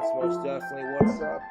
That's most definitely what's up.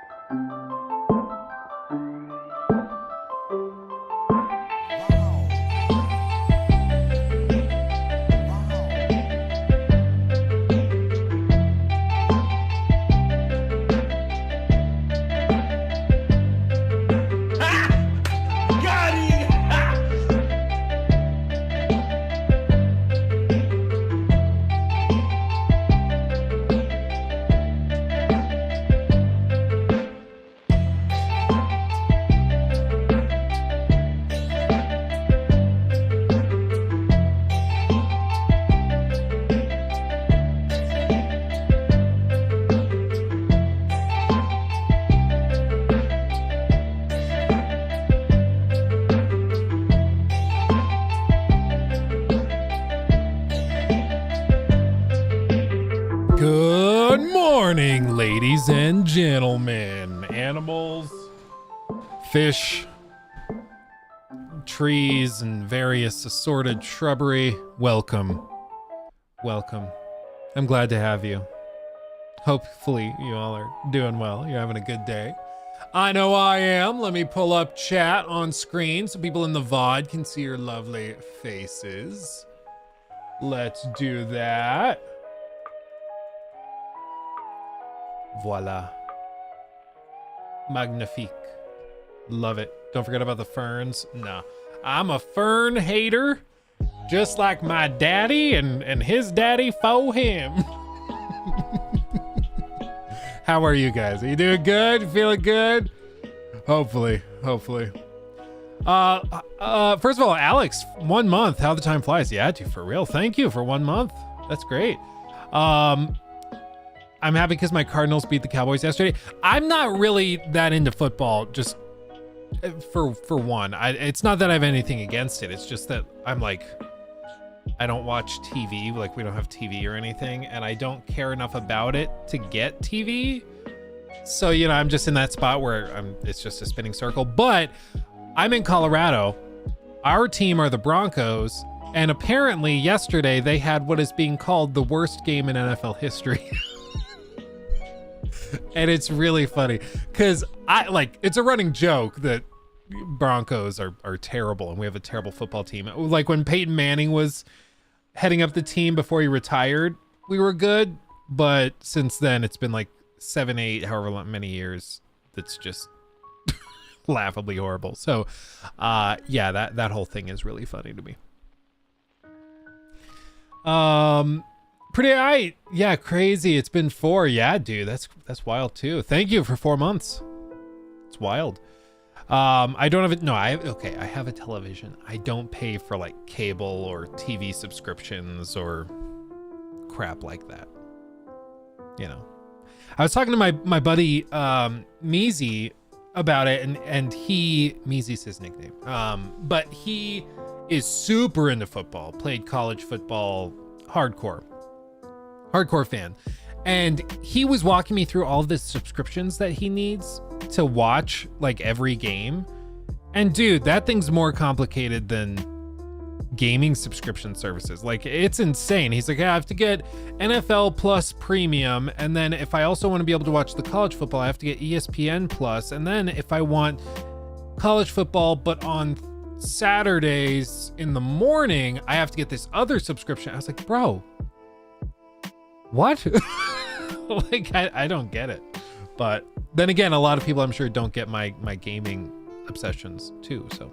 Good morning, ladies and gentlemen, animals, fish, trees, and various assorted shrubbery. Welcome. Welcome. I'm glad to have you. Hopefully you all are doing well. You're having a good day. I know I am. Let me pull up chat on screen so people in the VOD can see your lovely faces. Let's do that. Voila. Magnifique. Love it. Don't forget about the ferns. Nah. I'm a fern hater, just like my daddy and his daddy for him. How are you guys? Are you doing good? Feeling good? Hopefully. First of all, Alex, 1 month. How the time flies. Yeah, dude, for real. Thank you for 1 month. That's great. I'm happy because my Cardinals beat the Cowboys yesterday. I'm not really that into football, just for one. It's not that I have anything against it. It's just that I'm like, I don't watch TV. Like, we don't have TV or anything, and I don't care enough about it to get TV. So, you know, I'm just in that spot where it's just a spinning circle. But I'm in Colorado. Our team are the Broncos, and apparently yesterday they had what is being called the worst game in NFL history. And it's really funny because it's a running joke that Broncos are terrible and we have a terrible football team. Like when Peyton Manning was heading up the team before he retired, we were good. But since then, it's been like 7, 8, however many years. That's just laughably horrible. So, yeah, that whole thing is really funny to me. Pretty alright. Yeah, crazy. It's been 4. Yeah, dude, that's wild too. Thank you for 4 months. It's wild. I don't have it. No, I have a television. I don't pay for like cable or TV subscriptions or crap like that. You know, I was talking to my buddy Meezy about it, and Meezy's his nickname. But he is super into football. Played college football, hardcore fan, and he was walking me through all of the subscriptions that he needs to watch like every game. And dude, that thing's more complicated than gaming subscription services. Like, it's insane. He's like, I have to get NFL Plus Premium, and then if I also want to be able to watch the college football, I have to get ESPN Plus, and then if I want college football but on Saturdays in the morning, I have to get this other subscription. I was like, bro, what? Like, I don't get it. But then again, a lot of people I'm sure don't get my gaming obsessions too. So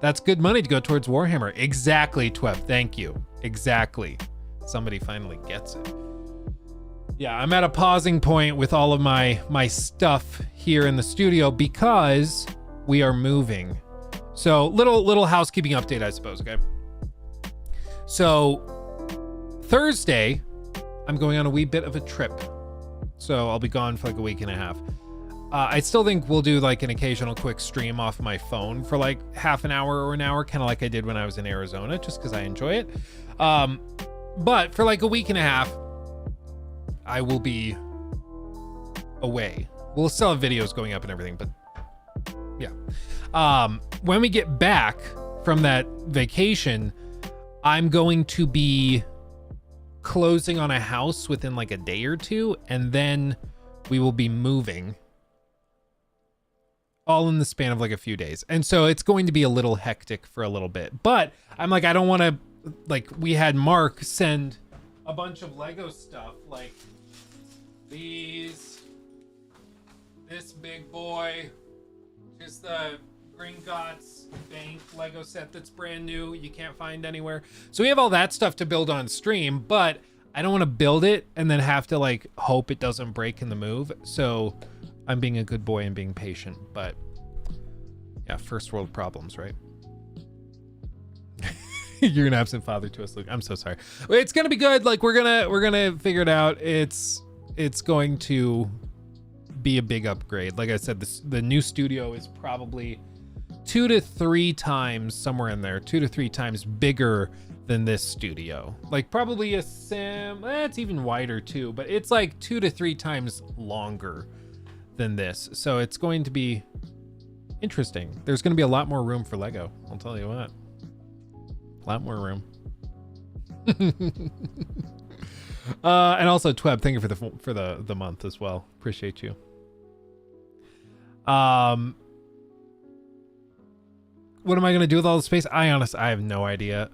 that's good money to go towards Warhammer. Exactly, Tweb. Thank you. Exactly. Somebody finally gets it. Yeah, I'm at a pausing point with all of my stuff here in the studio because we are moving. So little housekeeping update, I suppose. Okay. So Thursday, I'm going on a wee bit of a trip. So I'll be gone for like a week and a half. I still think we'll do like an occasional quick stream off my phone for like half an hour or an hour, kind of like I did when I was in Arizona, just because I enjoy it. But for like a week and a half, I will be away. We'll still have videos going up and everything, but yeah. When we get back from that vacation, I'm going to be closing on a house within like a day or two, and then we will be moving all in the span of like a few days. And so it's going to be a little hectic for a little bit. But I'm like, I don't want to, like, we had Mark send a bunch of Lego stuff, like these, this big boy, just the Gringotts Bank Lego set that's brand new, you can't find anywhere. So we have all that stuff to build on stream, but I don't want to build it and then have to like hope it doesn't break in the move. So I'm being a good boy and being patient, but yeah, first world problems, right? You're an absent father to us, Luke. I'm so sorry. It's gonna be good. Like we're gonna figure it out. It's going to be a big upgrade. Like I said, the new studio is probably 2 to 3 times, somewhere in there, 2 to 3 times bigger than this studio. Like probably a sim. It's even wider too, but it's like 2 to 3 times longer than this. So it's going to be interesting. There's going to be a lot more room for Lego. I'll tell you what. A lot more room. And also Tweb, thank you for the month as well. Appreciate you. What am I going to do with all the space? I have no idea.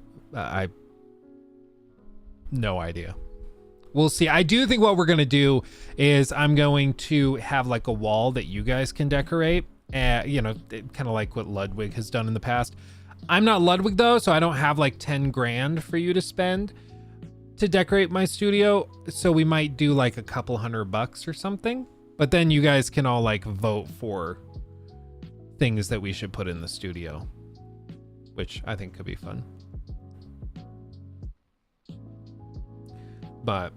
No idea. We'll see. I do think what we're going to do is I'm going to have like a wall that you guys can decorate. You know, kind of like what Ludwig has done in the past. I'm not Ludwig though, so I don't have like 10 grand for you to spend to decorate my studio. So we might do like a couple $100 or something. But then you guys can all like vote for things that we should put in the studio, which I think could be fun. But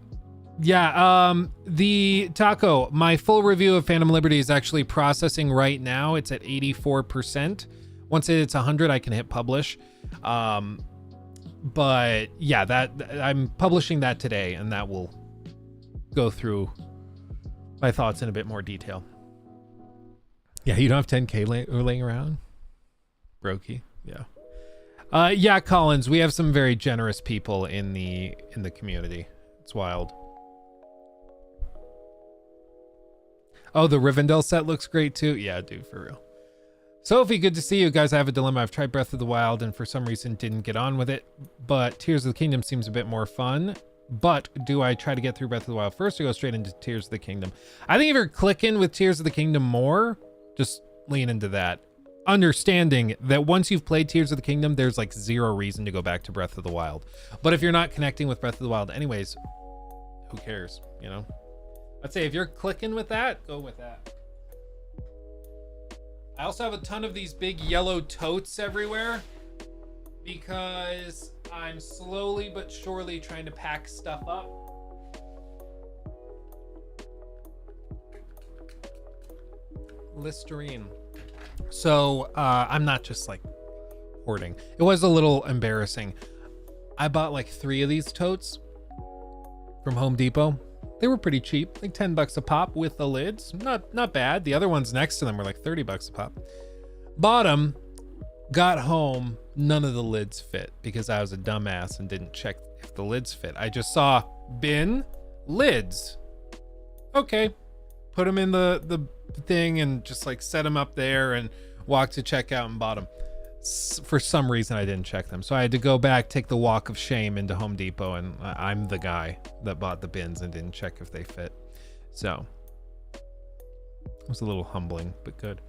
yeah, the taco, my full review of Phantom Liberty is actually processing right now. It's at 84%. Once it's 100, I can hit publish. But yeah, that I'm publishing that today, and that will go through my thoughts in a bit more detail. Yeah, you don't have 10K laying around? Brokey, yeah. Yeah, Collins, we have some very generous people in the community. It's wild. Oh, the Rivendell set looks great too. Yeah, dude, for real. Sophie, good to see you guys. I have a dilemma. I've tried Breath of the Wild and for some reason didn't get on with it, but Tears of the Kingdom seems a bit more fun. But do I try to get through Breath of the Wild first or go straight into Tears of the Kingdom? I think if you're clicking with Tears of the Kingdom more, just lean into that. Understanding that once you've played Tears of the Kingdom, there's like zero reason to go back to Breath of the Wild. But if you're not connecting with Breath of the Wild anyways, who cares, you know? I'd say if you're clicking with that, go with that. I also have a ton of these big yellow totes everywhere because I'm slowly but surely trying to pack stuff up. Listerine. So I'm not just like hoarding. It was a little embarrassing. I bought like 3 of these totes from Home Depot. They were pretty cheap, like $10 a pop with the lids. Not bad. The other ones next to them were like $30 a pop. Bought them, got home, none of the lids fit because I was a dumbass and didn't check if the lids fit. I just saw bin, lids. Okay, put them in the thing and just like set them up there and walked to checkout and bought them. For some reason I didn't check them, so I had to go back, take the walk of shame into Home Depot, and I'm the guy that bought the bins and didn't check if they fit. So it was a little humbling, but good.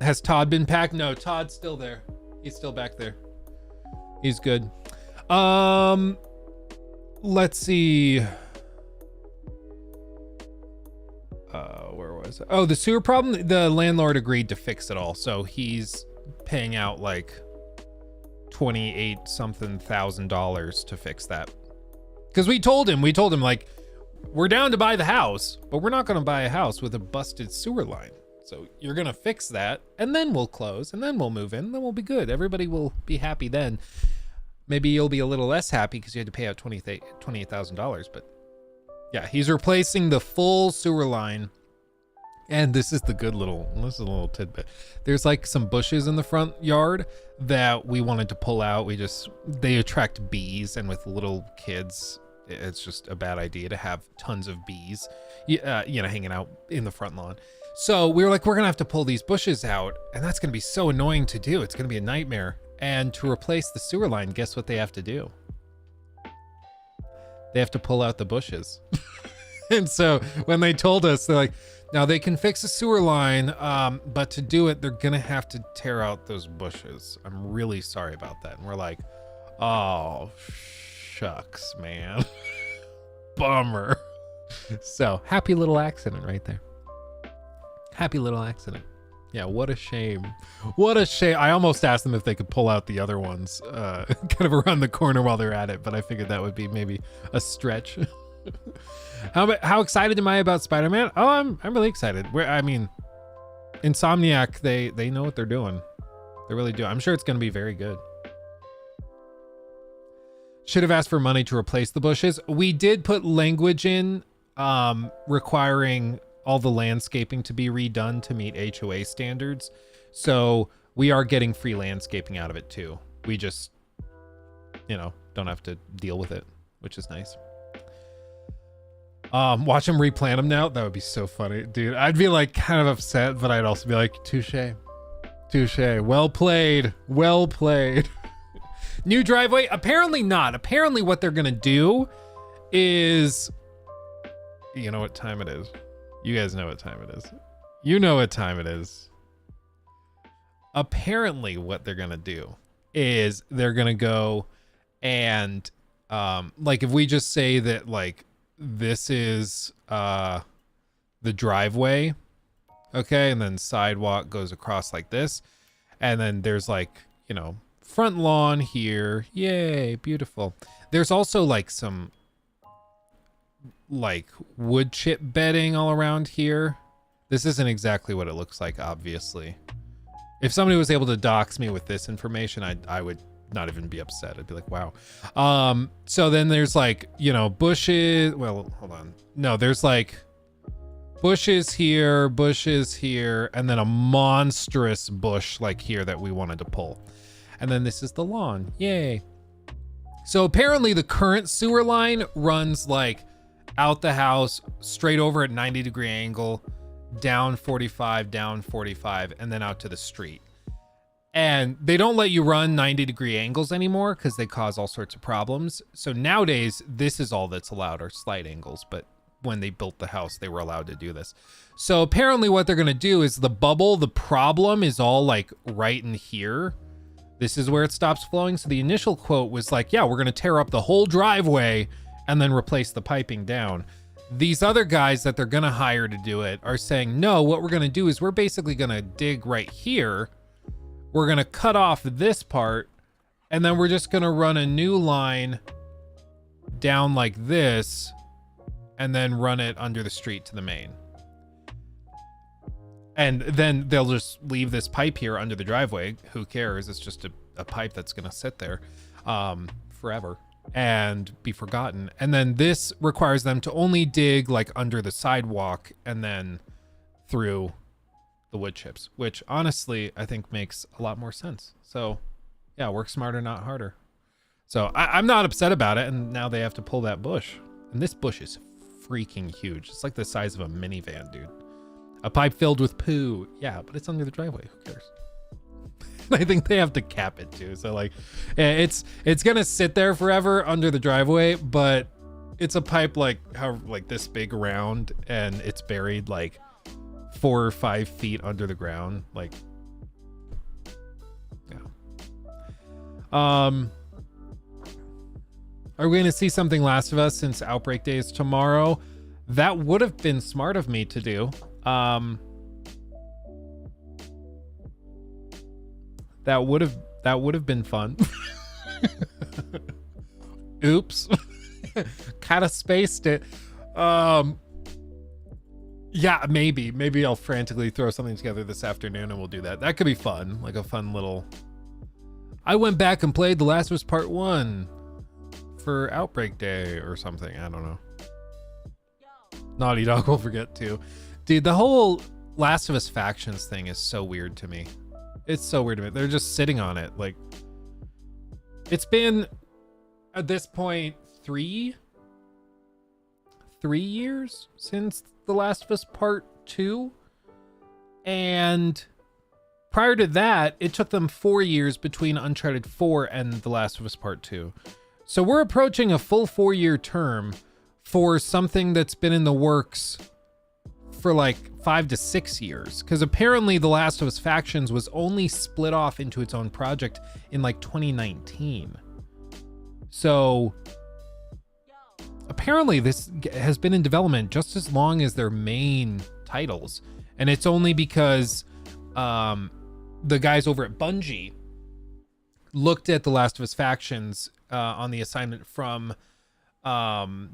Has Todd been packed? No, Todd's still there. He's still back there. He's good. Let's see. Where was it? Oh, the sewer problem. The landlord agreed to fix it all, so he's paying out like $28 something thousand to fix that. Because we told him like, we're down to buy the house, but we're not going to buy a house with a busted sewer line. So you're going to fix that, and then we'll close, and then we'll move in, and then we'll be good. Everybody will be happy then. Maybe you'll be a little less happy because you had to pay out $28,000, but yeah, he's replacing the full sewer line. And this is a little tidbit. There's like some bushes in the front yard that we wanted to pull out. They attract bees, and with little kids, it's just a bad idea to have tons of bees, hanging out in the front lawn. So we were like, we're gonna have to pull these bushes out, and that's gonna be so annoying to do. It's gonna be a nightmare. And to replace the sewer line, guess what they have to do? They have to pull out the bushes. And so when they told us, they're like, now they can fix the sewer line, but to do it, they're gonna have to tear out those bushes. I'm really sorry about that. And we're like, oh, shucks, man. Bummer. So happy little accident right there. Happy little accident. Yeah, what a shame. What a shame. I almost asked them if they could pull out the other ones kind of around the corner while they're at it, but I figured that would be maybe a stretch. How excited am I about Spider-Man? Oh, I'm really excited. Insomniac, they know what they're doing. They really do. I'm sure it's going to be very good. Should have asked for money to replace the bushes. We did put language in requiring all the landscaping to be redone to meet HOA standards. So we are getting free landscaping out of it too. We just, don't have to deal with it, which is nice. Watch them replant them now. That would be so funny, dude. I'd be like kind of upset, but I'd also be like, touche. Well played. New driveway? Apparently not. Apparently what they're going to do is, you know what time it is. You guys know what time it is. You know what time it is. Apparently what they're going to do is they're going to go and, if we just say that, this is the driveway, okay, and then sidewalk goes across like this, and then there's front lawn here, yay, beautiful. There's also some wood chip bedding all around here. This isn't exactly what it looks like, obviously. If somebody was able to dox me with this information, I would not even be upset. I'd be like, wow. So then there's bushes. Well, hold on. No, there's bushes here, and then a monstrous bush here that we wanted to pull. And then this is the lawn. Yay. So apparently the current sewer line runs out the house, straight over at 90-degree angle, down 45, and then out to the street. And they don't let you run 90-degree angles anymore because they cause all sorts of problems. So nowadays, this is all that's allowed are slight angles. But when they built the house, they were allowed to do this. So apparently what they're going to do is the problem is all right in here. This is where it stops flowing. So the initial quote was yeah, we're going to tear up the whole driveway and then replace the piping down. These other guys that they're going to hire to do it are saying, no, what we're going to do is we're basically going to dig right here. We're going to cut off this part, and then we're just going to run a new line down like this, and then run it under the street to the main. And then they'll just leave this pipe here under the driveway. Who cares? It's just a pipe that's going to sit there forever and be forgotten. And then this requires them to only dig under the sidewalk and then through the wood chips, which honestly I think makes a lot more sense. So yeah, work smarter, not harder. So I'm not upset about it. And now they have to pull that bush, and this bush is freaking huge. It's the size of a minivan, dude. A pipe filled with poo. Yeah, but it's under the driveway. Who cares? I think they have to cap it too. So it's gonna sit there forever under the driveway, but it's a pipe this big around, and it's buried 4 or 5 feet under the ground. Yeah. Are we gonna see something Last of Us since Outbreak Day is tomorrow? That would have been smart of me to do. That would have been fun. Oops. Kind of spaced it. Yeah, maybe I'll frantically throw something together this afternoon and we'll do that. That could be fun. A fun little... I went back and played The Last of Us Part 1 for Outbreak Day or something. I don't know. Naughty Dog will forget too. Dude, the whole Last of Us factions thing is so weird to me. It's so weird to me. They're just sitting on it. It's been, at this point, 3 3 years since The Last of Us Part 2. And prior to that, it took them 4 years between Uncharted 4 and The Last of Us Part 2. So we're approaching a full 4-year term for something that's been in the works for like 5 to 6 years. Because apparently The Last of Us Factions was only split off into its own project in like 2019. So apparently this has been in development just as long as their main titles. And it's only because the guys over at Bungie looked at The Last of Us Factions on the assignment from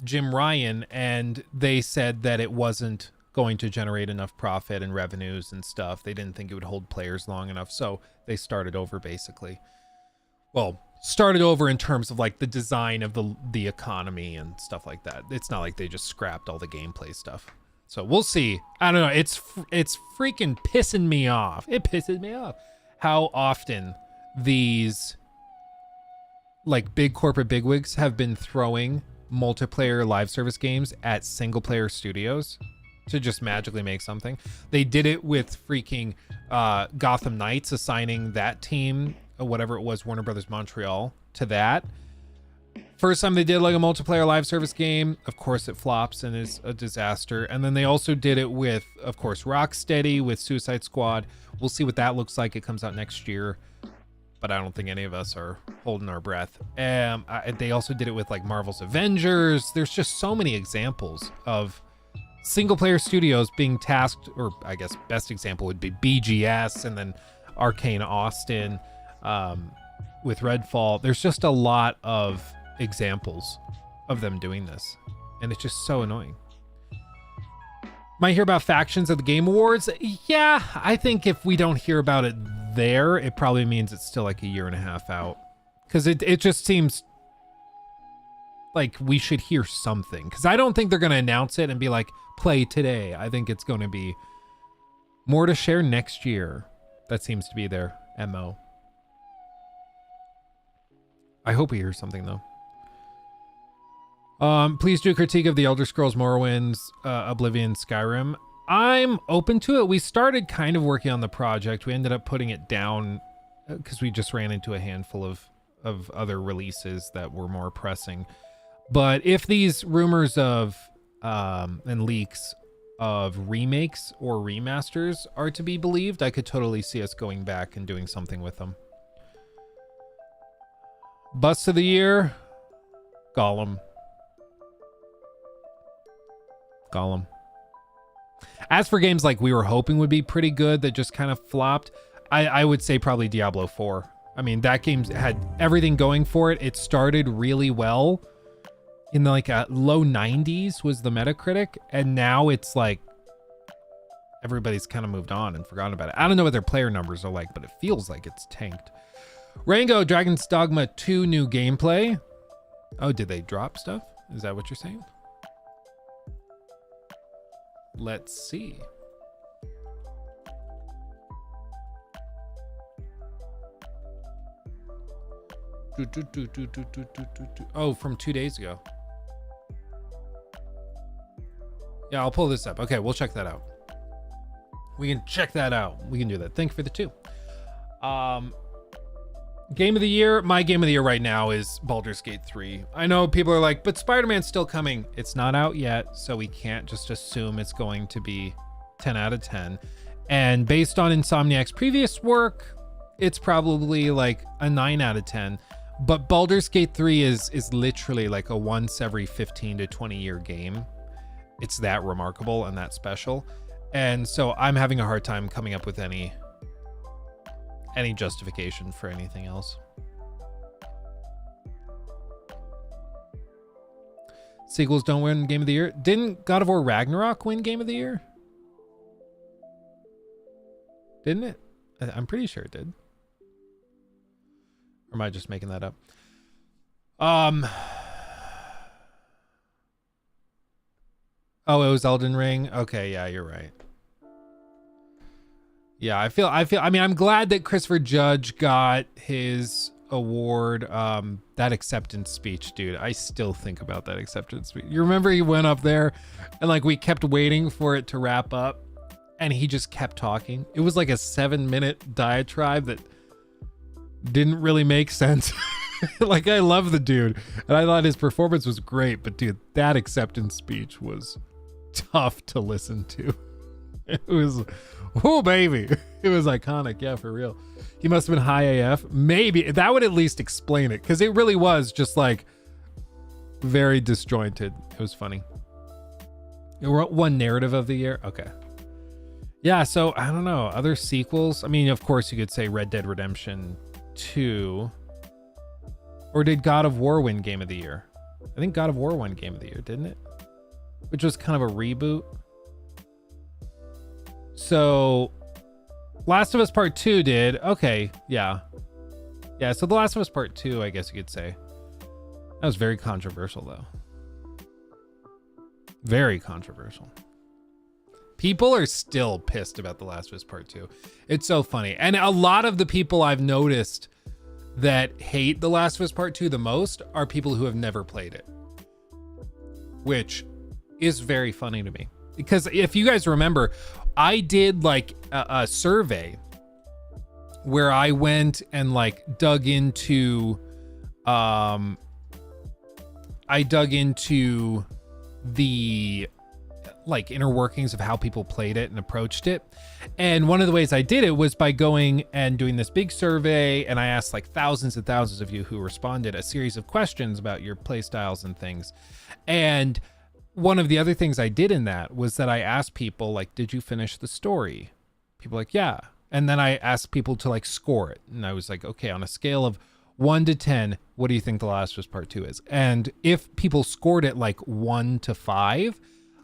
Jim Ryan, and they said that it wasn't going to generate enough profit and revenues and stuff. They didn't think it would hold players long enough, so they started over basically. Well, started over in terms of like the design of the economy and stuff like that. It's not like they just scrapped all the gameplay stuff. So we'll see. I don't know. It's freaking pissing me off. It pisses me off how often these like big corporate bigwigs have been throwing multiplayer live service games at single player studios to just magically make something. They did it with freaking Gotham Knights, assigning that team, whatever it was, Warner Brothers Montreal, to that. First time they did like a multiplayer live service game, of course it flops and is a disaster. And then they also did it with, of course, Rocksteady with Suicide Squad. We'll see what that looks like. It comes out next year, but I don't think any of us are holding our breath. They also did it with like Marvel's Avengers. There's just so many examples of single player studios being tasked, or I guess best example would be BGS, and then Arcane Austin with Redfall. There's just a lot of examples of them doing this, and it's just so annoying. Might hear about factions at the Game Awards. Yeah, I think if we don't hear about it there, it probably means it's still like a year and a half out, because it just seems like we should hear something, because I don't think they're going to announce it and be like, play today. I think it's going to be more to share next year. That seems to be their MO. I hope we hear something though. Please do a critique of the Elder Scrolls Morrowind's Oblivion Skyrim. I'm open to it. We started kind of working on the project. We ended up putting it down because we just ran into a handful of other releases that were more pressing. But if these rumors of and leaks of remakes or remasters are to be believed, I could totally see us going back and doing something with them. Bust of the year, Gollum. As for games like we were hoping would be pretty good that just kind of flopped, I would say probably Diablo 4. I mean, that game had everything going for it. It started really well. In the like low 90s was the Metacritic, and now it's like everybody's kind of moved on and forgotten about it. I don't know what their player numbers are like, but it feels like it's tanked. Rango, Dragon's Dogma 2 new gameplay. Oh, did they drop stuff? Is that what you're saying? Let's see. Oh, from 2 days ago. Yeah, I'll pull this up. Okay, we'll check that out. We can check that out. We can do that. Thank you for the 2. Game of the year. My game of the year right now is Baldur's Gate 3. I know people are like, but Spider-Man's still coming. It's not out yet, so we can't just assume it's going to be 10 out of 10. And based on Insomniac's previous work, it's probably like a 9 out of 10. But Baldur's Gate 3 is literally like a once every 15 to 20 year game. It's that remarkable and that special. And so I'm having a hard time coming up with any justification for anything else. Sequels don't win Game of the Year. Didn't God of War Ragnarok win Game of the Year? Didn't it? I'm pretty sure it did. Or am I just making that up? Oh, it was Elden Ring. Okay, yeah, you're right. Yeah, I mean, I'm glad that Christopher Judge got his award, that acceptance speech, dude. I still think about that acceptance speech. You remember he went up there and like we kept waiting for it to wrap up and he just kept talking. It was like a 7-minute diatribe that didn't really make sense. Like, I love the dude and I thought his performance was great, but dude, that acceptance speech was tough to listen to. It was, oh baby, it was iconic. Yeah, for real. He must have been high AF. Maybe that would at least explain it, because it really was just like very disjointed. It was funny. One narrative of the year. Okay. Yeah, so I don't know. Other sequels. I mean, of course, you could say Red Dead Redemption 2. Or did God of War win Game of the Year? I think God of War won Game of the Year, didn't it? Which was kind of a reboot. So Last of Us Part 2 did. Okay, yeah. Yeah, so The Last of Us Part 2, I guess you could say. That was very controversial, though. Very controversial. People are still pissed about The Last of Us Part 2. It's so funny. And a lot of the people I've noticed that hate The Last of Us Part 2 the most are people who have never played it. Which is very funny to me. Because if you guys remember, I did like a survey where I went and like dug into the like inner workings of how people played it and approached it. And one of the ways I did it was by going and doing this big survey, and I asked like thousands and thousands of you who responded a series of questions about your play styles and things. And one of the other things I did in that was that I asked people like, did you finish the story? People like, yeah. And then I asked people to like score it. And I was like, okay, on a scale of 1 to 10, what do you think The Last of Us Part 2 is? And if people scored it like 1 to 5,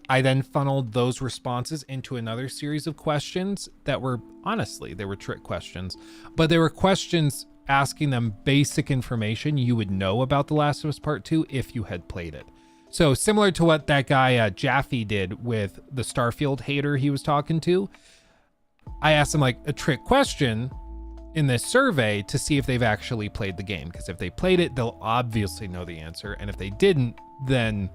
I then funneled those responses into another series of questions that were, honestly, they were trick questions, but they were questions asking them basic information you would know about The Last of Us Part 2 if you had played it. So similar to what that guy Jaffe did with the Starfield hater he was talking to, I asked him like a trick question in this survey to see if they've actually played the game. Because if they played it, they'll obviously know the answer. And if they didn't, then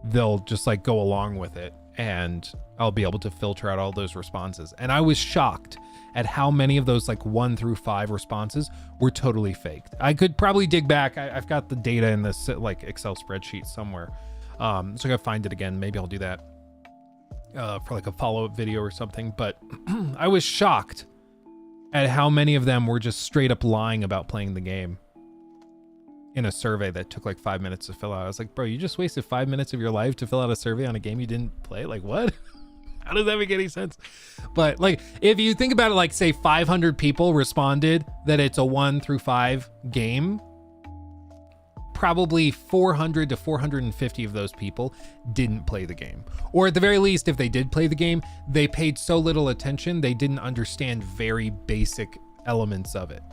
they'll just like go along with it. And I'll be able to filter out all those responses. And I was shocked at how many of those like 1 through 5 responses were totally faked. I could probably dig back. I've got the data in this like Excel spreadsheet somewhere. So I gotta find it again. Maybe I'll do that for like a follow-up video or something. But I was shocked at how many of them were just straight up lying about playing the game in a survey that took like 5 minutes to fill out. I was like, bro, you just wasted 5 minutes of your life to fill out a survey on a game you didn't play? Like, what? How does that make any sense? But like, if you think about it, like say 500 people responded that it's a 1 through 5 game, probably 400 to 450 of those people didn't play the game. Or at the very least, if they did play the game, they paid so little attention, they didn't understand very basic elements of it.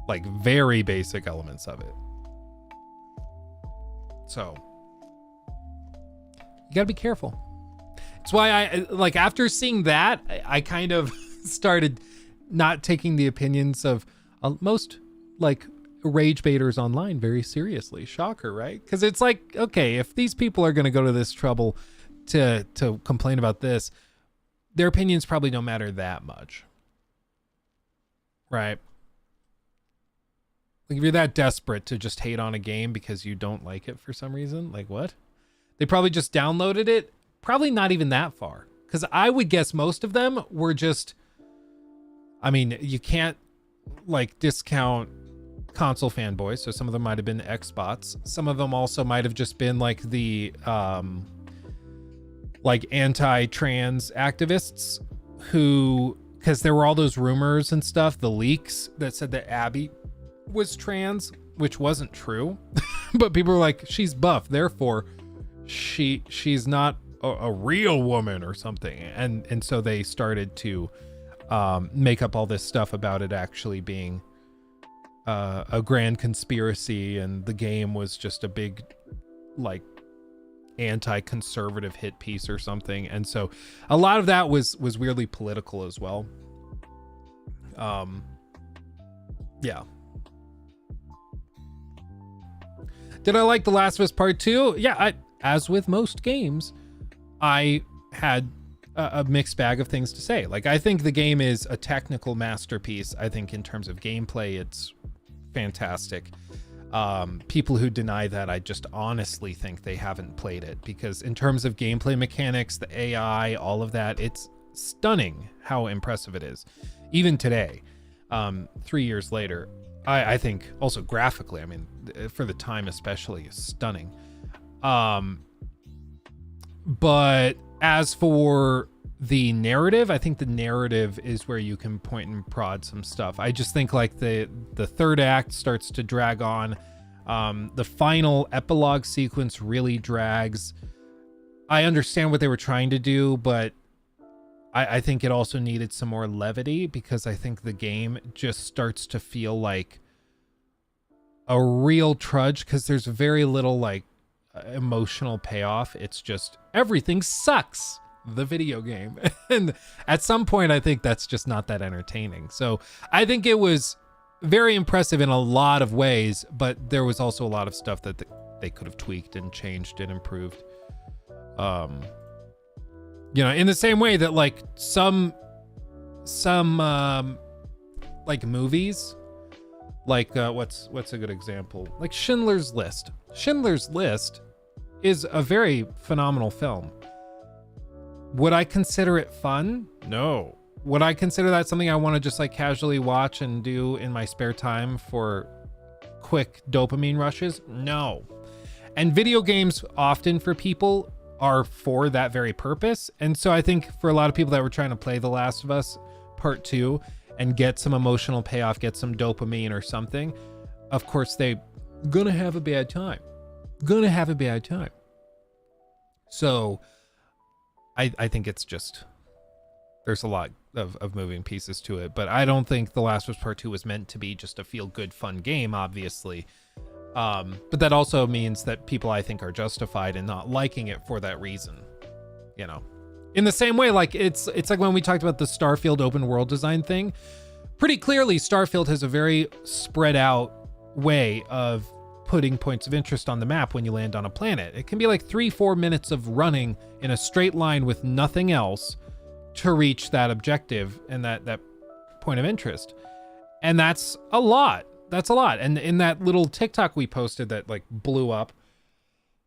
Like very basic elements of it. So you gotta be careful. That's why I like, after seeing that, I kind of started not taking the opinions of most like rage baiters online very seriously. Shocker, right? Because it's like, okay, if these people are going to go to this trouble to complain about this, their opinions probably don't matter that much, right? Like if you're that desperate to just hate on a game because you don't like it for some reason, like what? They probably just downloaded it. Probably not even that far, because I would guess most of them were just, I mean, you can't like discount console fanboys, so some of them might have been Xbots. Some of them also might have just been like the like anti-trans activists who, because there were all those rumors and stuff, the leaks that said that Abby was trans, which wasn't true. But people were like, she's buff, therefore she's not a real woman or something. And so they started to make up all this stuff about it actually being a grand conspiracy, and the game was just a big like anti-conservative hit piece or something. And so a lot of that was weirdly political as well. Yeah, Did I like The Last of Us Part 2? Yeah, as with most games, I had a mixed bag of things to say. Like, I think the game is a technical masterpiece. I think in terms of gameplay, it's fantastic. People who deny that, I just honestly think they haven't played it, because in terms of gameplay mechanics, the AI, all of that, it's stunning how impressive it is. Even today, 3 years later, I think also graphically, I mean, for the time especially, is stunning. But as for the narrative, I think the narrative is where you can point and prod some stuff. I just think like the third act starts to drag on. The final epilogue sequence really drags. I understand what they were trying to do, but I think it also needed some more levity, because I think the game just starts to feel like a real trudge, because there's very little like emotional payoff. It's just everything sucks, the video game. And at some point, I think that's just not that entertaining. So I think it was very impressive in a lot of ways, but there was also a lot of stuff that they could have tweaked and changed and improved. You know, in the same way that like some like movies, like what's a good example? Like Schindler's List. Schindler's List is a very phenomenal film. Would I consider it fun? No. Would I consider that something I want to just like casually watch and do in my spare time for quick dopamine rushes? No. And video games often for people are for that very purpose. And so I think for a lot of people that were trying to play The Last of Us Part 2 and get some emotional payoff, get some dopamine or something, of course they gonna have a bad time. So I think it's just, there's a lot of moving pieces to it, but I don't think The Last of Us Part 2 was meant to be just a feel-good fun game, obviously. But that also means that people, I think, are justified in not liking it for that reason, you know. In the same way, like it's like when we talked about the Starfield open world design thing. Pretty clearly, Starfield has a very spread out way of putting points of interest on the map when you land on a planet. It can be like 3-4 minutes of running in a straight line with nothing else to reach that objective and that point of interest. And that's a lot. That's a lot. And in that little TikTok we posted that like blew up,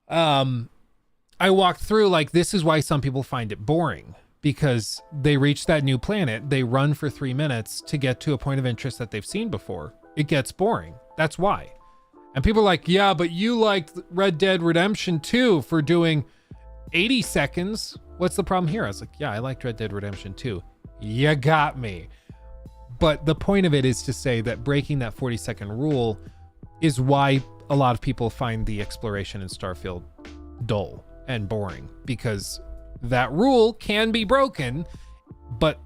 I walked through like, this is why some people find it boring, because they reach that new planet, they run for 3 minutes to get to a point of interest that they've seen before. It gets boring. That's why. And people are like, yeah, but you liked Red Dead Redemption 2 for doing 80 seconds. What's the problem here? I was like, yeah, I liked Red Dead Redemption 2. You got me. But the point of it is to say that breaking that 40-second rule is why a lot of people find the exploration in Starfield dull and boring, because that rule can be broken, but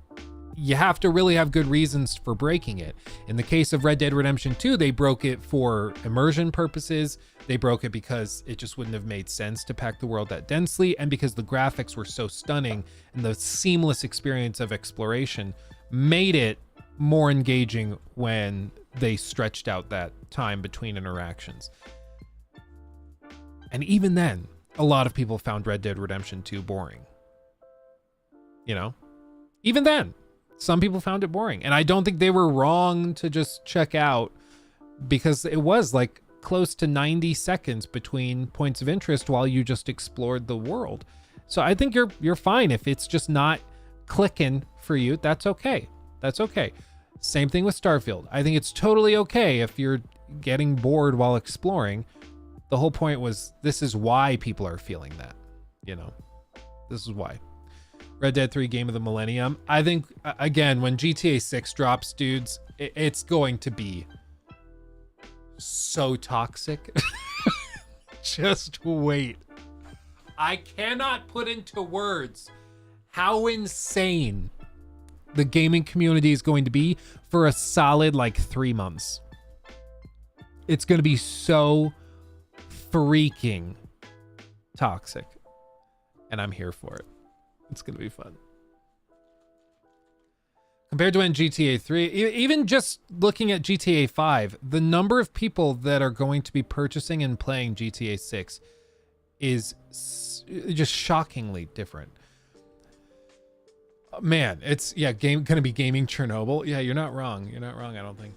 you have to really have good reasons for breaking it. In the case of Red Dead Redemption 2, they broke it for immersion purposes. They broke it because it just wouldn't have made sense to pack the world that densely, and because the graphics were so stunning and the seamless experience of exploration made it more engaging when they stretched out that time between interactions. And even then, a lot of people found Red Dead Redemption 2 boring. You know? Even then, some people found it boring. And I don't think they were wrong to just check out, because it was like close to 90 seconds between points of interest while you just explored the world. So I think you're fine if it's just not clicking for you. That's okay. That's okay. Same thing with Starfield. I think it's totally okay if you're getting bored while exploring. The whole point was, this is why people are feeling that, you know. This is why. Red Dead 3 Game of the Millennium. I think, again, when GTA 6 drops, dudes, it's going to be so toxic. Just wait. I cannot put into words how insane the gaming community is going to be for a solid like 3 months. It's going to be so freaking toxic, and I'm here for it. It's going to be fun. Compared to in GTA 3, even just looking at GTA 5, the number of people that are going to be purchasing and playing GTA 6 is just shockingly different. Man, it's gonna be gaming Chernobyl. Yeah, you're not wrong. You're not wrong, I don't think.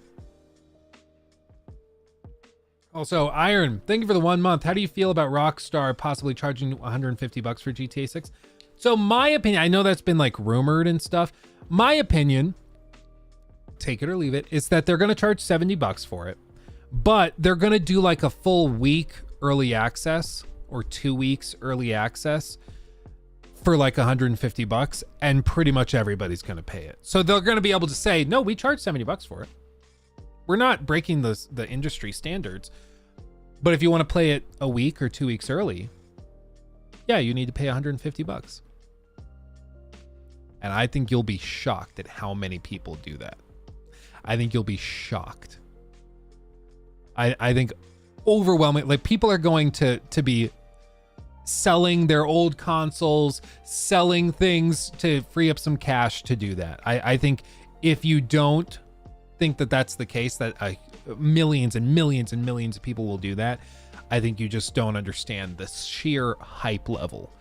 Also, Iron, thank you for the 1 month. How do you feel about Rockstar possibly charging $150 for GTA 6? So my opinion, I know that's been like rumored and stuff. My opinion, take it or leave it, is that they're going to charge $70 for it, but they're going to do like a full week early access or 2 weeks early access for like $150, and pretty much everybody's going to pay it. So they're going to be able to say, no, we charge $70 for it. We're not breaking the industry standards, but if you want to play it a week or 2 weeks early, yeah, you need to pay $150. And I think you'll be shocked at how many people do that. I think you'll be shocked. I think overwhelming, like people are going to be selling their old consoles, selling things to free up some cash to do that. I think if you don't think that that's the case, that millions and millions and millions of people will do that, I think you just don't understand the sheer hype level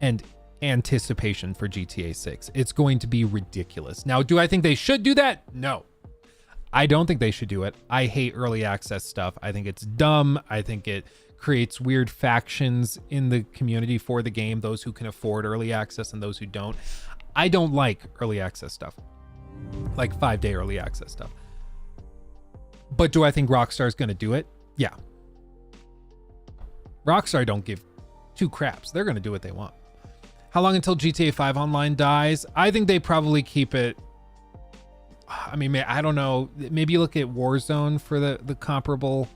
and anticipation for GTA 6. It's going to be ridiculous. Now, do I think they should do that? No. I don't think they should do it. I hate early access stuff. I think it's dumb. I think it creates weird factions in the community for the game, those who can afford early access and those who don't. I don't like early access stuff, like 5-day early access stuff. But do I think Rockstar is going to do it? Yeah. Rockstar don't give two craps. They're going to do what they want. How long until GTA 5 Online dies? I think they probably keep it. I mean, I don't know. Maybe you look at Warzone for the comparable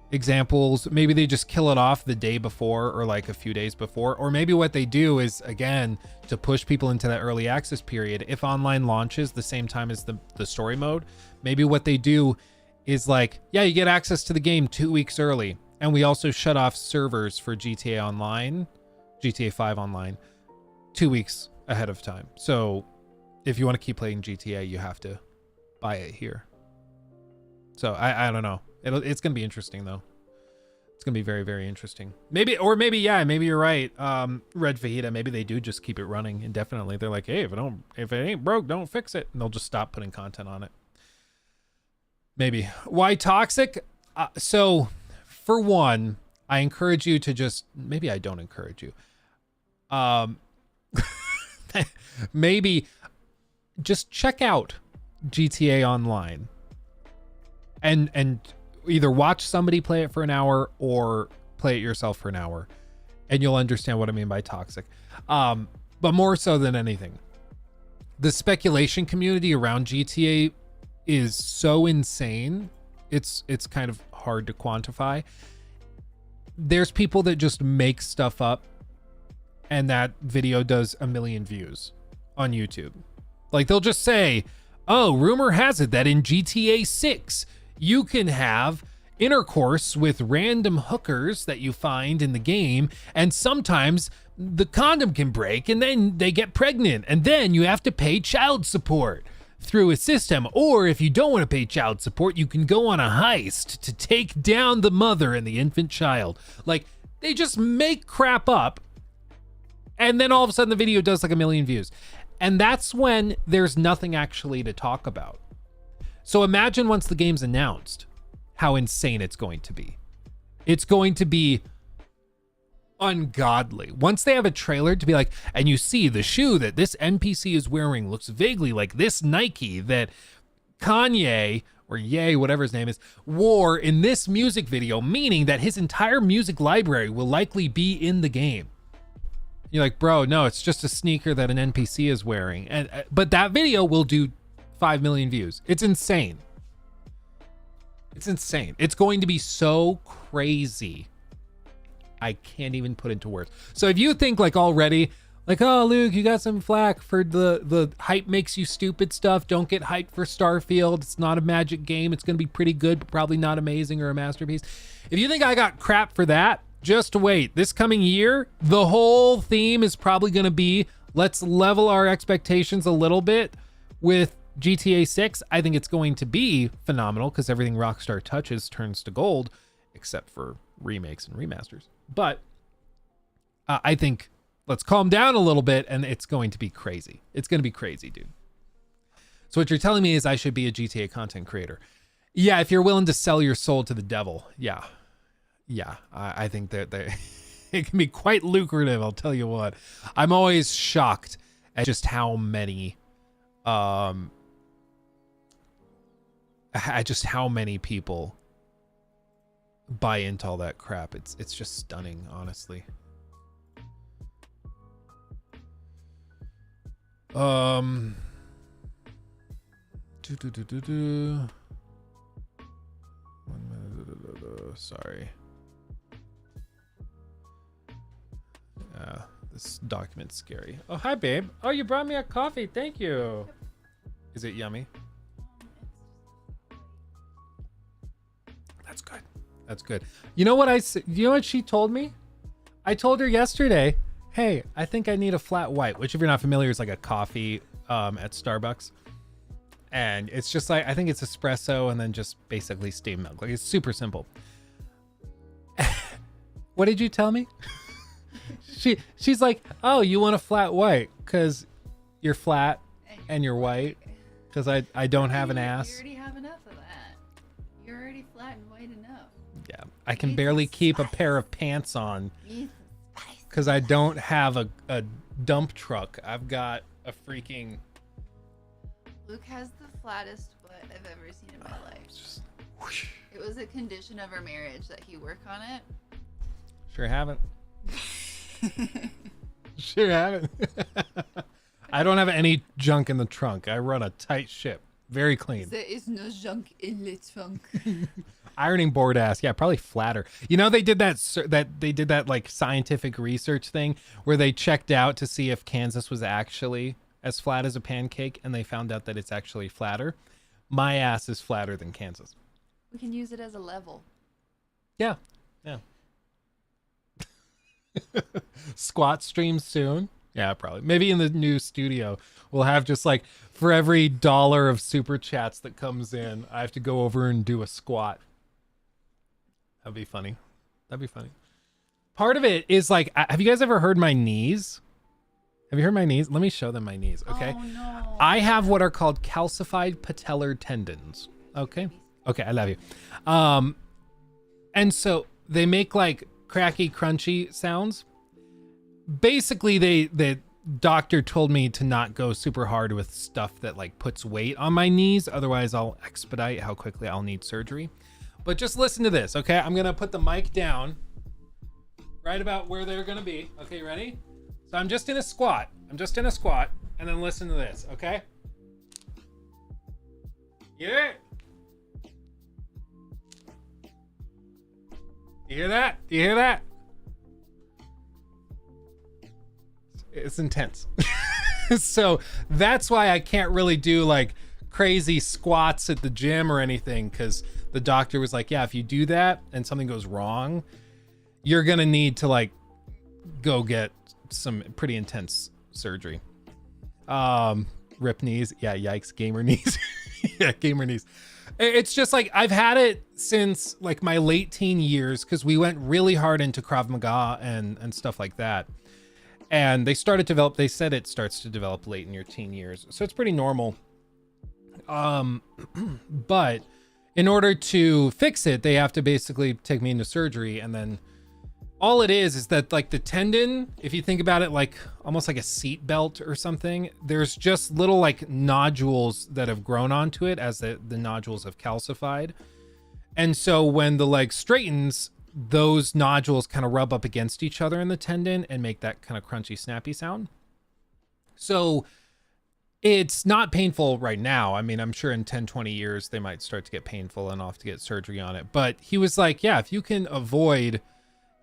examples. Maybe they just kill it off the day before or like a few days before. Or maybe what they do is, again, to push people into that early access period, if online launches the same time as the story mode, maybe what they do is like, yeah, you get access to the game 2 weeks early. And we also shut off servers for GTA Online, GTA 5 Online, 2 weeks ahead of time. So if you want to keep playing GTA, you have to buy it here. So I don't know. It's going to be interesting though. It's going to be very, very interesting. Maybe you're right. Red Fajita, maybe they do just keep it running indefinitely. They're like, hey, if it ain't broke, don't fix it. And they'll just stop putting content on it. Maybe. Why toxic? So for one, I encourage you to just, maybe I don't encourage you. Maybe just check out GTA Online and either watch somebody play it for an hour or play it yourself for an hour, and you'll understand what I mean by toxic. But more so than anything, the speculation community around GTA is so insane. It's kind of hard to quantify. There's people that just make stuff up, and that video does 1 million views on YouTube. Like they'll just say, oh, rumor has it that in GTA 6, you can have intercourse with random hookers that you find in the game, and sometimes the condom can break and then they get pregnant, and then you have to pay child support through a system. Or if you don't want to pay child support, you can go on a heist to take down the mother and the infant child. Like they just make crap up, and then all of a sudden the video does like 1 million views. And that's when there's nothing actually to talk about. So imagine once the game's announced, how insane it's going to be. It's going to be ungodly. Once they have a trailer to be like, and you see the shoe that this NPC is wearing looks vaguely like this Nike that Kanye, or Ye, whatever his name is, wore in this music video, meaning that his entire music library will likely be in the game. You're like, bro, no, it's just a sneaker that an NPC is wearing. But that video will do 5 million views. It's insane. It's insane. It's going to be so crazy. I can't even put into words. So if you think like already, like, oh, Luke, you got some flack for the hype makes you stupid stuff. Don't get hyped for Starfield. It's not a magic game. It's going to be pretty good, but probably not amazing or a masterpiece. If you think I got crap for that, just wait. This coming year, the whole theme is probably going to be, let's level our expectations a little bit With GTA 6, I think it's going to be phenomenal because everything Rockstar touches turns to gold, except for remakes and remasters. But I think let's calm down a little bit, and it's going to be crazy. It's going to be crazy, dude. So what you're telling me is I should be a GTA content creator. Yeah, if you're willing to sell your soul to the devil. Yeah. I think that it can be quite lucrative, I'll tell you what. I'm always shocked at just how many people buy into all that crap. It's just stunning, honestly. Sorry. This document's scary. Oh, hi, babe. Oh, you brought me a coffee. Thank you. Is it yummy? That's good. That's good. You know what you know what she told me? I told her yesterday, hey, I think I need a flat white, which if you're not familiar is like a coffee at Starbucks. And it's just like, I think it's espresso and then just basically steamed milk. Like, it's super simple. What did you tell me? She's like, oh, you want a flat white because you're flat and you're white because I don't have an ass. You already have enough of that. You're already flat and white enough. Yeah, I can barely keep a pair of pants on because I don't have a dump truck. I've got a freaking... Luke has the flattest foot I've ever seen in my life. Just whoosh. It was a condition of our marriage that he work on it. Sure haven't. Sure haven't. I don't have any junk in the trunk. I run a tight ship. Very clean. There is no junk in the trunk. Ironing board ass. Yeah, probably flatter. You know, they did that like scientific research thing where they checked out to see if Kansas was actually as flat as a pancake, and they found out that it's actually flatter. My ass is flatter than Kansas. We can use it as a level. Yeah. Squat stream soon. Yeah, probably. Maybe in the new studio, we'll have just like for every $1 of super chats that comes in, I have to go over and do a squat. That'd be funny. Part of it is like, have you guys ever heard my knees? Have you heard my knees? Let me show them my knees, okay? Oh, no. I have what are called calcified patellar tendons, okay? Okay, I love you. And so they make like cracky, crunchy sounds. Basically, the doctor told me to not go super hard with stuff that like puts weight on my knees. Otherwise, I'll expedite how quickly I'll need surgery. But just listen to this, okay? I'm going to put the mic down right about where they're going to be. Okay, you ready? So I'm just in a squat. And then listen to this, okay? You hear it? You hear that? Do you hear that? It's intense. So that's why I can't really do like crazy squats at the gym or anything, because the doctor was like, yeah, if you do that and something goes wrong, you're gonna need to like go get some pretty intense surgery. Rip knees. Yeah, yikes. Gamer knees. Yeah, gamer knees. It's just like I've had it since like my late teen years, because we went really hard into Krav Maga and stuff like that. And they said it starts to develop late in your teen years. So it's pretty normal. But in order to fix it, they have to basically take me into surgery. And then all it is that like the tendon, if you think about it like almost like a seat belt or something, there's just little like nodules that have grown onto it as the nodules have calcified. And so when the leg straightens, those nodules kind of rub up against each other in the tendon and make that kind of crunchy, snappy sound. So it's not painful right now. I mean, I'm sure in 10, 20 years, they might start to get painful and I'll have to get surgery on it. But he was like, yeah, if you can avoid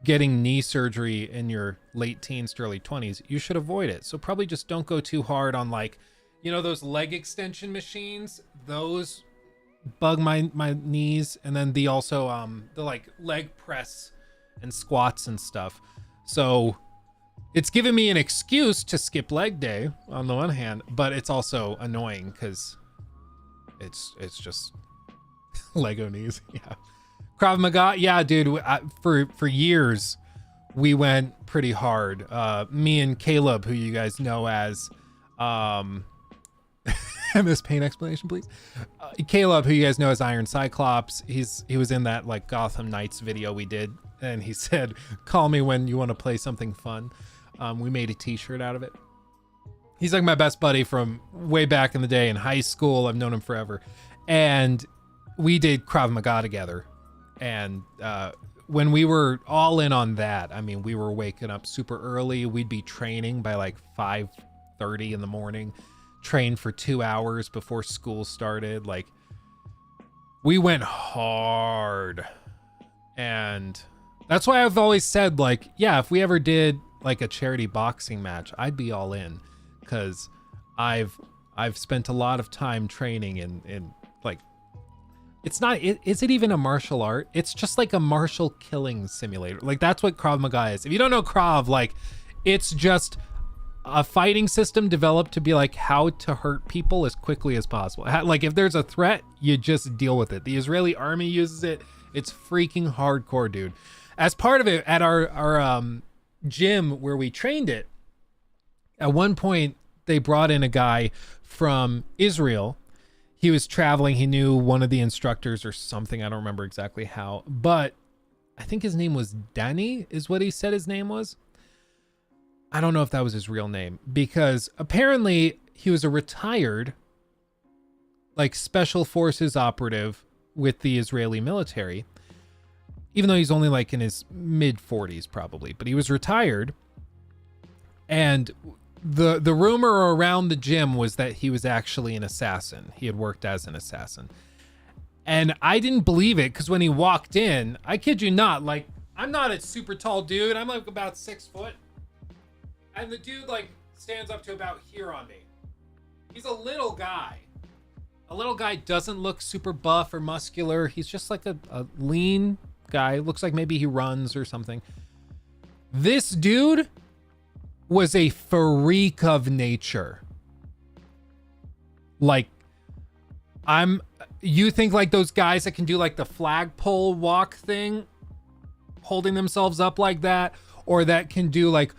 getting knee surgery in your late teens to early 20s, you should avoid it. So probably just don't go too hard on like, you know, those leg extension machines, those bug my knees. And then the like leg press and squats and stuff. So it's given me an excuse to skip leg day on the one hand, but it's also annoying because it's just Lego knees. Yeah. Krav Maga. Yeah, dude. For years, we went pretty hard. Me and Caleb, who you guys know as, MS Paint explanation, please. Caleb, who you guys know as Iron Cyclops. He was in that like Gotham Knights video we did, and he said, "Call me when you want to play something fun." We made a t-shirt out of it. He's like my best buddy from way back in the day in high school. I've known him forever. And we did Krav Maga together. And when we were all in on that, I mean, we were waking up super early. We'd be training by like 5:30 in the morning, train for 2 hours before school started. Like, we went hard. And that's why I've always said, like, yeah, if we ever did like a charity boxing match, I'd be all in, because I've spent a lot of time training in like, it's not, is it even a martial art? It's just like a martial killing simulator. Like, that's what Krav Maga is. If you don't know Krav, like, it's just a fighting system developed to be like how to hurt people as quickly as possible. Like, if there's a threat, you just deal with it. The Israeli army uses it. It's freaking hardcore, dude. As part of it, at our gym where we trained it, at one point they brought in a guy from Israel. He was traveling. He knew one of the instructors or something. I don't remember exactly how, but I think his name was Danny is what he said his name was. I don't know if that was his real name, because apparently he was a retired like special forces operative with the Israeli military, even though he's only like in his mid 40s probably, but he was retired. And the rumor around the gym was that he was actually an assassin. He had worked as an assassin. And I didn't believe it, because when he walked in, I kid you not, like, I'm not a super tall dude. I'm like about 6 foot. And the dude like stands up to about here on me. He's a little guy. A little guy, doesn't look super buff or muscular. He's just like a lean guy. Looks like maybe he runs or something. This dude was a freak of nature. Like, you think like those guys that can do like the flagpole walk thing, holding themselves up like that, or that can do like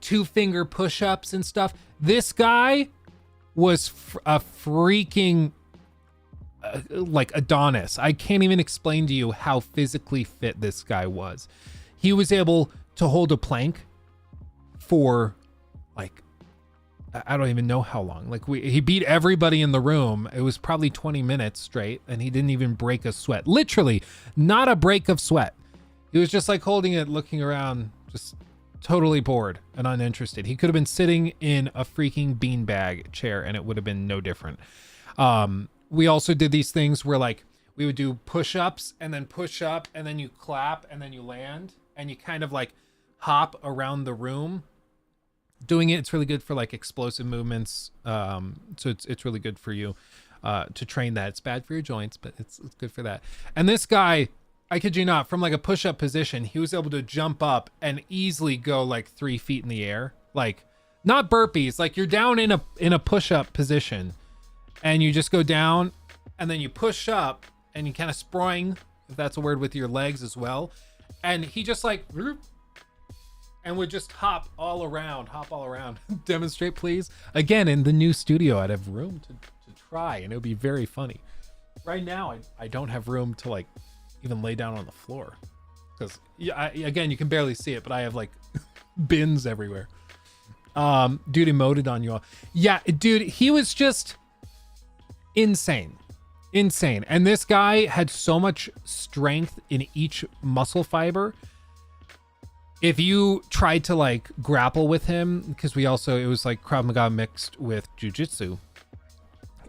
2-finger push-ups and stuff. This guy was a freaking like Adonis. I can't even explain to you how physically fit this guy was. He was able to hold a plank for like, I don't even know how long. Like, he beat everybody in the room. It was probably 20 minutes straight, and he didn't even break a sweat. Literally, not a break of sweat. He was just like holding it, looking around, just totally bored and uninterested. He could have been sitting in a freaking beanbag chair, and it would have been no different. We also did these things where like we would do push-ups and then push up, and then you clap, and then you land, and you kind of like hop around the room doing it. It's really good for like explosive movements. So it's really good for you to train that. It's bad for your joints, but it's good for that. And this guy, I kid you not, from like a push-up position, he was able to jump up and easily go like 3 feet in the air. Like, not burpees, like you're down in a push-up position, and you just go down, and then you push up, and you kind of spring, if that's a word, with your legs as well. And he just like, and would just hop all around. Demonstrate, please. Again, in the new studio, I'd have room to try, and it would be very funny. Right now, I don't have room to like even lay down on the floor, because again, you can barely see it, but I have like bins everywhere. Dude emoted on you all. Yeah, dude, he was just insane. And this guy had so much strength in each muscle fiber. If you tried to like grapple with him, because it was like Krav Maga mixed with jiu-jitsu,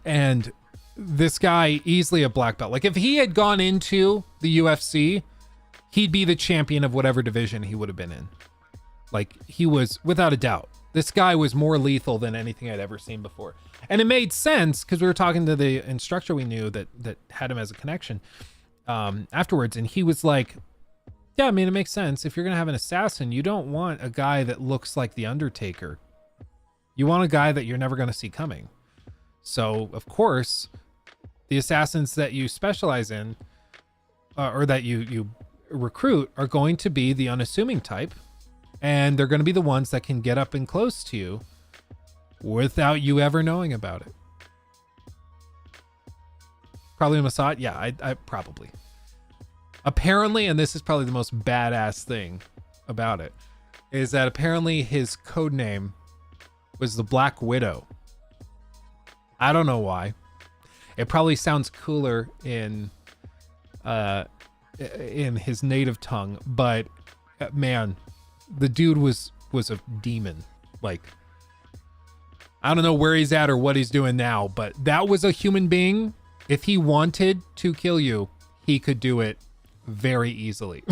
and this guy, easily a black belt. Like, if he had gone into the UFC, he'd be the champion of whatever division he would have been in. Like, he was, without a doubt, this guy was more lethal than anything I'd ever seen before. And it made sense, because we were talking to the instructor we knew that had him as a connection afterwards, and he was like, Yeah, I mean, it makes sense. If you're going to have an assassin, you don't want a guy that looks like the Undertaker. You want a guy that you're never going to see coming. So, of course, the assassins that you specialize in or that you recruit are going to be the unassuming type. And they're going to be the ones that can get up and close to you without you ever knowing about it. Probably Mossad? Yeah, I probably. Apparently, and this is probably the most badass thing about it, is that apparently his code name was the Black Widow. I don't know why. It probably sounds cooler in his native tongue, but man, the dude was a demon. Like, I don't know where he's at or what he's doing now, but that was a human being. If he wanted to kill you, he could do it very easily.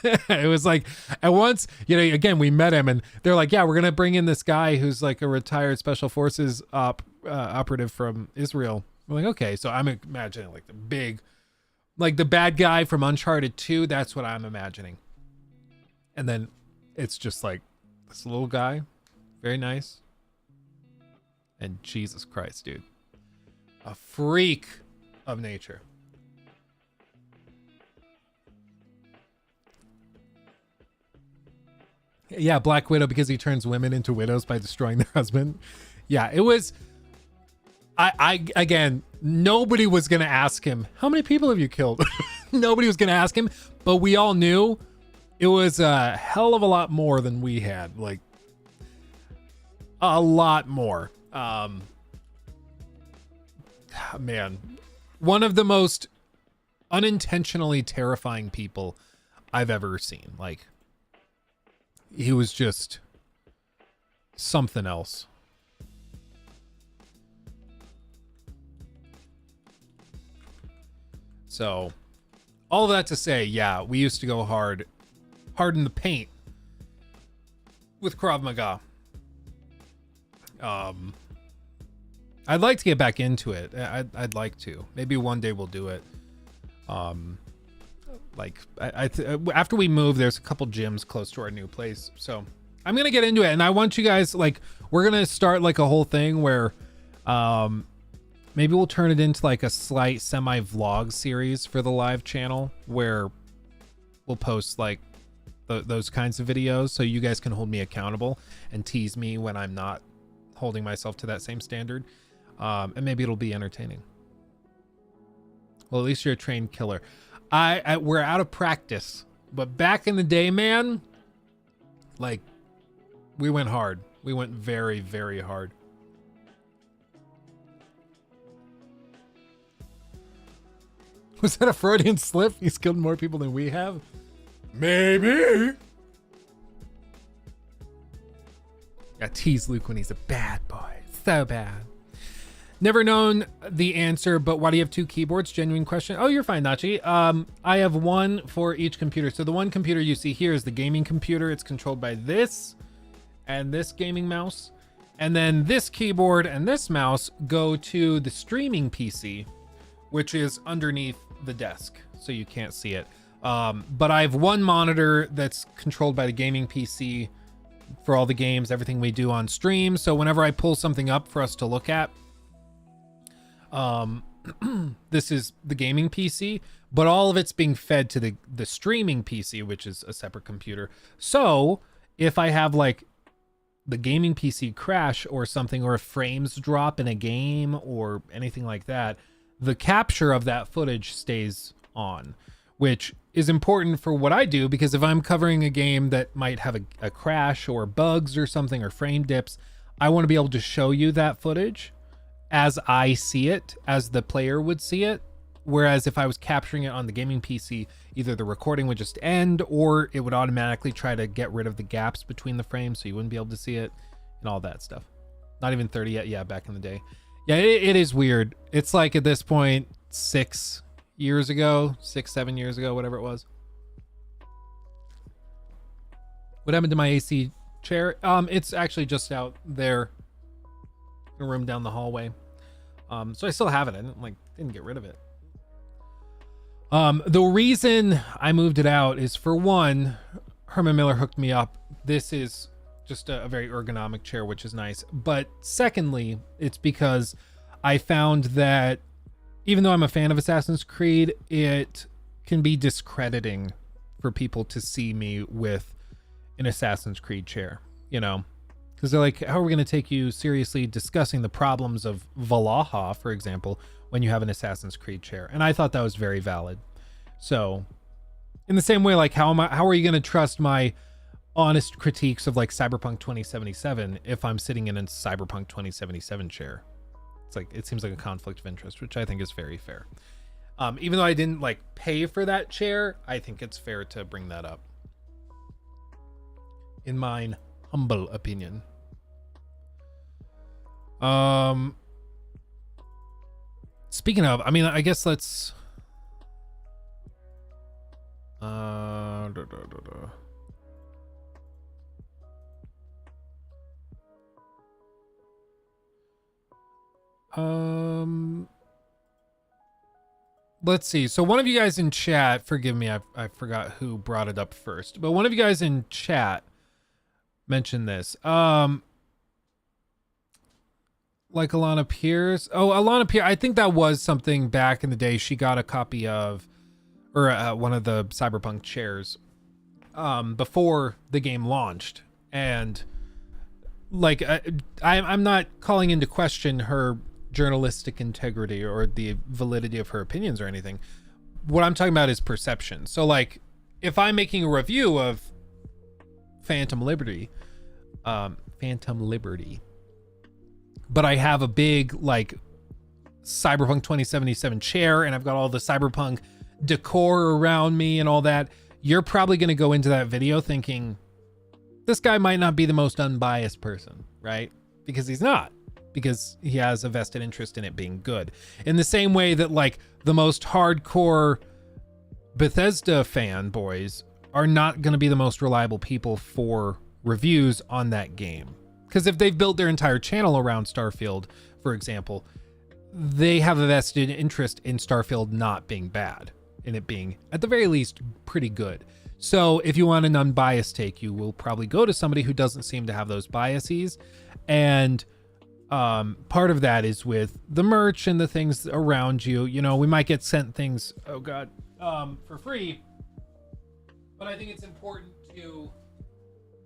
It was like, at once, you know, again, we met him and they're like, yeah, we're going to bring in this guy who's like a retired special forces operative from Israel. I'm like, okay. So I'm imagining like the big, like the bad guy from Uncharted 2. That's what I'm imagining. And then it's just like this little guy, very nice. And Jesus Christ, dude, a freak of nature. Yeah, Black Widow, because he turns women into widows by destroying their husband. Yeah, it was. I again, nobody was gonna ask him, how many people have you killed? Nobody was gonna ask him, but we all knew it was a hell of a lot more than we had. Like a lot more. Man, one of the most unintentionally terrifying people I've ever seen. Like, he was just something else. So, all of that to say, yeah, we used to go hard in the paint with Krav Maga. I'd like to get back into it. I'd like to. Maybe one day we'll do it. Like after we move, there's a couple gyms close to our new place, so I'm gonna get into it. And I want you guys, like, we're gonna start like a whole thing where maybe we'll turn it into like a slight semi vlog series for the live channel where we'll post like those kinds of videos so you guys can hold me accountable and tease me when I'm not holding myself to that same standard. And maybe it'll be entertaining. Well, at least you're a trained killer. We're out of practice, but back in the day, man, like, we went hard. We went very, very hard. Was that a Freudian slip? He's killed more people than we have? Maybe. I tease Luke when he's a bad boy. So bad. Never known the answer, but why do you have two keyboards? Genuine question. Oh, you're fine, Nachi. I have one for each computer. So the one computer you see here is the gaming computer. It's controlled by this and this gaming mouse. And then this keyboard and this mouse go to the streaming PC, which is underneath the desk, so you can't see it. But I have one monitor that's controlled by the gaming PC for all the games, everything we do on stream. So whenever I pull something up for us to look at, this is the gaming PC, but all of it's being fed to the streaming PC, which is a separate computer. So if I have like the gaming PC crash or something, or if frames drop in a game or anything like that, the capture of that footage stays on, which is important for what I do, because if I'm covering a game that might have a crash or bugs or something or frame dips, I want to be able to show you that footage as I see it, as the player would see it. Whereas if I was capturing it on the gaming PC, either the recording would just end or it would automatically try to get rid of the gaps between the frames so you wouldn't be able to see it and all that stuff. Not even 30 yet. Yeah, back in the day. Yeah, it is weird. It's like at this point, 6 years ago, 7 years ago, whatever it was. What happened to my AC chair? It's actually just out there, a room down the hallway. So I still have it. I didn't get rid of it. The reason I moved it out is, for one, Herman Miller hooked me up. This is just a very ergonomic chair, which is nice. But secondly, it's because I found that even though I'm a fan of Assassin's Creed, it can be discrediting for people to see me with an Assassin's Creed chair, you know, because they're like, how are we going to take you seriously discussing the problems of Valhalla, for example, when you have an Assassin's Creed chair? And I thought that was very valid. So in the same way, like, how are you going to trust my honest critiques of like Cyberpunk 2077 if I'm sitting in a Cyberpunk 2077 chair? It's like, it seems like a conflict of interest, which I think is very fair. Even though I didn't like pay for that chair, I think it's fair to bring that up, in mine humble opinion. Speaking of, I mean, I guess let's let's see. So one of you guys in chat, forgive me, I forgot who brought it up first, but one of you guys in chat mentioned this. Like Alana Pierce. Oh, Alana Pierce. I think that was something back in the day. She got a copy of, or one of the Cyberpunk chairs before the game launched. And like, I'm not calling into question her journalistic integrity or the validity of her opinions or anything. What I'm talking about is perception. So like, if I'm making a review of Phantom Liberty, but I have a big like Cyberpunk 2077 chair and I've got all the Cyberpunk decor around me and all that, you're probably going to go into that video thinking this guy might not be the most unbiased person, right? Because he's not, because he has a vested interest in it being good. In the same way that like the most hardcore Bethesda fanboys are not going to be the most reliable people for reviews on that game. Because if they've built their entire channel around Starfield, for example, they have a vested interest in Starfield not being bad, in it being, at the very least, pretty good. So if you want an unbiased take, you will probably go to somebody who doesn't seem to have those biases. And part of that is with the merch and the things around you. You know, we might get sent things, oh God, for free. But I think it's important to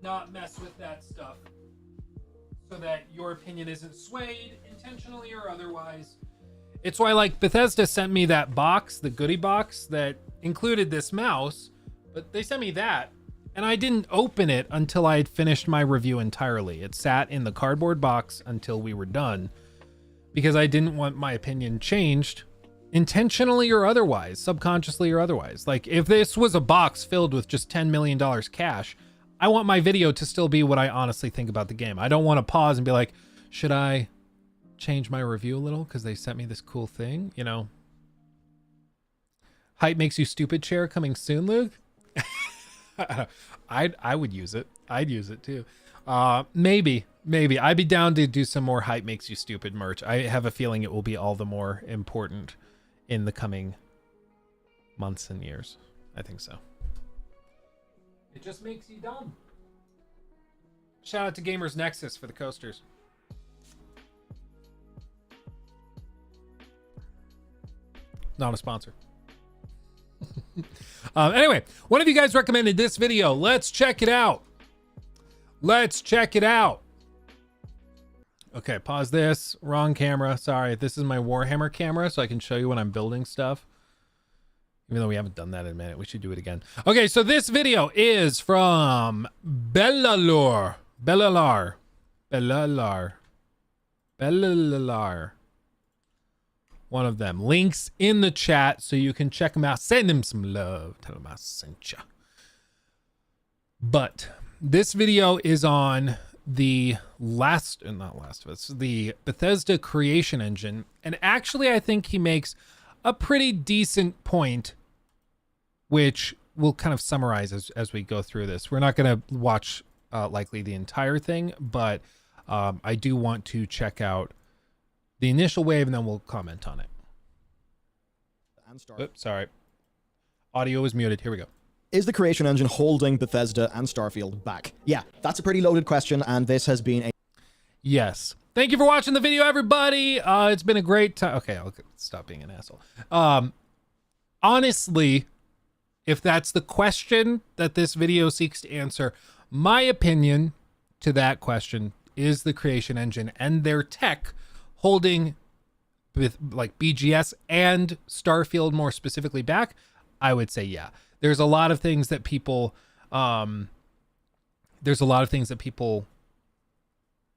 not mess with that stuff, so that your opinion isn't swayed intentionally or otherwise. It's why like Bethesda sent me that box, the goodie box that included this mouse, but they sent me that and I didn't open it until I had finished my review entirely. It sat in the cardboard box until we were done because I didn't want my opinion changed intentionally or otherwise, subconsciously or otherwise. Like if this was a box filled with just $10 million cash, I want my video to still be what I honestly think about the game. I don't want to pause and be like, should I change my review a little because they sent me this cool thing, you know? Hype makes you stupid chair coming soon, Luke. I would use it. I'd use it too. Maybe I'd be down to do some more hype makes you stupid merch. I have a feeling it will be all the more important in the coming months and years. I think so. It just makes you dumb. Shout out to Gamers Nexus for the coasters. Not a sponsor. Anyway, one of you guys recommended this video. Let's check it out. Let's check it out. Okay, pause this. Wrong camera. Sorry. This is my Warhammer camera, so I can show you when I'm building stuff. Even though we haven't done that in a minute, we should do it again. Okay, so this video is from Bellalor. One of them. Links in the chat so you can check them out. Send them some love. Tell them I sent you. But this video is on the the Bethesda creation engine. And actually, I think he makes a pretty decent point, which we'll kind of summarize as we go through this. We're not going to watch likely the entire thing, but I do want to check out the initial wave and then we'll comment on it. Oops, sorry. Audio is muted. Here we go. Is the creation engine holding Bethesda and Starfield back? Yeah, that's a pretty loaded question, and this has been a... Yes. Thank you for watching the video, everybody. It's been a great time. Okay, I'll stop being an asshole. Honestly, if that's the question that this video seeks to answer, my opinion to that question is the creation engine and their tech holding with like BGS and Starfield more specifically back. I would say, yeah, there's a lot of things that people,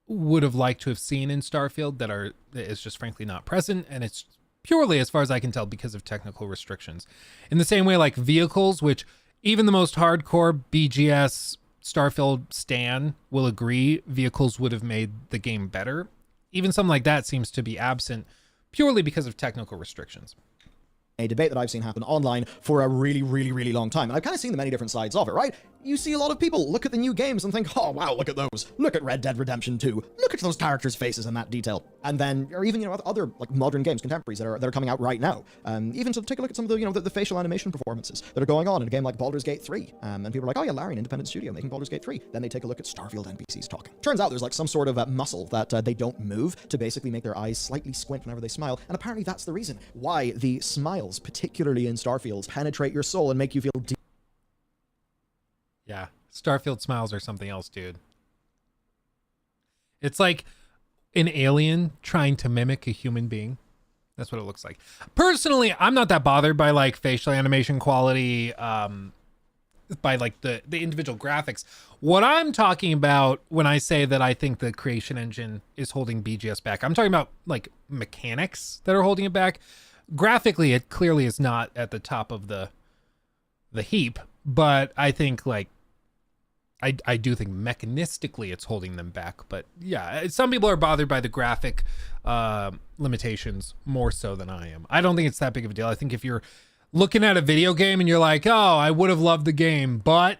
would have liked to have seen in Starfield that is just frankly not present, and it's purely, as far as I can tell, because of technical restrictions. In the same way, like vehicles, which even the most hardcore BGS Starfield stan will agree vehicles would have made the game better. Even something like that seems to be absent purely because of technical restrictions. A debate that I've seen happen online for a really, really, really long time. And I've kind of seen the many different sides of it, right? You see a lot of people look at the new games and think, oh, wow, look at those. Look at Red Dead Redemption 2. Look at those characters' faces and that detail. And then, or even, other like modern games, contemporaries that are coming out right now. Even to take a look at some of the, the facial animation performances that are going on in a game like Baldur's Gate 3. And people are like, oh yeah, Larry, an independent studio making Baldur's Gate 3. Then they take a look at Starfield NPCs talking. Turns out there's like some sort of muscle that they don't move to basically make their eyes slightly squint whenever they smile. And apparently that's the reason why the smiles, particularly in Starfield, penetrate your soul and make you feel deep. Yeah, Starfield smiles are something else, dude. It's like an alien trying to mimic a human being. That's what it looks like. Personally, I'm not that bothered by like facial animation quality, by like the individual graphics. What I'm talking about when I say that I think the creation engine is holding BGS back, I'm talking about like mechanics that are holding it back. Graphically, it clearly is not at the top of the heap, but I think like I do think mechanistically it's holding them back. But yeah, some people are bothered by the graphic limitations more so than I am. I don't think it's that big of a deal. I think if you're looking at a video game and you're like, oh, I would have loved the game, but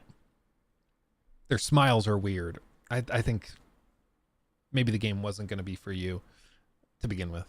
their smiles are weird, I think maybe the game wasn't going to be for you to begin with,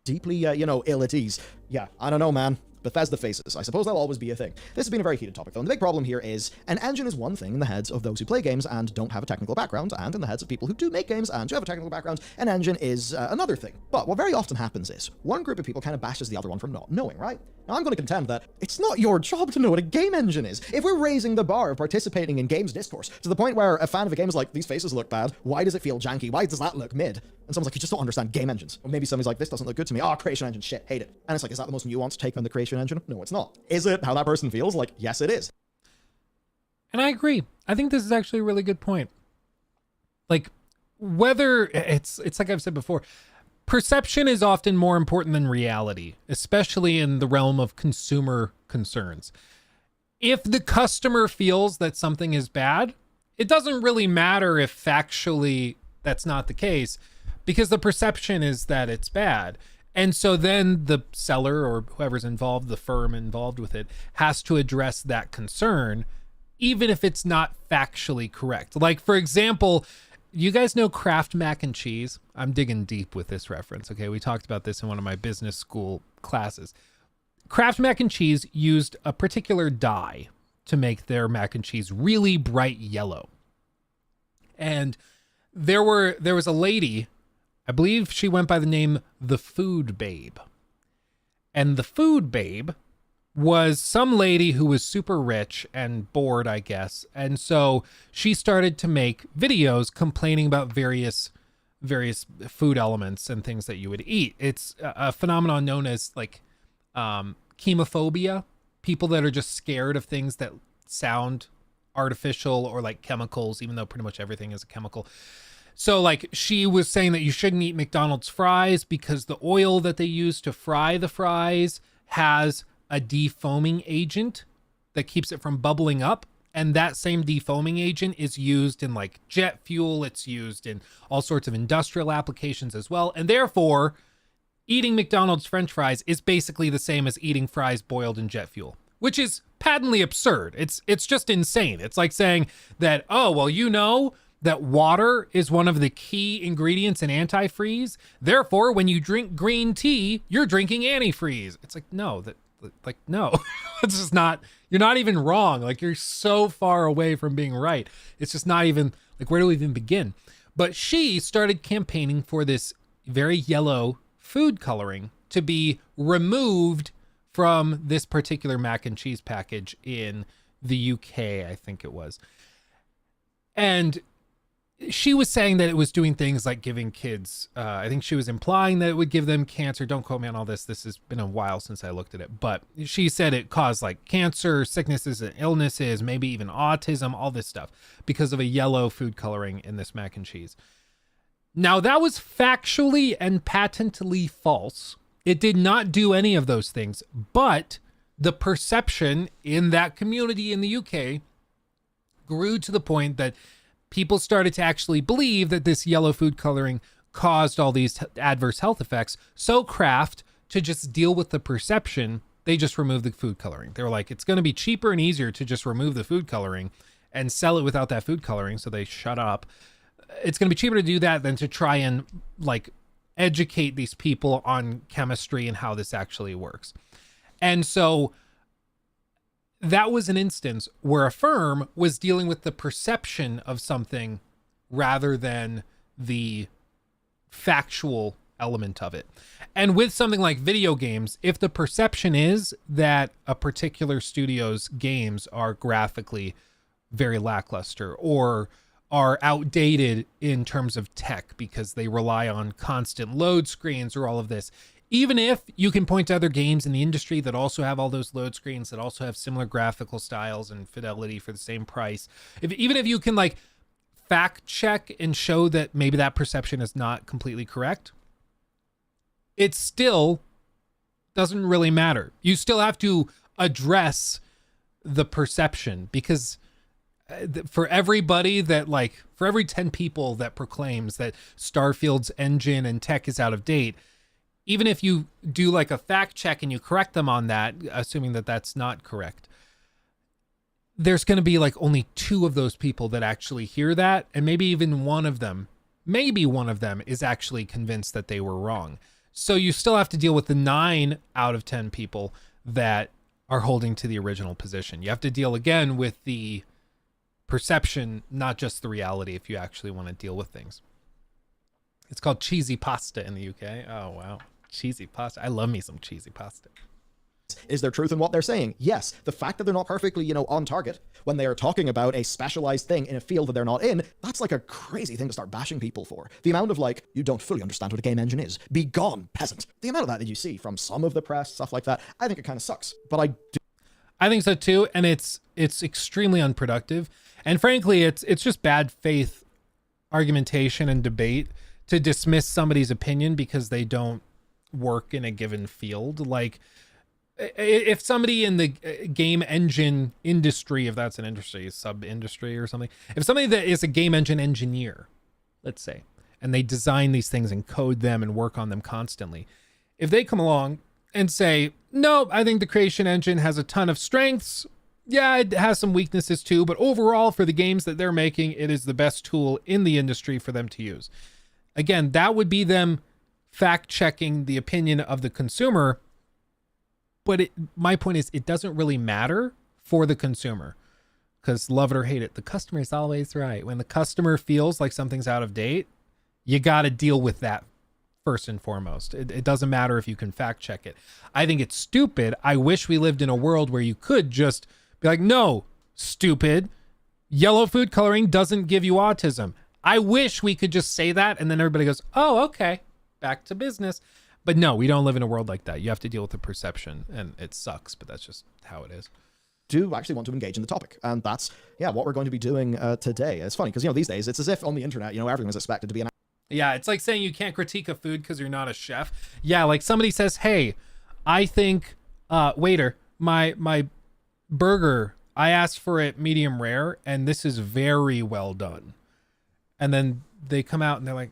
Deeply, ill at ease. Yeah, I don't know, man. Bethesda faces. I suppose that'll always be a thing. This has been a very heated topic, though, and the big problem here is an engine is one thing in the heads of those who play games and don't have a technical background, and in the heads of people who do make games and do have a technical background, an engine is another thing. But what very often happens is one group of people kind of bashes the other one for not knowing, right? Now, I'm going to contend that it's not your job to know what a game engine is. If we're raising the bar of participating in games discourse to the point where a fan of a game is like, these faces look bad, why does it feel janky, why does that look mid? And someone's like, you just don't understand game engines. Or maybe somebody's like, this doesn't look good to me. Oh, creation engine, shit, hate it. And it's like, is that the most nuanced take on the creation engine? No, it's not. Is it how that person feels? Like, yes, it is. And I agree. I think this is actually a really good point. Like, whether it's like I've said before, perception is often more important than reality, especially in the realm of consumer concerns. If the customer feels that something is bad, it doesn't really matter if factually that's not the case, because the perception is that it's bad. And so then the seller or whoever's involved, the firm involved with it, has to address that concern, even if it's not factually correct. Like, for example, you guys know Kraft mac and cheese? I'm digging deep with this reference, okay? We talked about this in one of my business school classes. Kraft mac and cheese used a particular dye to make their mac and cheese really bright yellow. And there was a lady, I believe she went by the name The Food Babe. And The Food Babe was some lady who was super rich and bored, I guess. And so she started to make videos complaining about various food elements and things that you would eat. It's a phenomenon known as like chemophobia, people that are just scared of things that sound artificial or like chemicals, even though pretty much everything is a chemical. So like she was saying that you shouldn't eat McDonald's fries because the oil that they use to fry the fries has a defoaming agent that keeps it from bubbling up. And that same defoaming agent is used in like jet fuel. It's used in all sorts of industrial applications as well. And therefore, eating McDonald's French fries is basically the same as eating fries boiled in jet fuel, which is patently absurd. It's just insane. It's like saying that, oh, well, that water is one of the key ingredients in antifreeze. Therefore, when you drink green tea, you're drinking antifreeze. It's like, no, Like, no, it's just not, you're not even wrong. Like, you're so far away from being right. It's just not even, like, where do we even begin? But she started campaigning for this very yellow food coloring to be removed from this particular mac and cheese package in the UK, I think it was. And she was saying that it was doing things like giving kids, I think she was implying that it would give them cancer. Don't quote me on all this. This has been a while since I looked at it. But she said it caused like cancer, sicknesses and illnesses, maybe even autism, all this stuff because of a yellow food coloring in this mac and cheese. Now, that was factually and patently false. It did not do any of those things. But the perception in that community in the UK grew to the point that people started to actually believe that this yellow food coloring caused all these adverse health effects. So Kraft, to just deal with the perception, they just removed the food coloring. They were like, it's going to be cheaper and easier to just remove the food coloring and sell it without that food coloring. So they shut up. It's going to be cheaper to do that than to try and like educate these people on chemistry and how this actually works. And so that was an instance where a firm was dealing with the perception of something rather than the factual element of it. And with something like video games, if the perception is that a particular studio's games are graphically very lackluster or are outdated in terms of tech because they rely on constant load screens or all of this, even if you can point to other games in the industry that also have all those load screens, that also have similar graphical styles and fidelity for the same price, even if you can like fact check and show that maybe that perception is not completely correct, it still doesn't really matter. You still have to address the perception because for everybody that like, for every 10 people that proclaims that Starfield's engine and tech is out of date, even if you do like a fact check and you correct them on that, assuming that that's not correct, there's going to be like only 2 of those people that actually hear that. And maybe even one of them is actually convinced that they were wrong. So you still have to deal with the 9 out of 10 people that are holding to the original position. You have to deal again with the perception, not just the reality, if you actually want to deal with things. It's called cheesy pasta in the UK. Oh, wow. Cheesy pasta. I love me some cheesy pasta. Is there truth in what they're saying? Yes. The fact that they're not perfectly, on target when they are talking about a specialized thing in a field that they're not in, that's like a crazy thing to start bashing people for. The amount of like, you don't fully understand what a game engine is. Be gone, peasant. The amount of that you see from some of the press, stuff like that, I think it kind of sucks. But I think so too, and it's extremely unproductive. And frankly, it's just bad faith argumentation and debate to dismiss somebody's opinion because they don't work in a given field. Like, if somebody in the game engine industry, if that's an industry, sub-industry or something, if somebody that is a game engine engineer, let's say, and they design these things and code them and work on them constantly, if they come along and say, no, I think the creation engine has a ton of strengths, yeah, it has some weaknesses too, but overall for the games that they're making, it is the best tool in the industry for them to use. Again, that would be them fact-checking the opinion of the consumer. But my point is, it doesn't really matter for the consumer because love it or hate it, the customer is always right. When the customer feels like something's out of date, you got to deal with that first and foremost. It doesn't matter if you can fact check it. I think it's stupid. I wish we lived in a world where you could just be like, no, stupid, yellow food coloring doesn't give you autism. I wish we could just say that and then everybody goes, oh, okay, back to business. But no, we don't live in a world like that. You have to deal with the perception, and it sucks, but that's just how it is. Do actually want to engage in the topic, and that's what we're going to be doing today. It's funny because these days it's as if on the internet everyone is expected to be an yeah, it's like saying you can't critique a food because you're not a chef. Yeah, like somebody says, hey, I think waiter, my burger, I asked for it medium rare and this is very well done. And then they come out and they're like,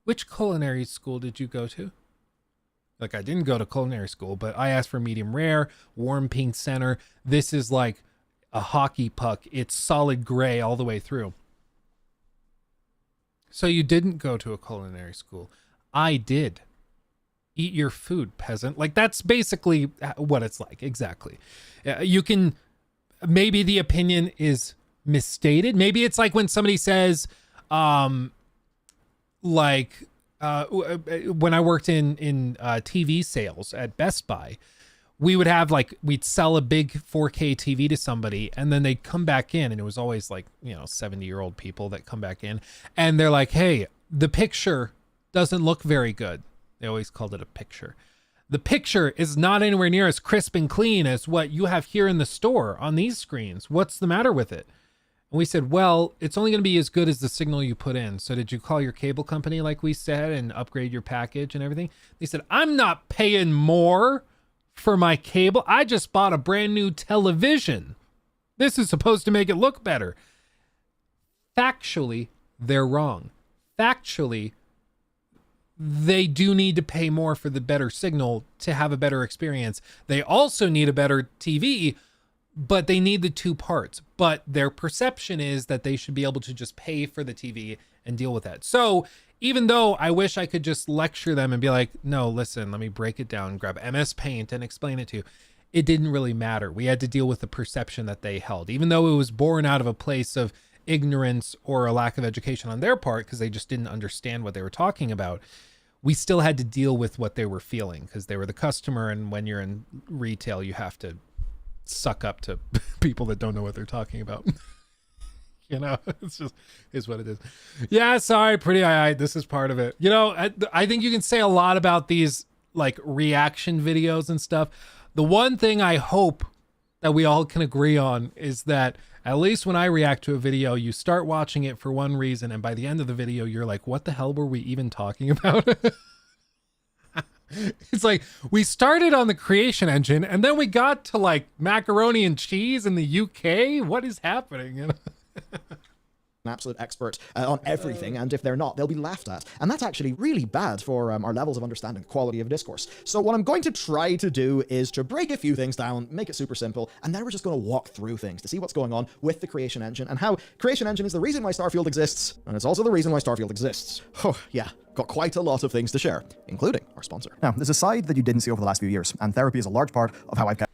which culinary school did you go to? Like, I didn't go to culinary school, but I asked for medium rare, warm pink center. This is like a hockey puck. It's solid gray all the way through. So you didn't go to a culinary school. I did. eat your food, peasant. Like, that's basically what it's like. Exactly. You can, maybe the opinion is misstated. Maybe it's like when somebody says, like, when I worked in TV sales at Best Buy, we would have like, we'd sell a big 4K TV to somebody, and then they'd come back in, and it was always like, 70-year-old people that come back in, and they're like, hey, the picture doesn't look very good. They always called it a picture. The picture is not anywhere near as crisp and clean as what you have here in the store on these screens. What's the matter with it? And we said, well, it's only going to be as good as the signal you put in. So did you call your cable company, like we said, and upgrade your package and everything? They said, I'm not paying more for my cable. I just bought a brand new television. This is supposed to make it look better. Factually, they're wrong. Factually, they do need to pay more for the better signal to have a better experience. They also need a better TV, but they need the two parts. But their perception is that they should be able to just pay for the TV and deal with that. So even though I wish I could just lecture them and be like, no, listen, let me break it down, grab MS Paint and explain it to you, it didn't really matter. We had to deal with the perception that they held, even though it was born out of a place of ignorance or a lack of education on their part, because they just didn't understand what they were talking about. We still had to deal with what they were feeling because they were the customer. And when you're in retail, you have to suck up to people that don't know what they're talking about. It's just is what it is. Yeah, sorry, pretty eye. This is part of it. I think you can say a lot about these like reaction videos and stuff. The one thing I hope that we all can agree on is that at least when I react to a video, you start watching it for one reason, and by the end of the video, you're like, what the hell were we even talking about? It's like, we started on the creation engine, and then we got to like macaroni and cheese in the UK. What is happening? An absolute expert on everything, and if they're not, they'll be laughed at. And that's actually really bad for our levels of understanding, quality of discourse. So what I'm going to try to do is to break a few things down, make it super simple, and then we're just going to walk through things to see what's going on with the creation engine and how creation engine is the reason why Starfield exists, and it's also the reason why Starfield exists. Oh, yeah. Got quite a lot of things to share, including our sponsor. Now, there's a side that you didn't see over the last few years, and therapy is a large part of how I've kept...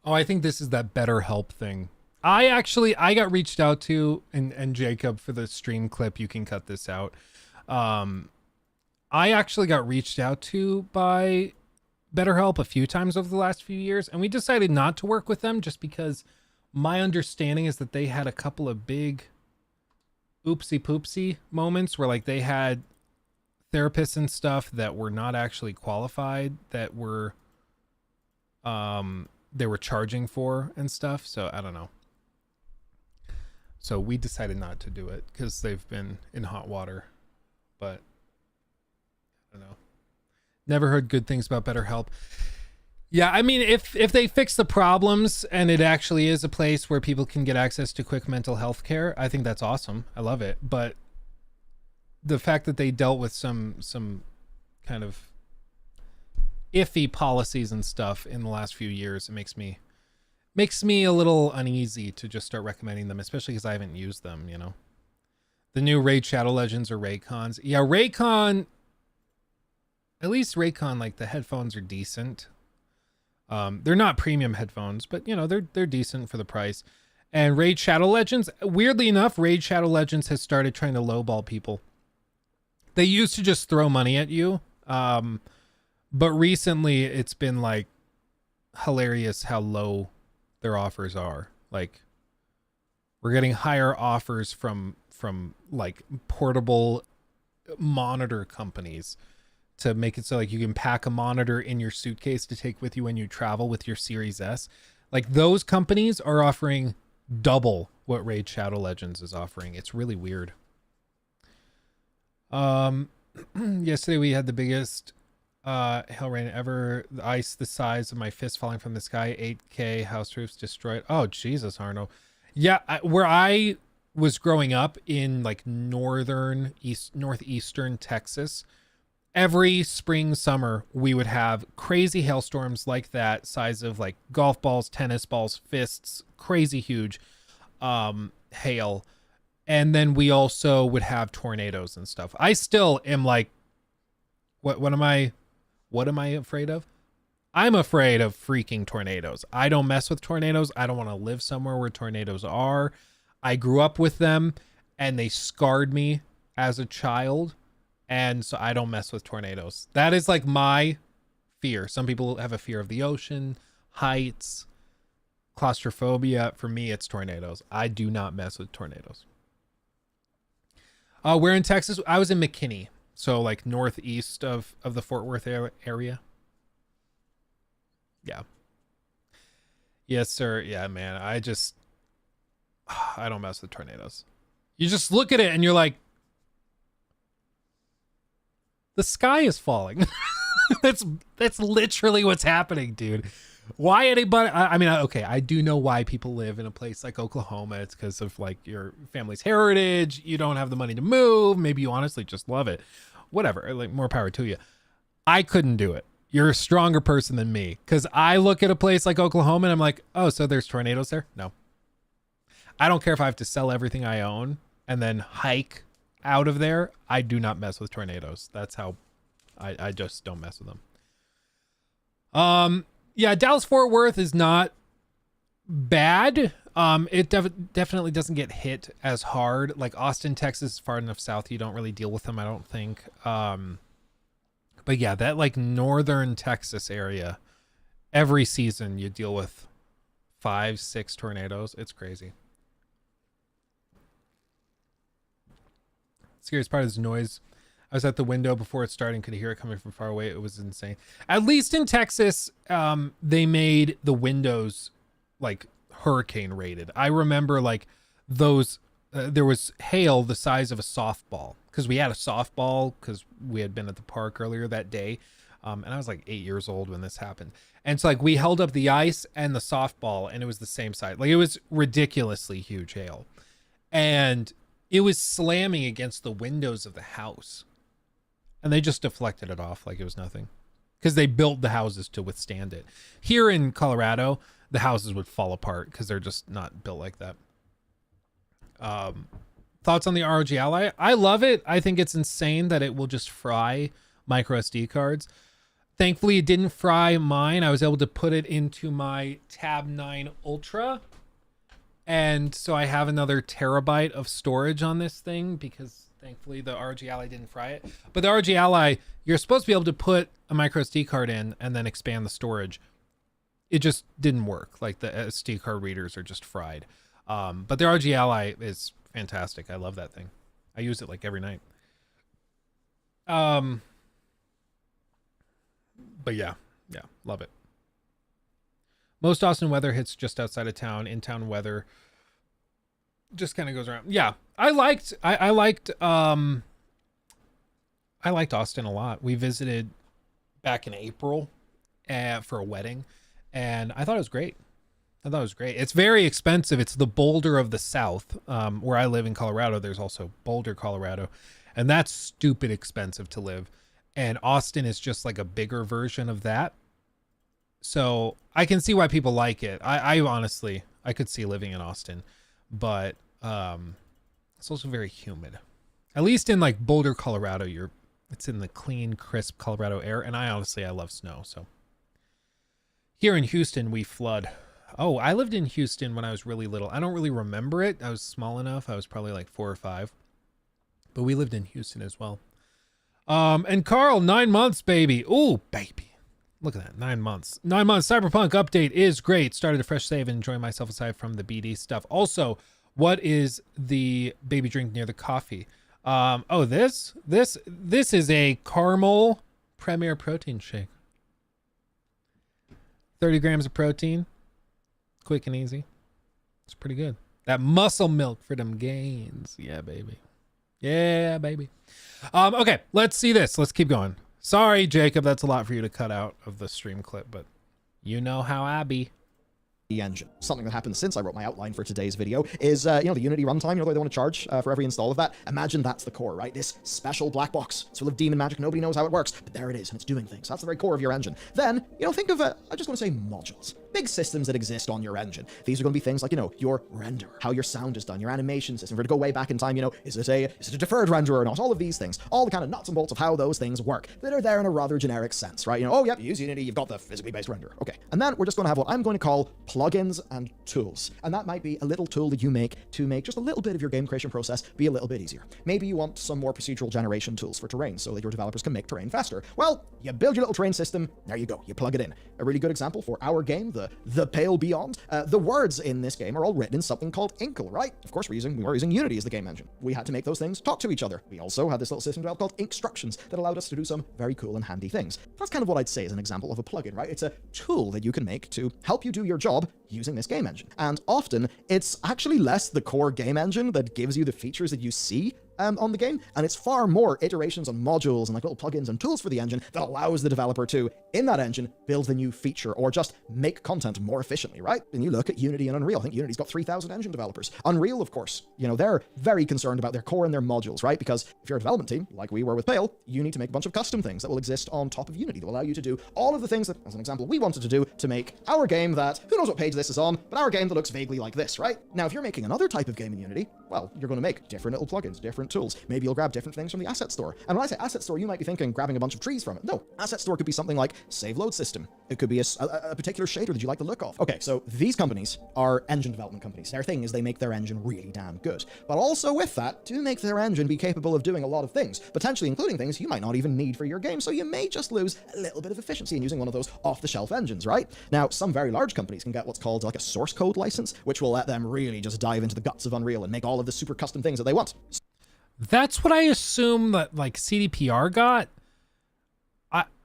Oh, I think this is that BetterHelp thing. I got reached out to, and Jacob, for the stream clip, you can cut this out. I actually got reached out to by BetterHelp a few times over the last few years, and we decided not to work with them just because my understanding is that they had a couple of big oopsie poopsie moments where like they had therapists and stuff that were not actually qualified, that were they were charging for and stuff. So I don't know. So we decided not to do it because they've been in hot water, but I don't know. Never heard good things about BetterHelp. Yeah, I mean, if they fix the problems and it actually is a place where people can get access to quick mental health care, I think that's awesome. I love it. But the fact that they dealt with some kind of iffy policies and stuff in the last few years, it makes me a little uneasy to just start recommending them, especially because I haven't used them, The new Raid Shadow Legends or Raycons. Yeah, Raycon, at least Raycon, like the headphones are decent. They're not premium headphones, but they're decent for the price. And Raid Shadow Legends, weirdly enough, Raid Shadow Legends has started trying to lowball people. They used to just throw money at you. But recently it's been like hilarious how low their offers are. Like, we're getting higher offers from like portable monitor companies to make it so like you can pack a monitor in your suitcase to take with you when you travel with your Series S. Like, those companies are offering double what Raid Shadow Legends is offering. It's really weird. Yesterday we had the biggest hail rain ever. The ice the size of my fist falling from the sky. 8K house roofs destroyed. Oh Jesus, Arno. Yeah, where I was growing up in like northeastern Texas, every spring summer we would have crazy hailstorms like that, size of like golf balls, tennis balls, fists, crazy huge hail. And then we also would have tornadoes and stuff. I still am like, what am I What am I afraid of? I'm afraid of freaking tornadoes. I don't mess with tornadoes. I don't want to live somewhere where tornadoes are. I grew up with them and they scarred me as a child. And so I don't mess with tornadoes. That is like my fear. Some people have a fear of the ocean, heights, claustrophobia. For me, it's tornadoes. I do not mess with tornadoes. We're in Texas. I was in McKinney. So like northeast of the Fort Worth area. Yeah. Yes, sir. Yeah, man. I don't mess with tornadoes. You just look at it and you're like, the sky is falling. that's literally what's happening, dude. Why anybody? I mean, okay, I do know why people live in a place like Oklahoma. It's because of like your family's heritage. You don't have the money to move. Maybe you honestly just love it. Whatever. Like, more power to you. I couldn't do it. You're a stronger person than me, because I look at a place like Oklahoma and I'm like, oh, so there's tornadoes there? No. I don't care if I have to sell everything I own and then hike out of there. I do not mess with tornadoes. That's how I just don't mess with them. Yeah, Dallas Fort Worth is not bad. It definitely doesn't get hit as hard. Like Austin, Texas is far enough south. You don't really deal with them, I don't think. But yeah, that like northern Texas area, every season you deal with 5-6 tornadoes. It's crazy. Scariest part is noise. I was at the window before it started and could hear it coming from far away. It was insane. At least in Texas, they made the windows like hurricane rated. I remember like those, there was hail the size of a softball, because we had a softball because we had been at the park earlier that day. And I was like 8 years old when this happened. And so like we held up the ice and the softball and it was the same size. Like it was ridiculously huge hail. And it was slamming against the windows of the house. And they just deflected it off like it was nothing, because they built the houses to withstand it. Here in Colorado, the houses would fall apart because they're just not built like that. Thoughts on the ROG Ally? I love it. I think it's insane that it will just fry micro SD cards. Thankfully, it didn't fry mine. I was able to put it into my Tab 9 Ultra. And so I have another terabyte of storage on this thing because thankfully the ROG Ally didn't fry it. But the ROG Ally, you're supposed to be able to put a micro SD card in and then expand the storage. It just didn't work. Like the SD card readers are just fried. But the ROG Ally is fantastic. I love that thing. I use it like every night. But yeah, love it. Most Austin weather hits just outside of town. In-town weather just kind of goes around. Yeah, I liked Austin a lot. We visited back in April for a wedding, and I thought it was great. It's very expensive. It's the Boulder of the South. Where I live in Colorado, there's also Boulder, Colorado, and that's stupid expensive to live. And Austin is just like a bigger version of that. So I can see why people like it. I honestly, I could see living in Austin, but it's also very humid. At least in like Boulder, Colorado, it's in the clean, crisp Colorado air. And I love snow. So here in Houston, we flood. Oh, I lived in Houston when I was really little. I don't really remember it. I was small enough. I was probably like 4 or 5, but we lived in Houston as well. And Carl, 9 months, baby. Ooh, baby. Look at that, 9 months. 9 months. Cyberpunk update is great. Started a fresh save and enjoying myself aside from the BD stuff. Also, what is the baby drink near the coffee? Oh, this is a caramel Premier protein shake. 30 grams of protein. Quick and easy. It's pretty good. That muscle milk for them gains. Yeah, baby. Yeah, baby. Okay, let's see this. Let's keep going. Sorry, Jacob, that's a lot for you to cut out of the stream clip, but you know how I be. engine. Something that happened since I wrote my outline for today's video is, the Unity runtime, the way they want to charge for every install of that. Imagine that's the core, right? This special black box. It's full of demon magic. Nobody knows how it works, but there it is, and it's doing things. That's the very core of your engine. Then, think of, I just want to say modules. Big systems that exist on your engine. These are going to be things like, your render, how your sound is done, your animation system. If we're to go way back in time, is it a deferred render or not? All of these things, all the kind of nuts and bolts of how those things work that are there in a rather generic sense, right? Oh, yep, you use Unity, you've got the physically based renderer. Okay. And then we're just going to have what I'm going to call plugins and tools. And that might be a little tool that you make to make just a little bit of your game creation process be a little bit easier. Maybe you want some more procedural generation tools for terrain so that your developers can make terrain faster. Well, you build your little terrain system, there you go, you plug it in. A really good example for our game, the Pale Beyond, the words in this game are all written in something called Inkle, right? Of course, we were using Unity as the game engine. We had to make those things talk to each other. We also had this little system developed called Inkstructions that allowed us to do some very cool and handy things. That's kind of what I'd say is an example of a plugin, right? It's a tool that you can make to help you do your job using this game engine. And often, it's actually less the core game engine that gives you the features that you see on the game, and it's far more iterations on modules and like little plugins and tools for the engine that allows the developer to, in that engine, build the new feature or just make content more efficiently, right? And you look at Unity and Unreal. I think Unity's got 3,000 engine developers. Unreal, of course, they're very concerned about their core and their modules, right? Because if you're a development team, like we were with Pale, you need to make a bunch of custom things that will exist on top of Unity that will allow you to do all of the things that, as an example, we wanted to do to make our game that, who knows what page this is on, but our game that looks vaguely like this, right? Now, if you're making another type of game in Unity, well, you're going to make different little plugins, different tools. Maybe you'll grab different things from the asset store. And when I say asset store, you might be thinking grabbing a bunch of trees from it. No, asset store could be something like save load system. It could be a particular shader that you like the look of. Okay, so these companies are engine development companies. Their thing is they make their engine really damn good. But also with that, to make their engine be capable of doing a lot of things, potentially including things you might not even need for your game, so you may just lose a little bit of efficiency in using one of those off-the-shelf engines, right? Now, some very large companies can get what's called like a source code license, which will let them really just dive into the guts of Unreal and make all of the super custom things that they want. That's what I assume that like CDPR got.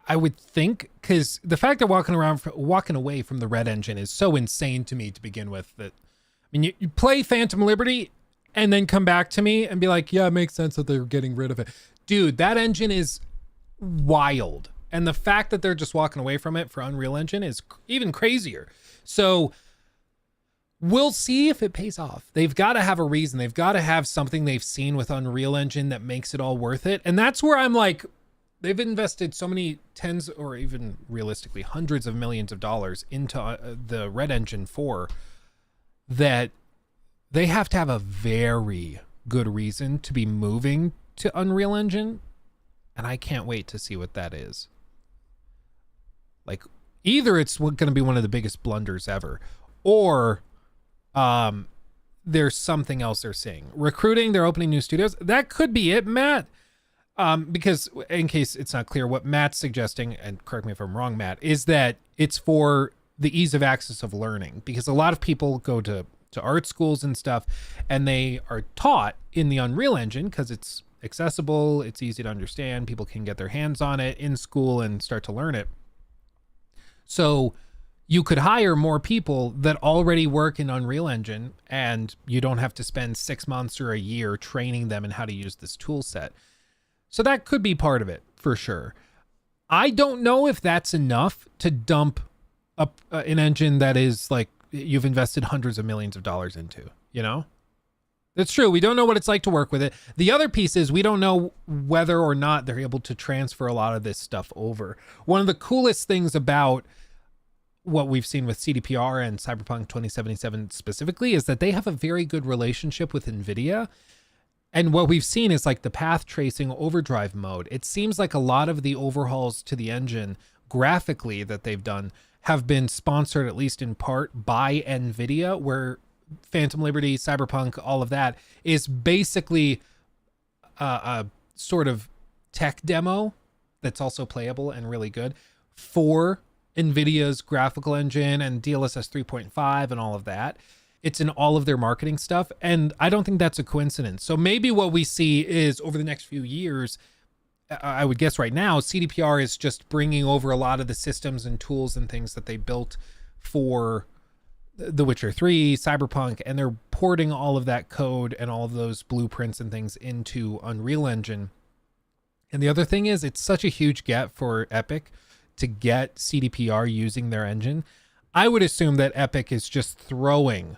I would think, because the fact that walking away from the Red engine is so insane to me to begin with. That I mean, you play Phantom Liberty and then come back to me and be like, yeah, it makes sense that they're getting rid of it. Dude, that engine is wild. And the fact that they're just walking away from it for Unreal Engine is even crazier. So we'll see if it pays off. They've got to have a reason. They've got to have something they've seen with Unreal Engine that makes it all worth it. And that's where I'm like, they've invested so many tens or even realistically hundreds of millions of dollars into the Red Engine 4 that they have to have a very good reason to be moving to Unreal Engine. And I can't wait to see what that is. Like, either it's going to be one of the biggest blunders ever, or there's something else they're seeing. Recruiting, they're opening new studios. That could be it, Matt. Because in case it's not clear, what Matt's suggesting, and correct me if I'm wrong, Matt, is that it's for the ease of access of learning, because a lot of people go to art schools and stuff, and they are taught in the Unreal Engine because it's accessible, it's easy to understand, people can get their hands on it in school and start to learn it. So you could hire more people that already work in Unreal Engine, and you don't have to spend 6 months or a year training them in how to use this tool set. So that could be part of it, for sure. I don't know if that's enough to dump up an engine that is like you've invested hundreds of millions of dollars into, It's true. We don't know what it's like to work with it. The other piece is we don't know whether or not they're able to transfer a lot of this stuff over. One of the coolest things about what we've seen with CDPR and Cyberpunk 2077 specifically is that they have a very good relationship with NVIDIA. And what we've seen is like the path tracing overdrive mode. It seems like a lot of the overhauls to the engine graphically that they've done have been sponsored, at least in part, by NVIDIA, where Phantom Liberty, Cyberpunk, all of that is basically a sort of tech demo that's also playable and really good for NVIDIA's graphical engine and DLSS 3.5 and all of that. It's in all of their marketing stuff, and I don't think that's a coincidence. So maybe what we see is over the next few years, I would guess right now, CDPR is just bringing over a lot of the systems and tools and things that they built for The Witcher 3, Cyberpunk, and they're porting all of that code and all of those blueprints and things into Unreal Engine. And the other thing is, it's such a huge get for Epic to get CDPR using their engine. I would assume that Epic is just throwing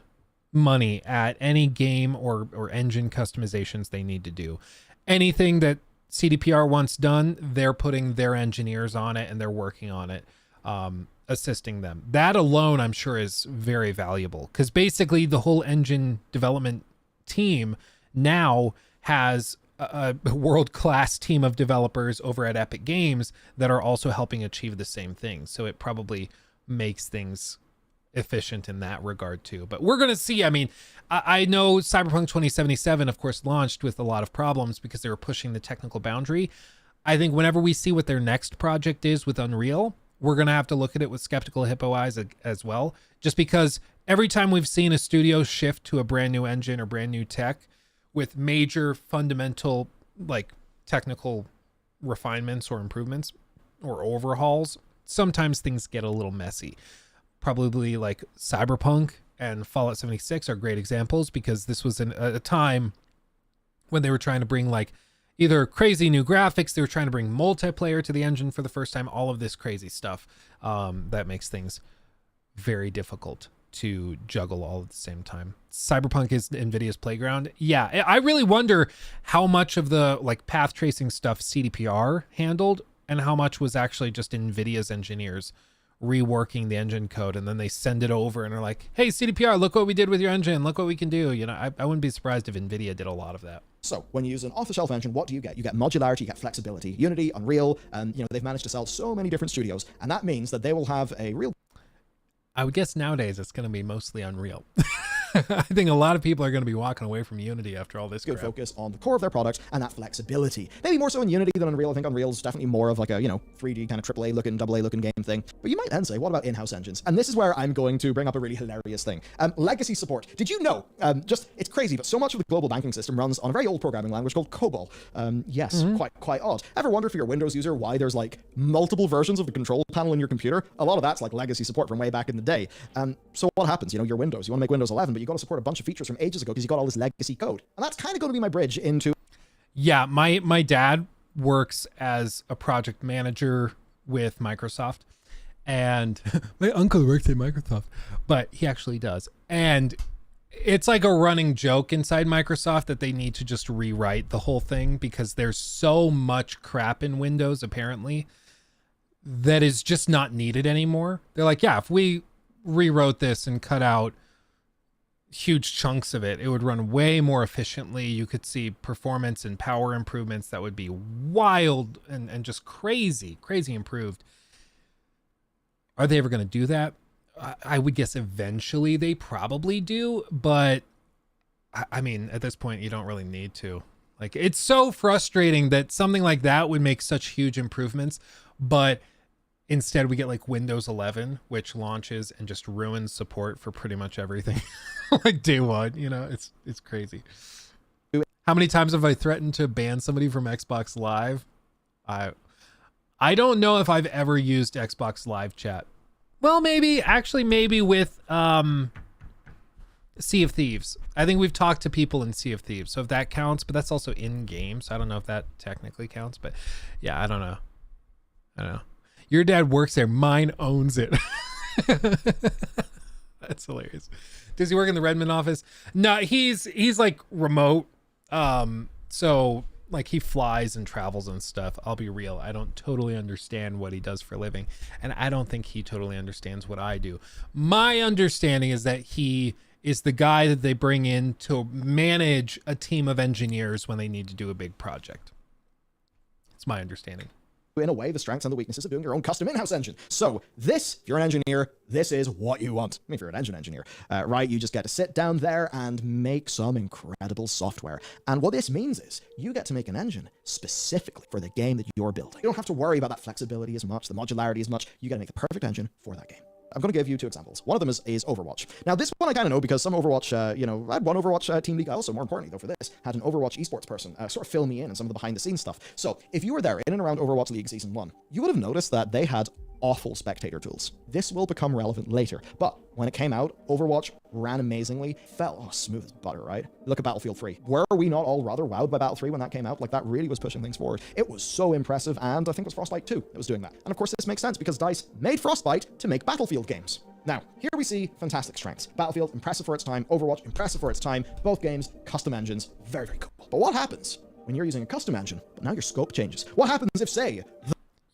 money at any game or engine customizations they need to do. Anything that CDPR wants done, they're putting their engineers on it and they're working on it, assisting them. That alone, I'm sure, is very valuable, because basically the whole engine development team now has a world-class team of developers over at Epic Games that are also helping achieve the same thing. So it probably makes things efficient in that regard too. But we're going to see. I mean, I know Cyberpunk 2077, of course, launched with a lot of problems because they were pushing the technical boundary. I think whenever we see what their next project is with Unreal, we're going to have to look at it with skeptical hippo eyes as well, just because every time we've seen a studio shift to a brand new engine or brand new tech with major fundamental, like, technical refinements or improvements or overhauls, sometimes things get a little messy. Probably like Cyberpunk and Fallout 76 are great examples, because this was a time when they were trying to bring, like, either crazy new graphics, they were trying to bring multiplayer to the engine for the first time, all of this crazy stuff that makes things very difficult to juggle all at the same time. Cyberpunk is NVIDIA's playground. Yeah, I really wonder how much of the, like, path tracing stuff CDPR handled and how much was actually just NVIDIA's engineers reworking the engine code, and then they send it over and are like, hey, CDPR, look what we did with your engine, look what we can do. You know, I wouldn't be surprised if NVIDIA did a lot of that. So when you use an off-the-shelf engine, what do you get? You get modularity, you get flexibility. Unity, Unreal, and, you know, they've managed to sell so many different studios, and that means that they will have a real... I would guess nowadays it's going to be mostly Unreal. I think a lot of people are going to be walking away from Unity after all this good crap. Focus on the core of their product and that flexibility. Maybe more so in Unity than Unreal. I think Unreal is definitely more of like a, you know, 3D kind of AAA looking, AA looking game thing. But you might then say, what about in-house engines? And this is where I'm going to bring up a really hilarious thing. Legacy support. Did you know, it's crazy, but so much of the global banking system runs on a very old programming language called COBOL. Yes, quite odd. Ever wonder, for your Windows user, why there's like multiple versions of the control panel in your computer? A lot of that's like legacy support from way back in the day. So what happens? You know, your Windows, you want to make Windows 11, but you got to support a bunch of features from ages ago because you got all this legacy code. And that's kind of going to be my bridge into... Yeah, my dad works as a project manager with Microsoft, and my uncle works at Microsoft, but he actually does. And it's like a running joke inside Microsoft that they need to just rewrite the whole thing, because there's so much crap in Windows, apparently, that is just not needed anymore. They're like, yeah, if we rewrote this and cut out huge chunks of it, it would run way more efficiently. You could see performance and power improvements that would be wild and just crazy improved. Are they ever going to do that? I would guess eventually they probably do, but I mean, at this point, you don't really need to. Like, it's so frustrating that something like that would make such huge improvements, but instead we get like Windows 11, which launches and just ruins support for pretty much everything. Like day one, you know, it's crazy. How many times have I threatened to ban somebody from Xbox Live? I don't know if I've ever used Xbox Live chat. Well, maybe with Sea of Thieves. I think we've talked to people in Sea of Thieves, so if that counts, but that's also in game, so I don't know if that technically counts. But yeah, I don't know. Your dad works there. Mine owns it. That's hilarious. Does he work in the Redmond office? No, he's like remote. So like he flies and travels and stuff. I'll be real. I don't totally understand what he does for a living. And I don't think he totally understands what I do. My understanding is that he is the guy that they bring in to manage a team of engineers when they need to do a big project. It's my understanding. In a way, the strengths and the weaknesses of doing your own custom in-house engine. So this, if you're an engineer, this is what you want. I mean, if you're an engine engineer, right, you just get to sit down there and make some incredible software. And what this means is you get to make an engine specifically for the game that you're building. You don't have to worry about that flexibility as much, the modularity as much. You got to make the perfect engine for that game. I'm going to give you two examples. One of them is Overwatch. Now, this one I kind of know because some Overwatch, I had one Overwatch team league. I also, more importantly, though, for this, had an Overwatch esports person sort of fill me in on some of the behind-the-scenes stuff. So if you were there in and around Overwatch League Season 1, you would have noticed that they had awful spectator tools. This will become relevant later, but when it came out, Overwatch ran amazingly, felt smooth as butter, right? Look at Battlefield 3. Were we not all rather wowed by Battle 3 when that came out? Like, that really was pushing things forward. It was so impressive, and I think it was Frostbite 2 that was doing that. And of course, this makes sense because DICE made Frostbite to make Battlefield games. Now, here we see fantastic strengths. Battlefield, impressive for its time. Overwatch, impressive for its time. Both games, custom engines, very, very cool. But what happens when you're using a custom engine, but now your scope changes? What happens if, say,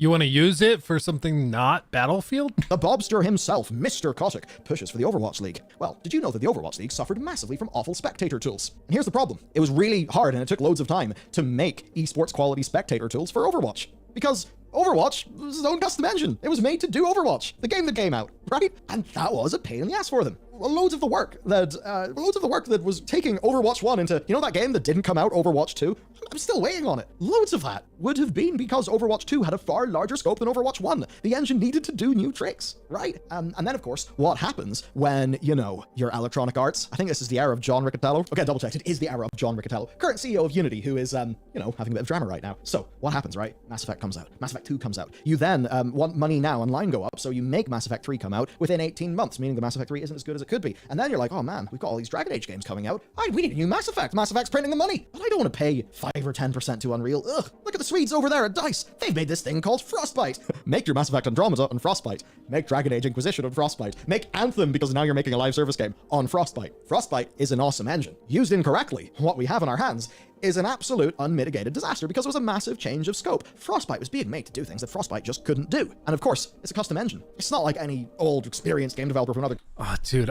You want to use it for something not Battlefield? the Bobster himself, Mr. Kotick, pushes for the Overwatch League? Well, did you know that the Overwatch League suffered massively from awful spectator tools? And here's the problem. It was really hard and it took loads of time to make esports quality spectator tools for Overwatch. Because Overwatch was its own custom engine. It was made to do Overwatch, the game that came out, right? And that was a pain in the ass for them. Loads of the work that was taking Overwatch 1 into, you know, that game that didn't come out, Overwatch 2? I'm still waiting on it. Loads of that would have been because Overwatch 2 had a far larger scope than Overwatch 1. The engine needed to do new tricks, right? And then, of course, what happens when, you know, your Electronic Arts, I think this is the era of John Riccatello. Okay, double checked, it is the era of John Riccatello, current CEO of Unity, who is, you know, having a bit of drama right now. So, what happens, right? Mass Effect comes out. Mass Effect 2 comes out. You then want money now and line go up, so you make Mass Effect 3 come out within 18 months, meaning the Mass Effect 3 isn't as good as it could be. And then you're like, oh man, we've got all these Dragon Age games coming out. We need a new Mass Effect. Mass Effect's printing the money. But I don't want to pay 5 or 10% to Unreal. Ugh, look at the Swedes over there at DICE. They've made this thing called Frostbite. Make your Mass Effect Andromeda on Frostbite. Make Dragon Age Inquisition on Frostbite. Make Anthem, because now you're making a live service game, on Frostbite. Frostbite is an awesome engine. Used incorrectly, what we have in our hands is an absolute unmitigated disaster because it was a massive change of scope. Frostbite was being made to do things that Frostbite just couldn't do. And of course, it's a custom engine. It's not like any old experienced game developer from another... Oh, dude,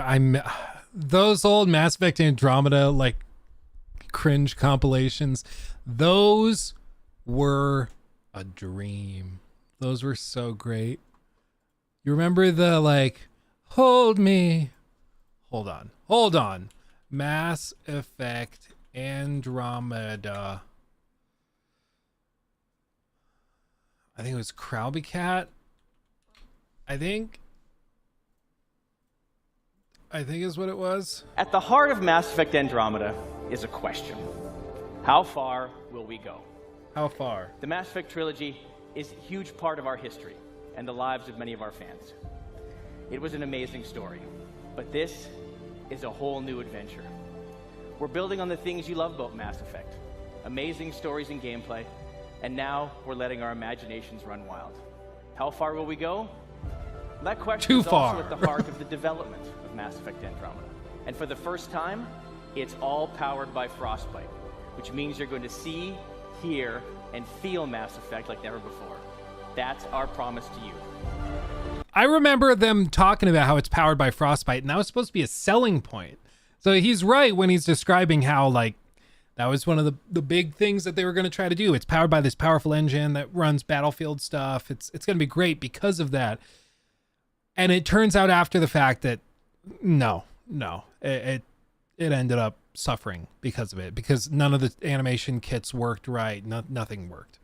those old Mass Effect Andromeda, like, cringe compilations, those were a dream. Those were so great. You remember the, like, hold on. Mass Effect Andromeda. I think it was Krabby Cat. I think is what it was. At the heart of Mass Effect Andromeda is a question. How far will we go? How far? The Mass Effect trilogy is a huge part of our history and the lives of many of our fans. It was an amazing story, but this is a whole new adventure. We're building on the things you love about Mass Effect. Amazing stories and gameplay, and now we're letting our imaginations run wild. How far will we go? That question is also at the heart of the development of Mass Effect Andromeda. And for the first time, it's all powered by Frostbite, which means you're going to see, hear, and feel Mass Effect like never before. That's our promise to you. I remember them talking about how it's powered by Frostbite, and that was supposed to be a selling point. So he's right when he's describing how, like, that was one of the big things that they were going to try to do. It's powered by this powerful engine that runs Battlefield stuff. It's going to be great because of that. And it turns out after the fact that no, it ended up suffering because of it, because none of the animation kits worked right. Nothing worked.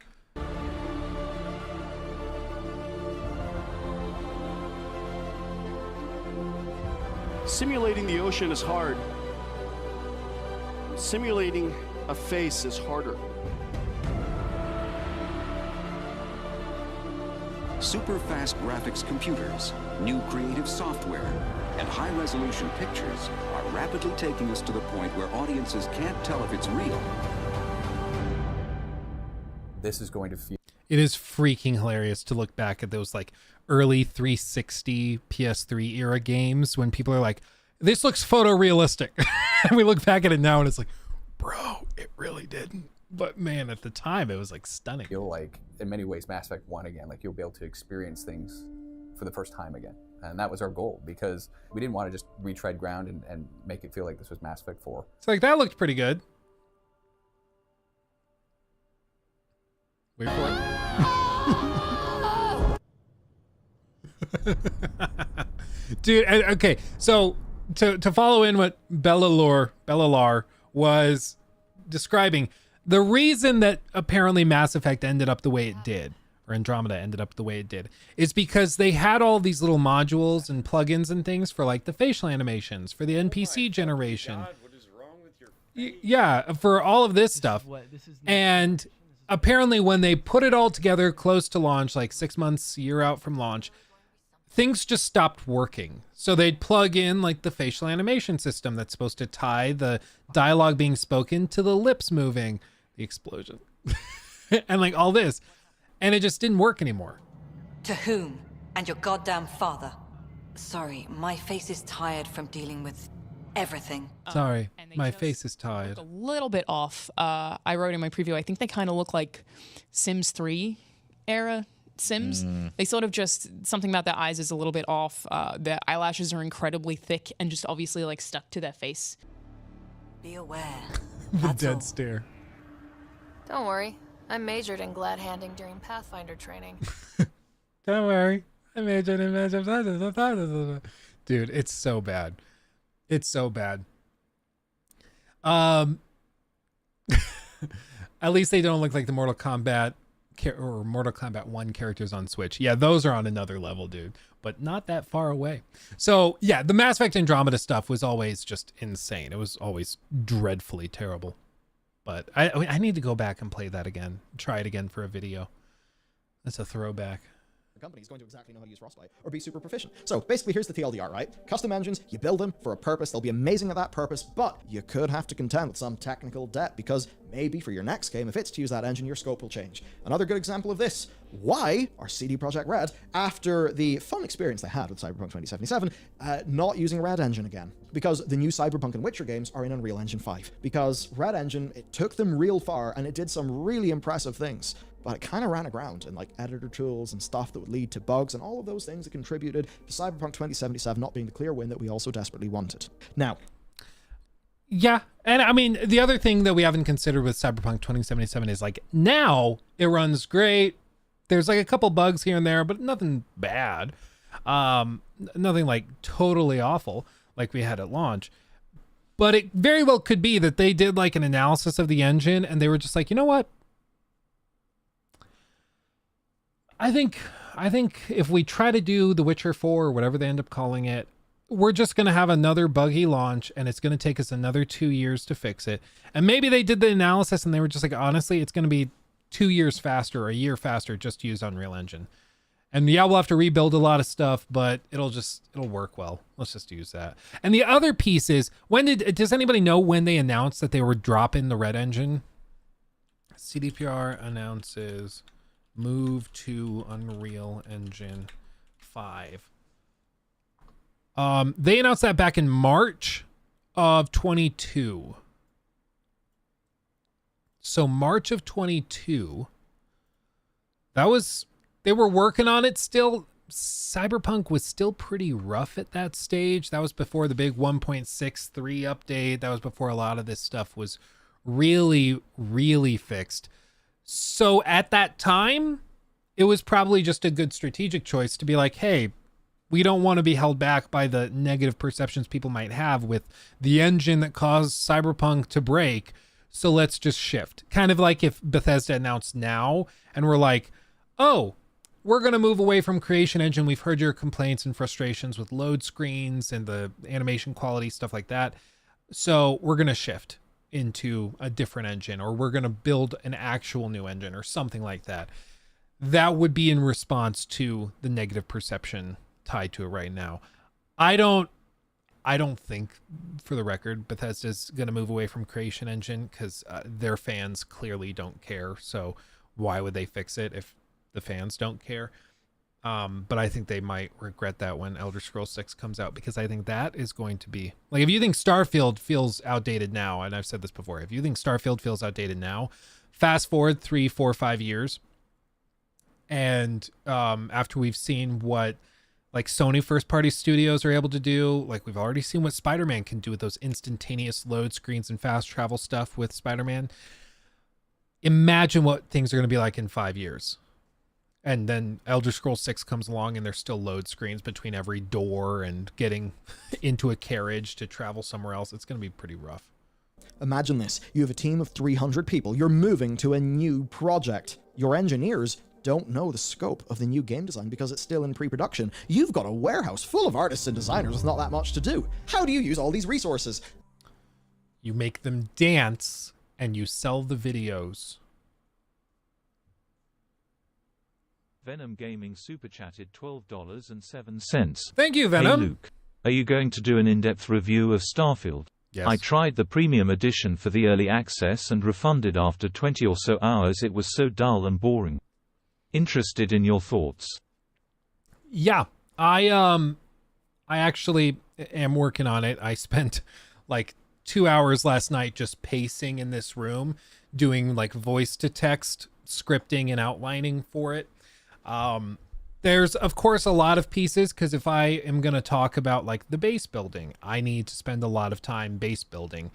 Simulating the ocean is hard. Simulating a face is harder. Super fast graphics computers, new creative software, and high-resolution pictures are rapidly taking us to the point where audiences can't tell if it's real. This is going to feel... It is freaking hilarious to look back at those, like, early 360 PS3 era games when people are like, this looks photorealistic. And we look back at it now and it's like, bro, it really didn't. But man, at the time it was like stunning. Feel like in many ways Mass Effect 1 again, like you'll be able to experience things for the first time again. And that was our goal because we didn't want to just retread ground and make it feel like this was Mass Effect 4. It's like, that looked pretty good. Wait for it. Dude, okay, so to follow in what Bellalar was describing, the reason that apparently Mass Effect ended up the way it did, or Andromeda ended up the way it did, is because they had all these little modules and plugins and things for, like, the facial animations, for the NPC generation. God, what is wrong with your face? Yeah, for all of this stuff. And apparently when they put it all together close to launch, like 6 months, a year out from launch, things just stopped working. So they'd plug in, like, the facial animation system that's supposed to tie the dialogue being spoken to the lips moving, the explosion, and, like, all this. And it just didn't work anymore. To whom? And your goddamn father? Sorry, my face is tired from dealing with everything. Sorry, and they my just face is tired. look a little bit off. I wrote in my preview, I think they kind of look like Sims 3 era Sims. They sort of just, something about their eyes is a little bit off. Their eyelashes are incredibly thick and just obviously like stuck to their face. Be aware. The That's dead all. stare. Don't worry. I majored in glad handing during Pathfinder training. Don't worry. I majored in magic. Dude, it's so bad. It's so bad. At least they don't look like the Mortal Kombat or Mortal Kombat 1 characters on Switch. Yeah, those are on another level, dude, but not that far away. So yeah, the Mass Effect Andromeda stuff was always just insane. It was always dreadfully terrible. But I need to go back and play that again. Try it again for a video. That's a throwback. The company is going to exactly know how to use Frostbite or be super proficient. So basically, here's the TLDR, right? Custom engines, you build them for a purpose. They'll be amazing at that purpose, but you could have to contend with some technical debt because maybe for your next game, if it's to use that engine, your scope will change. Another good example of this, why are CD Projekt Red, after the fun experience they had with Cyberpunk 2077, not using Red Engine again? Because the new Cyberpunk and Witcher games are in Unreal Engine 5. Because Red Engine, it took them real far and it did some really impressive things. But it kind of ran aground in like editor tools and stuff that would lead to bugs and all of those things that contributed to Cyberpunk 2077 not being the clear win that we also desperately wanted. Now, yeah, and I mean, the other thing that we haven't considered with Cyberpunk 2077 is like now it runs great. There's like a couple bugs here and there, but nothing bad. Nothing like totally awful like we had at launch. But it very well could be that they did like an analysis of the engine and they were just like, you know what? I think if we try to do The Witcher 4 or whatever they end up calling it, we're just going to have another buggy launch and it's going to take us another 2 years to fix it. And maybe they did the analysis and they were just like, honestly, it's going to be 2 years faster or a year faster just to use Unreal Engine. And yeah, we'll have to rebuild a lot of stuff, but it'll work well. Let's just use that. And the other piece is, does anybody know when they announced that they were dropping the Red Engine? CDPR announces move to Unreal Engine 5. They announced that back in March of 22. So March of 22. They were working on it still. Cyberpunk was still pretty rough at that stage. That was before the big 1.63 update. That was before a lot of this stuff was really, really fixed. So at that time, it was probably just a good strategic choice to be like, hey, we don't want to be held back by the negative perceptions people might have with the engine that caused Cyberpunk to break. So let's just shift. Kind of like if Bethesda announced now and we're like, oh, we're going to move away from Creation Engine. We've heard your complaints and frustrations with load screens and the animation quality, stuff like that. So we're going to shift into a different engine, or we're going to build an actual new engine or something like that. That would be in response to the negative perception tied to it right now. I don't think, for the record, Bethesda's going to move away from Creation Engine because their fans clearly don't care. So why would they fix it if the fans don't care? But I think they might regret that when Elder Scrolls 6 comes out, because I think that is going to be like, if you think Starfield feels outdated now, and I've said this before, if you think Starfield feels outdated now, fast forward 3, 4, 5 years, and after we've seen what like Sony first party studios are able to do, like we've already seen what Spider-Man can do with those instantaneous load screens and fast travel stuff with Spider-Man. Imagine what things are going to be like in 5 years. And then Elder Scrolls 6 comes along and there's still load screens between every door and getting into a carriage to travel somewhere else. It's going to be pretty rough. imagine this. You have a team of 300 people. You're moving to a new project. Your engineers don't know the scope of the new game design because it's still in pre-production. You've got a warehouse full of artists and designers with not that much to do. How do you use all these resources? You make them dance and you sell the videos. Venom Gaming super chatted $12.07. Thank you, Venom. Hey Luke, are you going to do an in-depth review of Starfield? Yes. I tried the premium edition for the early access and refunded after 20 or so hours. It was so dull and boring. Interested in your thoughts? Yeah, I I actually am working on it. I spent like 2 hours last night just pacing in this room, doing like voice to text scripting and outlining for it. There's of course a lot of pieces, because if I am going to talk about like the base building, I need to spend a lot of time base building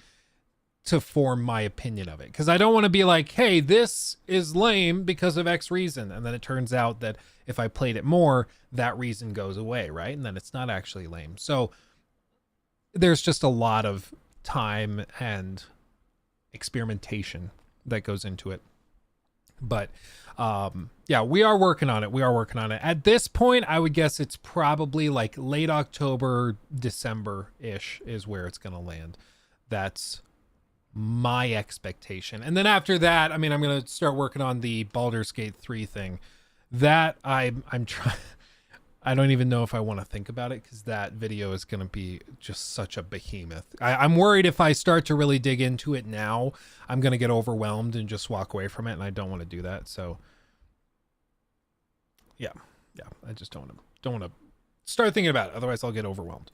to form my opinion of it, because I don't want to be like, hey, this is lame because of X reason, and then it turns out that if I played it more, that reason goes away, right? And then it's not actually lame. So there's just a lot of time and experimentation that goes into it. But yeah, we are working on it. At this point, I would guess it's probably like late October, December-ish is where it's going to land. That's my expectation. And then after that, I mean, I'm going to start working on the Baldur's Gate 3 thing. That I'm trying. I don't even know if I want to think about it, because that video is going to be just such a behemoth. I'm worried if I start to really dig into it now, I'm going to get overwhelmed and just walk away from it, and I don't want to do that. So yeah, I just don't want to start thinking about it. Otherwise I'll get overwhelmed.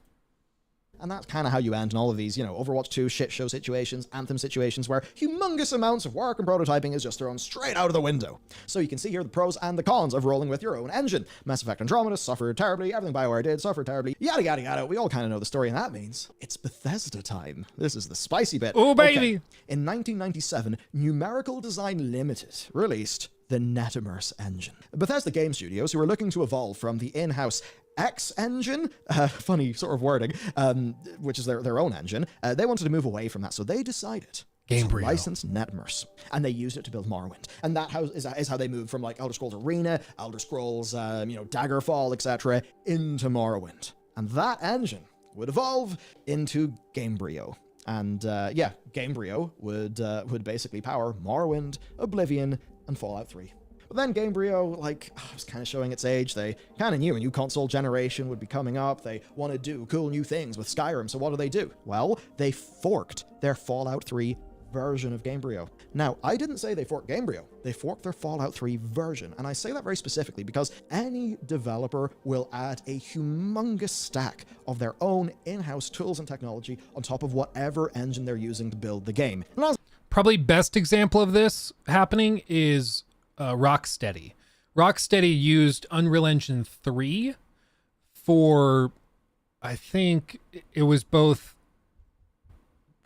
And that's kind of how you end in all of these, Overwatch 2 shit show situations, Anthem situations, where humongous amounts of work and prototyping is just thrown straight out of the window. So you can see here the pros and the cons of rolling with your own engine. Mass Effect Andromeda suffered terribly, everything BioWare did suffered terribly, yada yada yada. We all kind of know the story, and that means it's Bethesda time. This is the spicy bit. Oh, baby! Okay. In 1997, Numerical Design Limited released the NetImmerse engine. Bethesda game studios, who were looking to evolve from the in-house X engine, funny sort of wording, which is their own engine, they wanted to move away from that, so they decided to license NetImmerse, and they used it to build Morrowind. And that is how they moved from like Elder Scrolls Arena, Elder Scrolls, Daggerfall, etc., into Morrowind. And that engine would evolve into GameBrio. And GameBrio would basically power Morrowind, Oblivion, and Fallout 3. But then GameBrio, was kind of showing its age. They kind of knew a new console generation would be coming up. They want to do cool new things with Skyrim, so what do? Well, they forked their Fallout 3 version of GameBrio. Now, I didn't say they forked GameBrio. They forked their Fallout 3 version, and I say that very specifically because any developer will add a humongous stack of their own in-house tools and technology on top of whatever engine they're using to build the game. Probably best example of this happening is Rocksteady. Rocksteady used Unreal Engine 3 for, I think it was both,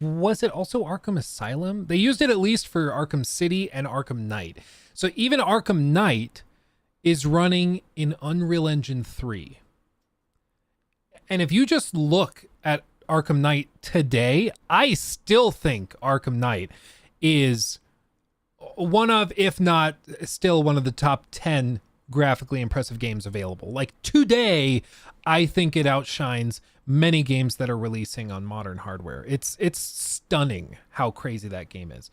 was it also Arkham Asylum? They used it at least for Arkham City and Arkham Knight. So even Arkham Knight is running in Unreal Engine 3. And if you just look at Arkham Knight today, I still think Arkham Knight is one of, if not still one of the top 10 graphically impressive games available. Like today, I think it outshines many games that are releasing on modern hardware. It's stunning how crazy that game is.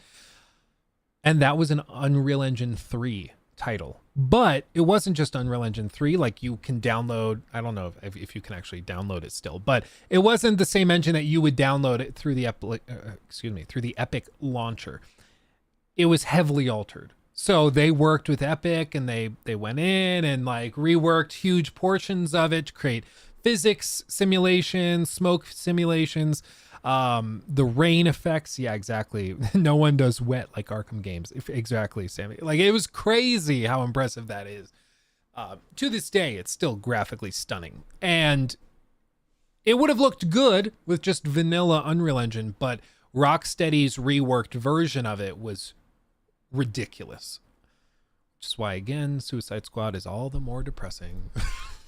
And that was an Unreal Engine 3 title. But it wasn't just Unreal Engine 3. Like you can download, I don't know if you can actually download it still, but it wasn't the same engine that you would download it through the Epic launcher. It was heavily altered. So they worked with Epic, and they went in and reworked huge portions of it to create physics simulations, smoke simulations, the rain effects. Yeah, exactly. No one does wet like Arkham games. Exactly, Sammy. It was crazy how impressive that is. To this day, it's still graphically stunning. And it would have looked good with just vanilla Unreal Engine, but Rocksteady's reworked version of it was ridiculous, which is why, again, Suicide Squad is all the more depressing.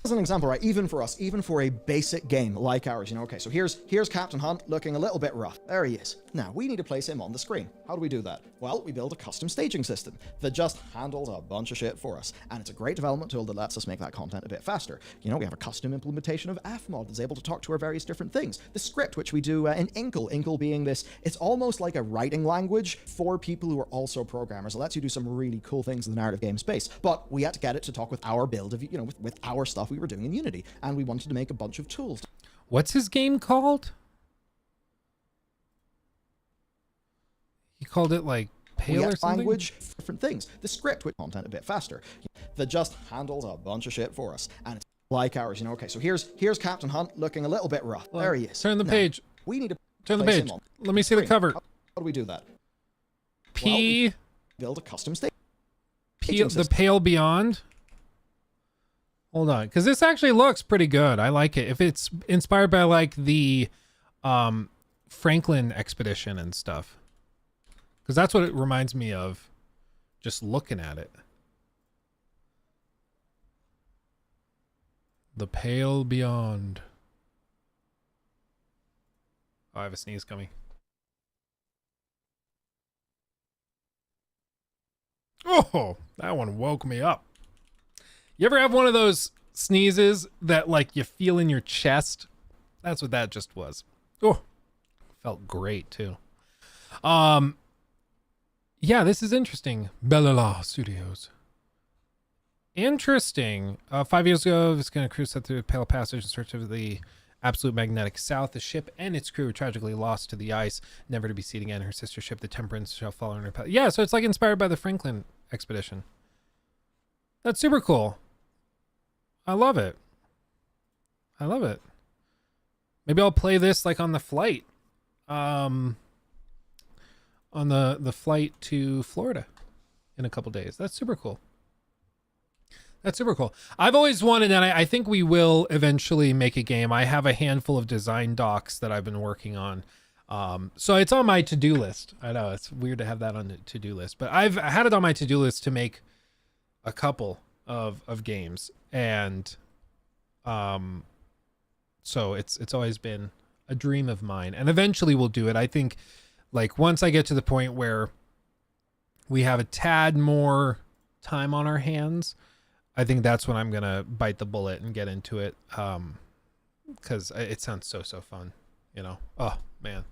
As an example, right, even for us, even for a basic game like ours, okay, so here's Captain Hunt looking a little bit rough. There he is. Now, we need to place him on the screen. How do we do that? Well, we build a custom staging system that just handles a bunch of shit for us. And it's a great development tool that lets us make that content a bit faster. We have a custom implementation of fmod that's able to talk to our various different things. The script, which we do in Inkle being this, it's almost like a writing language for people who are also programmers. It lets you do some really cool things in the narrative game space. But we had to get it to talk with our build of, with our stuff we were doing in Unity. And we wanted to make a bunch of tools. What's his game called? He called it Pale or something? Language, different things. The script with content a bit faster. That just handles a bunch of shit for us. And it's like ours. You know, okay, so here's Captain Hunt looking a little bit rough. There he is. Turn the Now, page. we need to Turn the place page. him on Let me see the screen. cover. How do we do that? P. Build a custom state. The Pale Beyond. Hold on, because this actually looks pretty good. I like it. If it's inspired by like the Franklin expedition and stuff, because that's what it reminds me of, just looking at it. The Pale Beyond. Oh, I have a sneeze coming. Oh, that one woke me up. You ever have one of those sneezes that like you feel in your chest? That's what that just was. Oh, felt great too. Yeah, this is interesting. Bellala Studios. Interesting. 5 years ago, this kind of crew set through the Pale Passage in search of the absolute magnetic south. The ship and its crew were tragically lost to the ice, never to be seen again. Her sister ship, the Temperance, shall follow in her path. Yeah, so it's like inspired by the Franklin expedition. That's super cool. I love it. I love it. Maybe I'll play this like on the flight. On the flight to Florida in a couple days. That's super cool. That's super cool. I've always wanted, and I think we will eventually make a game. I have a handful of design docs that I've been working on. So it's on my to-do list. I know it's weird to have that on the to-do list, but I've had it on my to-do list to make a couple of games. And so it's always been a dream of mine, and eventually we'll do it. I think like once I get to the point where we have a tad more time on our hands, I think that's when I'm gonna bite the bullet and get into it, because it sounds so fun, you know. Oh man,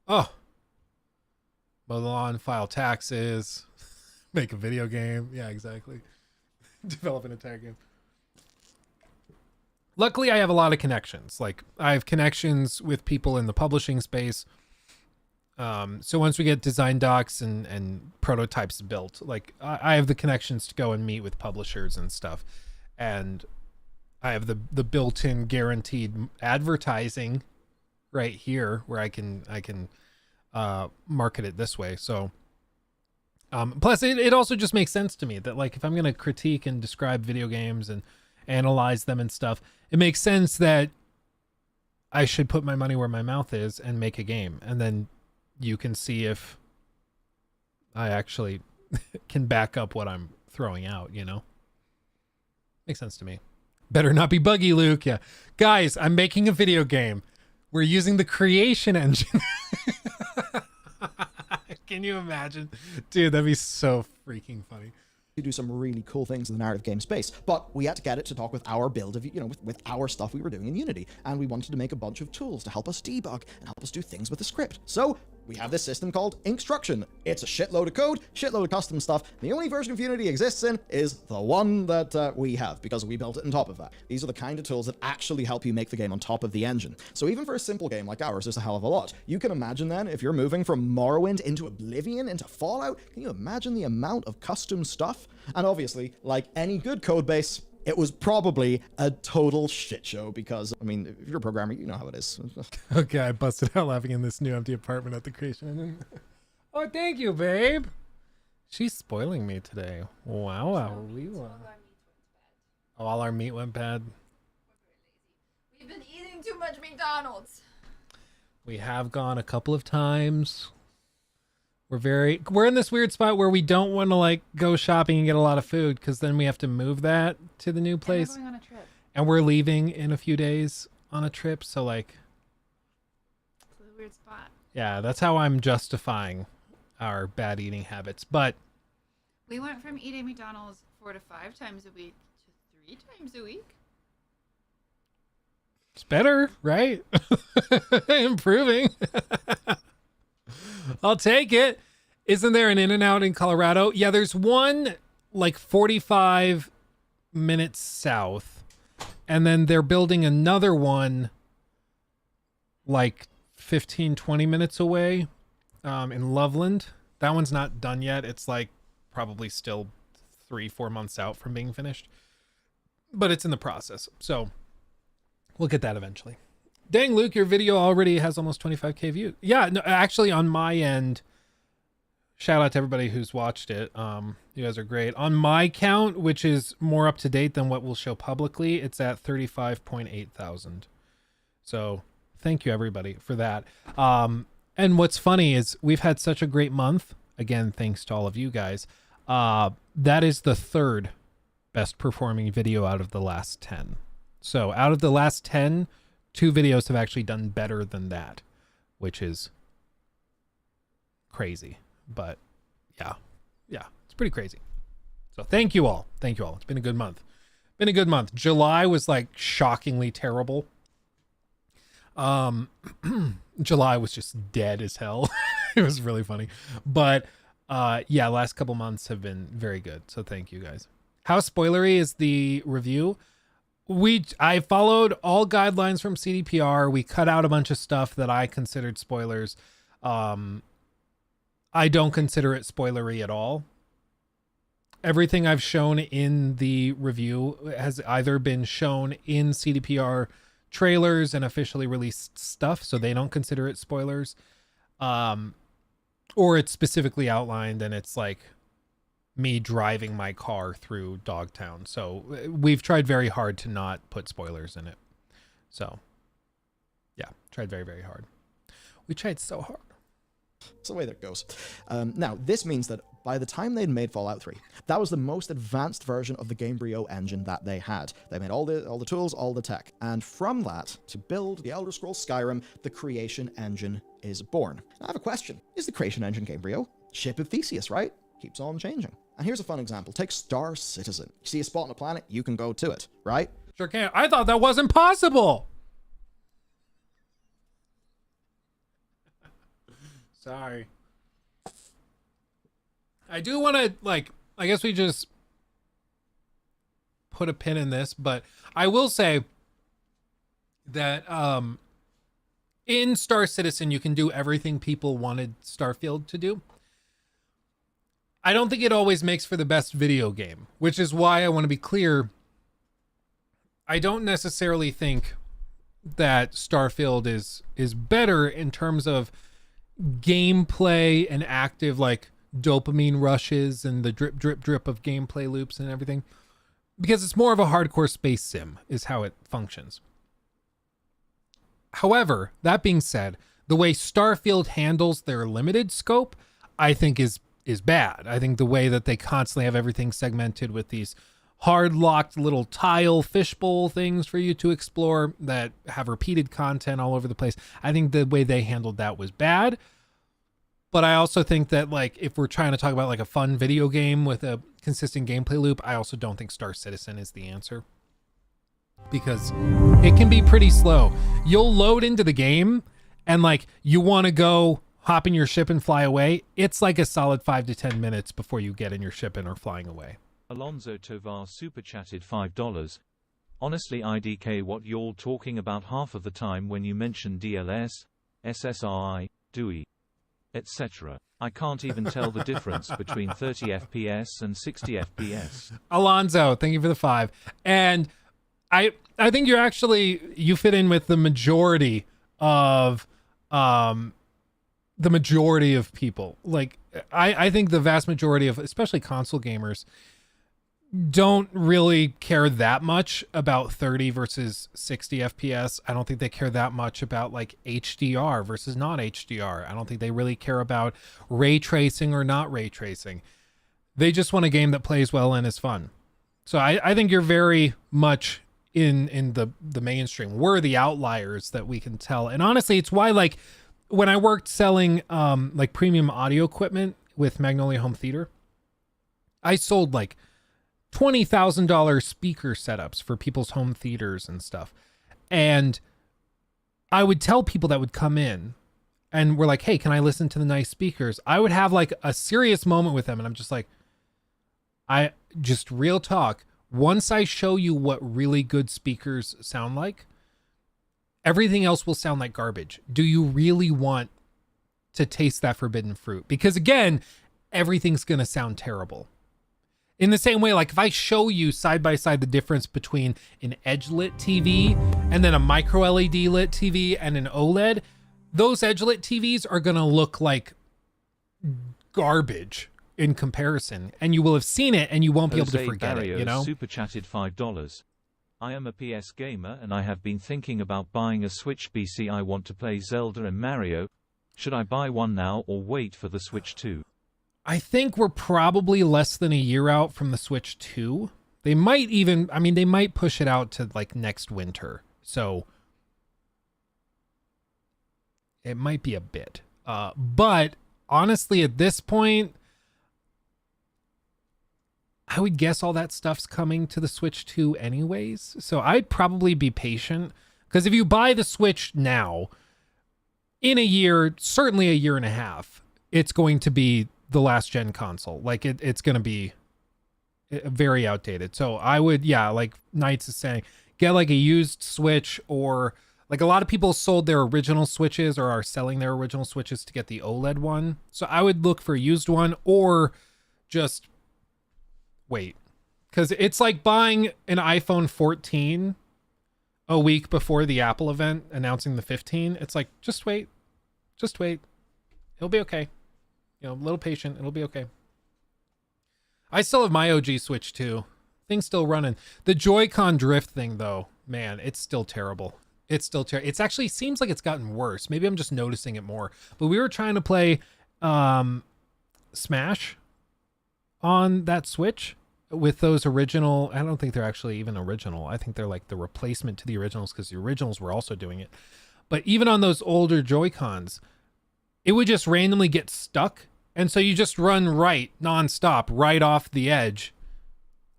mow the lawn, file taxes, make a video game. Yeah, exactly. Develop an entire game. Luckily, I have a lot of connections. Like I have connections with people in the publishing space. So once we get design docs and prototypes built, like I have the connections to go and meet with publishers and stuff. And I have the built-in guaranteed advertising right here where I can market it this way. So plus it also just makes sense to me that like if I'm going to critique and describe video games and analyze them and stuff, it makes sense that I should put my money where my mouth is and make a game. And then you can see if I actually can back up what I'm throwing out, you know? Makes sense to me. Better not be buggy, Luke. Yeah. Guys, I'm making a video game. We're using the creation engine. Can you imagine? Dude, that'd be so freaking funny. To do some really cool things in the narrative game space, but we had to get it to talk with our build of, you know, with our stuff we were doing in Unity, and we wanted to make a bunch of tools to help us debug and help us do things with the script. So we have this system called Inkstruction. It's a shitload of code, shitload of custom stuff. The only version of Unity exists in is the one that we have, because we built it on top of that. These are the kind of tools that actually help you make the game on top of the engine. So even for a simple game like ours, there's a hell of a lot. You can imagine then, if you're moving from Morrowind into Oblivion, into Fallout, can you imagine the amount of custom stuff? And obviously, like any good code base, it was probably a total shit show because, I mean, if you're a programmer, you know how it is. Okay, I busted out laughing in this new empty apartment at the creation. Oh, thank you, babe. She's spoiling me today. Wow. All our meat went bad. We've been eating too much McDonald's. We have gone a couple of times. We're in this weird spot where we don't want to like go shopping and get a lot of food because then we have to move that to the new place. And we're going on a trip. And we're leaving in a few days on a trip, so like It's a weird spot. yeah, that's how I'm justifying our bad eating habits. But We went from eating McDonald's 4 to 5 times a week to 3 times a week. it's better, right? Improving. I'll take it. Isn't there an In-N-Out in Colorado? Yeah, there's one like 45 minutes south. And then they're building another one like 15, 20 minutes away in Loveland. That one's not done yet. It's like probably still 3-4 months out from being finished. but it's in the process. So we'll get that eventually. Dang, Luke, your video already has almost 25K views. Yeah, no, actually on my end, shout out to everybody who's watched it. You guys are great. On my count, which is more up to date than what we'll show publicly, it's at 35.8 thousand. So thank you everybody for that. And what's funny is we've had such a great month. Again, thanks to all of you guys. That is the third best performing video out of the last 10. So out of the last 10, 2 videos have actually done better than that, which is crazy. But yeah, it's pretty crazy. So thank you all. Thank you all. It's been a good month. July was like shockingly terrible. July was just dead as hell. It was really funny. But yeah, last couple months have been very good. So thank you guys. How spoilery is the review? I followed all guidelines from CDPR. We cut out a bunch of stuff that I considered spoilers. I don't consider it spoilery at all. Everything I've shown in the review has either been shown in CDPR trailers and officially released stuff, so they don't consider it spoilers. Or it's specifically outlined and it's like me driving my car through Dogtown. So we've tried very hard to not put spoilers in it. So yeah, tried very, very hard. We tried so hard. That's the way that goes. Now, this means that by the time they'd made Fallout 3, that was the most advanced version of the GameBrio engine that they had. They made all the tools, all the tech. And from that, to build the Elder Scrolls Skyrim, the creation engine is born. Now, I have a question. Is the creation engine GameBrio? Ship of Theseus, right? Keeps on changing. And here's a fun example. Take Star Citizen. You see a spot on a planet, you can go to it, right? Sure can. I thought that wasn't possible. Sorry. I do want to, I guess we just put a pin in this, but I will say that in Star Citizen, you can do everything people wanted Starfield to do. I don't think it always makes for the best video game, which is why I want to be clear. I don't necessarily think that Starfield is better in terms of gameplay and active dopamine rushes and the drip drip drip of gameplay loops and everything, because it's more of a hardcore space sim is how it functions. However, that being said, the way Starfield handles their limited scope, I think is bad. I think the way that they constantly have everything segmented with these hard locked little tile fishbowl things for you to explore that have repeated content all over the place, I think the way they handled that was bad. But I also think that if we're trying to talk about a fun video game with a consistent gameplay loop, I also don't think Star Citizen is the answer, because it can be pretty slow. You'll load into the game and you want to go hop in your ship and fly away. It's a solid 5 to 10 minutes before you get in your ship and are flying away. Alonzo Tovar super chatted $5. Honestly, IDK, what y'all talking about half of the time when you mention DLS, SSRI, DUI, etc. I can't even tell the difference between 30 FPS and 60 FPS. Alonzo, thank you for the 5. And I think you fit in with the majority of people. I think the vast majority of especially console gamers don't really care that much about 30 versus 60 FPS. I don't think they care that much about HDR versus not HDR. I don't think they really care about ray tracing or not ray tracing. They just want a game that plays well and is fun. So I think you're very much in the mainstream. We're the outliers that we can tell. And honestly, it's why when I worked selling premium audio equipment with Magnolia Home Theater, I sold $20,000 speaker setups for people's home theaters and stuff. And I would tell people that would come in and were hey, can I listen to the nice speakers? I would have a serious moment with them. And I'm just I just real talk. Once I show you what really good speakers sound like, everything else will sound like garbage. Do you really want to taste that forbidden fruit? Because again, everything's going to sound terrible. In the same way, like if I show you side by side the difference between an edge lit TV and then a micro LED lit TV and an OLED, those edge lit TVs are going to look like garbage in comparison, and you will have seen it and you won't be able to Jose forget Barrios it, you know? super chatted $5. I am a PS gamer and I have been thinking about buying a Switch PC. I want to play Zelda and Mario. Should I buy one now or wait for the Switch 2? I think we're probably less than a year out from the Switch 2. They might even, I mean, they might push it out to like next winter. So it might be a bit. But honestly, at this point, I would guess all that stuff's coming to the Switch 2 anyways. So I'd probably be patient, because if you buy the Switch now, in a year, certainly a year and a half, it's going to be the last gen console. Like it's going to be very outdated. So I would, yeah, like Knights is saying, get like a used Switch, or like a lot of people sold their original Switches or are selling their original Switches to get the OLED one. So I would look for a used one, or just wait, because it's like buying an iPhone 14 a week before the Apple event announcing the 15. It's like, just wait, it'll be okay. You know, a little patient, it'll be okay. I still have my OG Switch too. Thing's still running. The Joy-Con drift thing though, man, it's still terrible. It's still terrible. It's actually seems like it's gotten worse. Maybe I'm just noticing it more. But we were trying to play Smash on that Switch with those original, I don't think they're actually even original. I think they're like the replacement to the originals, because the originals were also doing it. But even on those older Joy-Cons, it would just randomly get stuck. And so you just run right nonstop, right off the edge.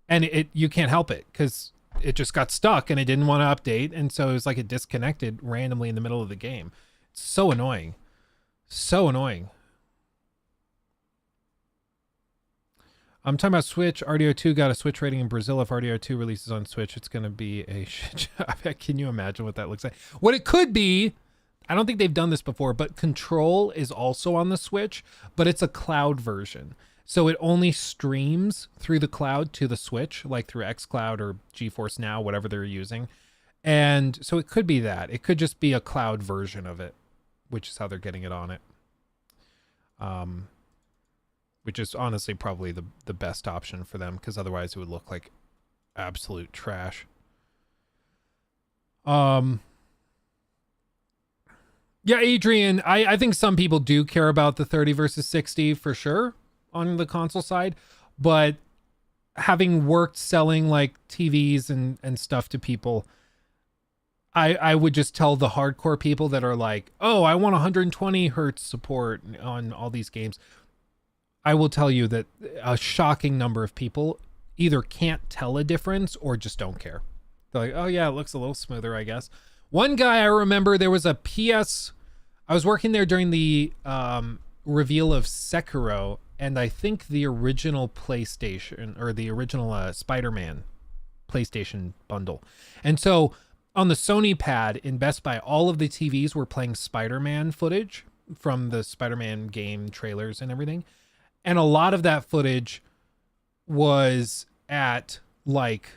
And you can't help it, because it just got stuck and it didn't want to update. And so it was like it disconnected randomly in the middle of the game. It's so annoying. So annoying. I'm talking about Switch. RDO2 got a Switch rating in Brazil. If RDO2 releases on Switch, it's going to be a shit job. Can you imagine what that looks like? What it could be, I don't think they've done this before, but Control is also on the Switch, but it's a cloud version. So it only streams through the cloud to the Switch, like through xCloud or GeForce Now, whatever they're using. And so it could be that. It could just be a cloud version of it, which is how they're getting it on it. Which is honestly probably the best option for them, because otherwise it would look like absolute trash. Yeah, Adrian, I think some people do care about the 30 versus 60 for sure on the console side, but having worked selling like TVs and stuff to people, I would just tell the hardcore people that are like, oh, I want 120 hertz support on all these games. I will tell you that a shocking number of people either can't tell a difference or just don't care. They're like, oh yeah, it looks a little smoother, I guess. One guy I remember, there was a PS, I was working there during the reveal of Sekiro, and I think the original PlayStation, or the original Spider-Man PlayStation bundle. And so on the Sony pad in Best Buy, all of the TVs were playing Spider-Man footage from the Spider-Man game trailers and everything. And a lot of that footage was at like,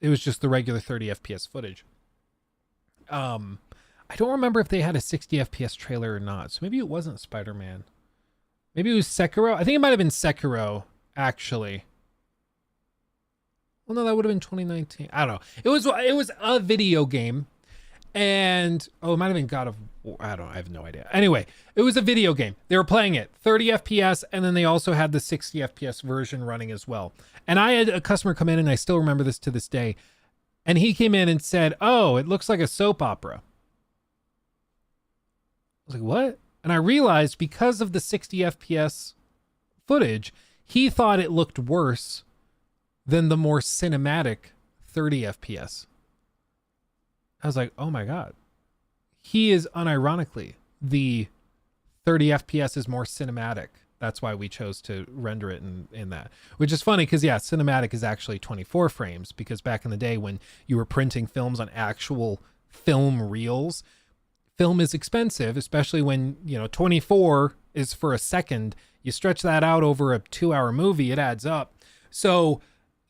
it was just the regular 30 FPS footage. I don't remember if they had a 60 FPS trailer or not. So maybe it wasn't Spider-Man. Maybe it was Sekiro. I think it might have been Sekiro, actually. Well, no, that would have been 2019. I don't know. It was a video game. And, oh, it might have been God of War. I have no idea. Anyway, it was a video game. They were playing it 30 FPS, and then they also had the 60 FPS version running as well. And I had a customer come in, and I still remember this to this day. And he came in and said, oh, it looks like a soap opera. I was like, what? And I realized because of the 60 FPS footage, he thought it looked worse than the more cinematic 30 FPS. I was like, oh my God. He is unironically, the 30 FPS is more cinematic. That's why we chose to render it in that. Which is funny because, yeah, cinematic is actually 24 frames, because back in the day when you were printing films on actual film reels, film is expensive, especially when, 24 is for a second. You stretch that out over a 2-hour movie, it adds up. So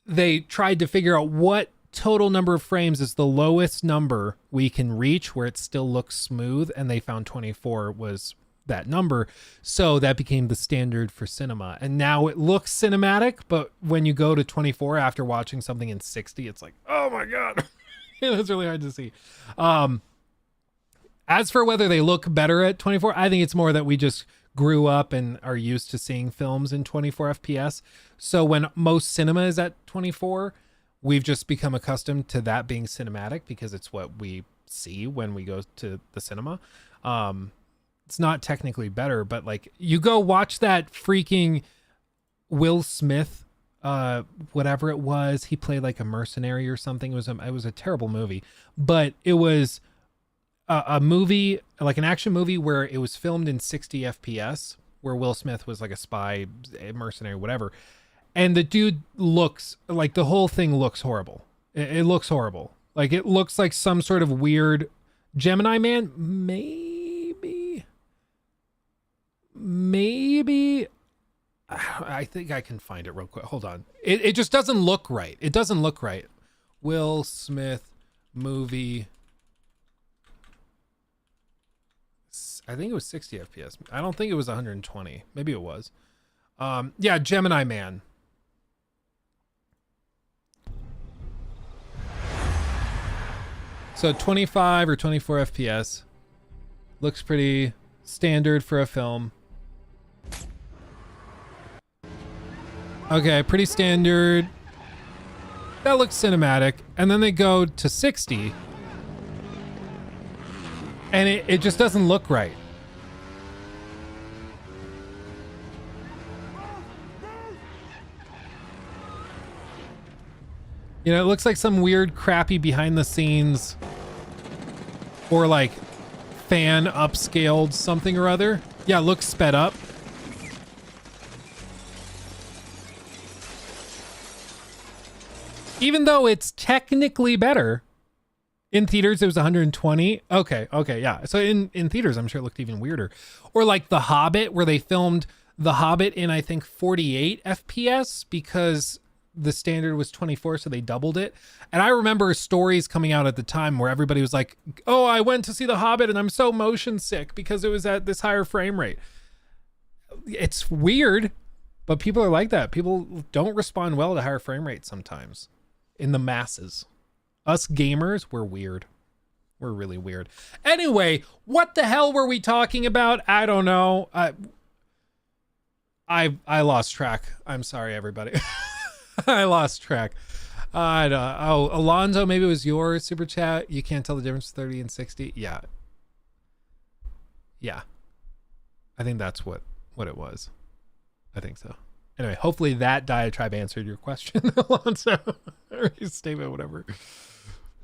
they tried to figure out what total number of frames is the lowest number we can reach where it still looks smooth, and they found 24 was that number. So that became the standard for cinema, and now it looks cinematic, but when you go to 24 after watching something in 60, it's like, oh my god. It's really hard to see. As for whether they look better at 24, I think it's more that we just grew up and are used to seeing films in 24 FPS. So when most cinema is at 24, we've just become accustomed to that being cinematic because it's what we see when we go to the cinema. It's not technically better, but like, you go watch that freaking Will Smith, whatever it was, he played like a mercenary or something. It was a terrible movie, but it was a movie, like an action movie where it was filmed in 60 FPS, where Will Smith was like a spy, a mercenary, whatever. And the dude looks like, the whole thing looks horrible. It looks horrible. Like, it looks like some sort of weird Gemini Man. Maybe. I think I can find it real quick. Hold on. It just doesn't look right. It doesn't look right. Will Smith movie. I think it was 60 FPS. I don't think it was 120. Maybe it was. Yeah, Gemini Man. So 25 or 24 FPS. Looks pretty standard for a film. Okay, pretty standard. That looks cinematic. And then they go to 60. And it just doesn't look right. You know, it looks like some weird, crappy behind the scenes or like fan upscaled something or other. Yeah, it looks sped up. Even though it's technically better. In theaters, it was 120. Okay, yeah. So in theaters, I'm sure it looked even weirder. Or like The Hobbit, where they filmed The Hobbit in, I think, 48 FPS because the standard was 24, so they doubled it. And I remember stories coming out at the time where everybody was like, oh, I went to see The Hobbit and I'm so motion sick because it was at this higher frame rate. It's weird, but people are like that. People don't respond well to higher frame rates sometimes in the masses. Us gamers, we're weird. We're really weird. Anyway, what the hell were we talking about? I don't know. I lost track. I'm sorry, everybody. I lost track. Oh, Alonzo, maybe it was your super chat. You can't tell the difference 30 and 60. Yeah. I think that's what it was. I think so. Anyway, hopefully that diatribe answered your question, Alonzo. Or your statement, whatever.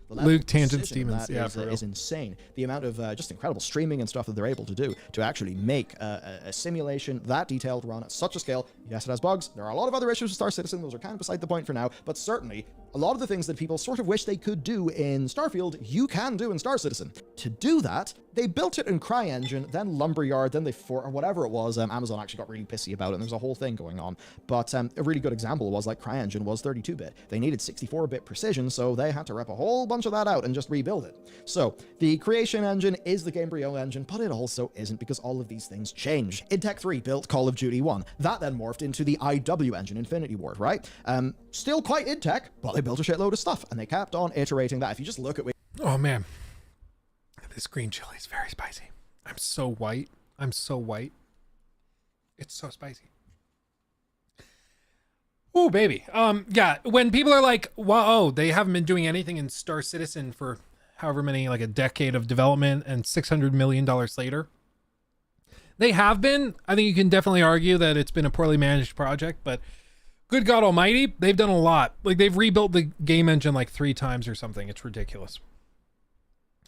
Luke Tangent Stevens, yeah, is insane. The amount of just incredible streaming and stuff that they're able to do to actually make a simulation that detailed run at such a scale. Yes, it has bugs. There are a lot of other issues with Star Citizen. Those are kind of beside the point for now. But certainly, a lot of the things that people sort of wish they could do in Starfield, you can do in Star Citizen. To do that, they built it in CryEngine, then Lumberyard, then or whatever it was. Amazon actually got really pissy about it, and there's a whole thing going on. But a really good example was like CryEngine was 32-bit. They needed 64-bit precision, so they had to rip a whole bunch of that out and just rebuild it. So the creation engine is the GameBrio engine, but it also isn't because all of these things change. id Tech 3 built Call of Duty 1. That then morphed into the IW engine, Infinity Ward, right? Still quite id Tech, but they built a shitload of stuff, and they kept on iterating that. If you just look at... Oh, man. This green chili is very spicy. I'm so white. It's so spicy. Oh, baby. Yeah, when people are like, whoa, they haven't been doing anything in Star Citizen for however many, like a decade of development and $600 million later. They have been. I think you can definitely argue that it's been a poorly managed project, but good God almighty, they've done a lot. Like, they've rebuilt the game engine like 3 times or something. It's ridiculous.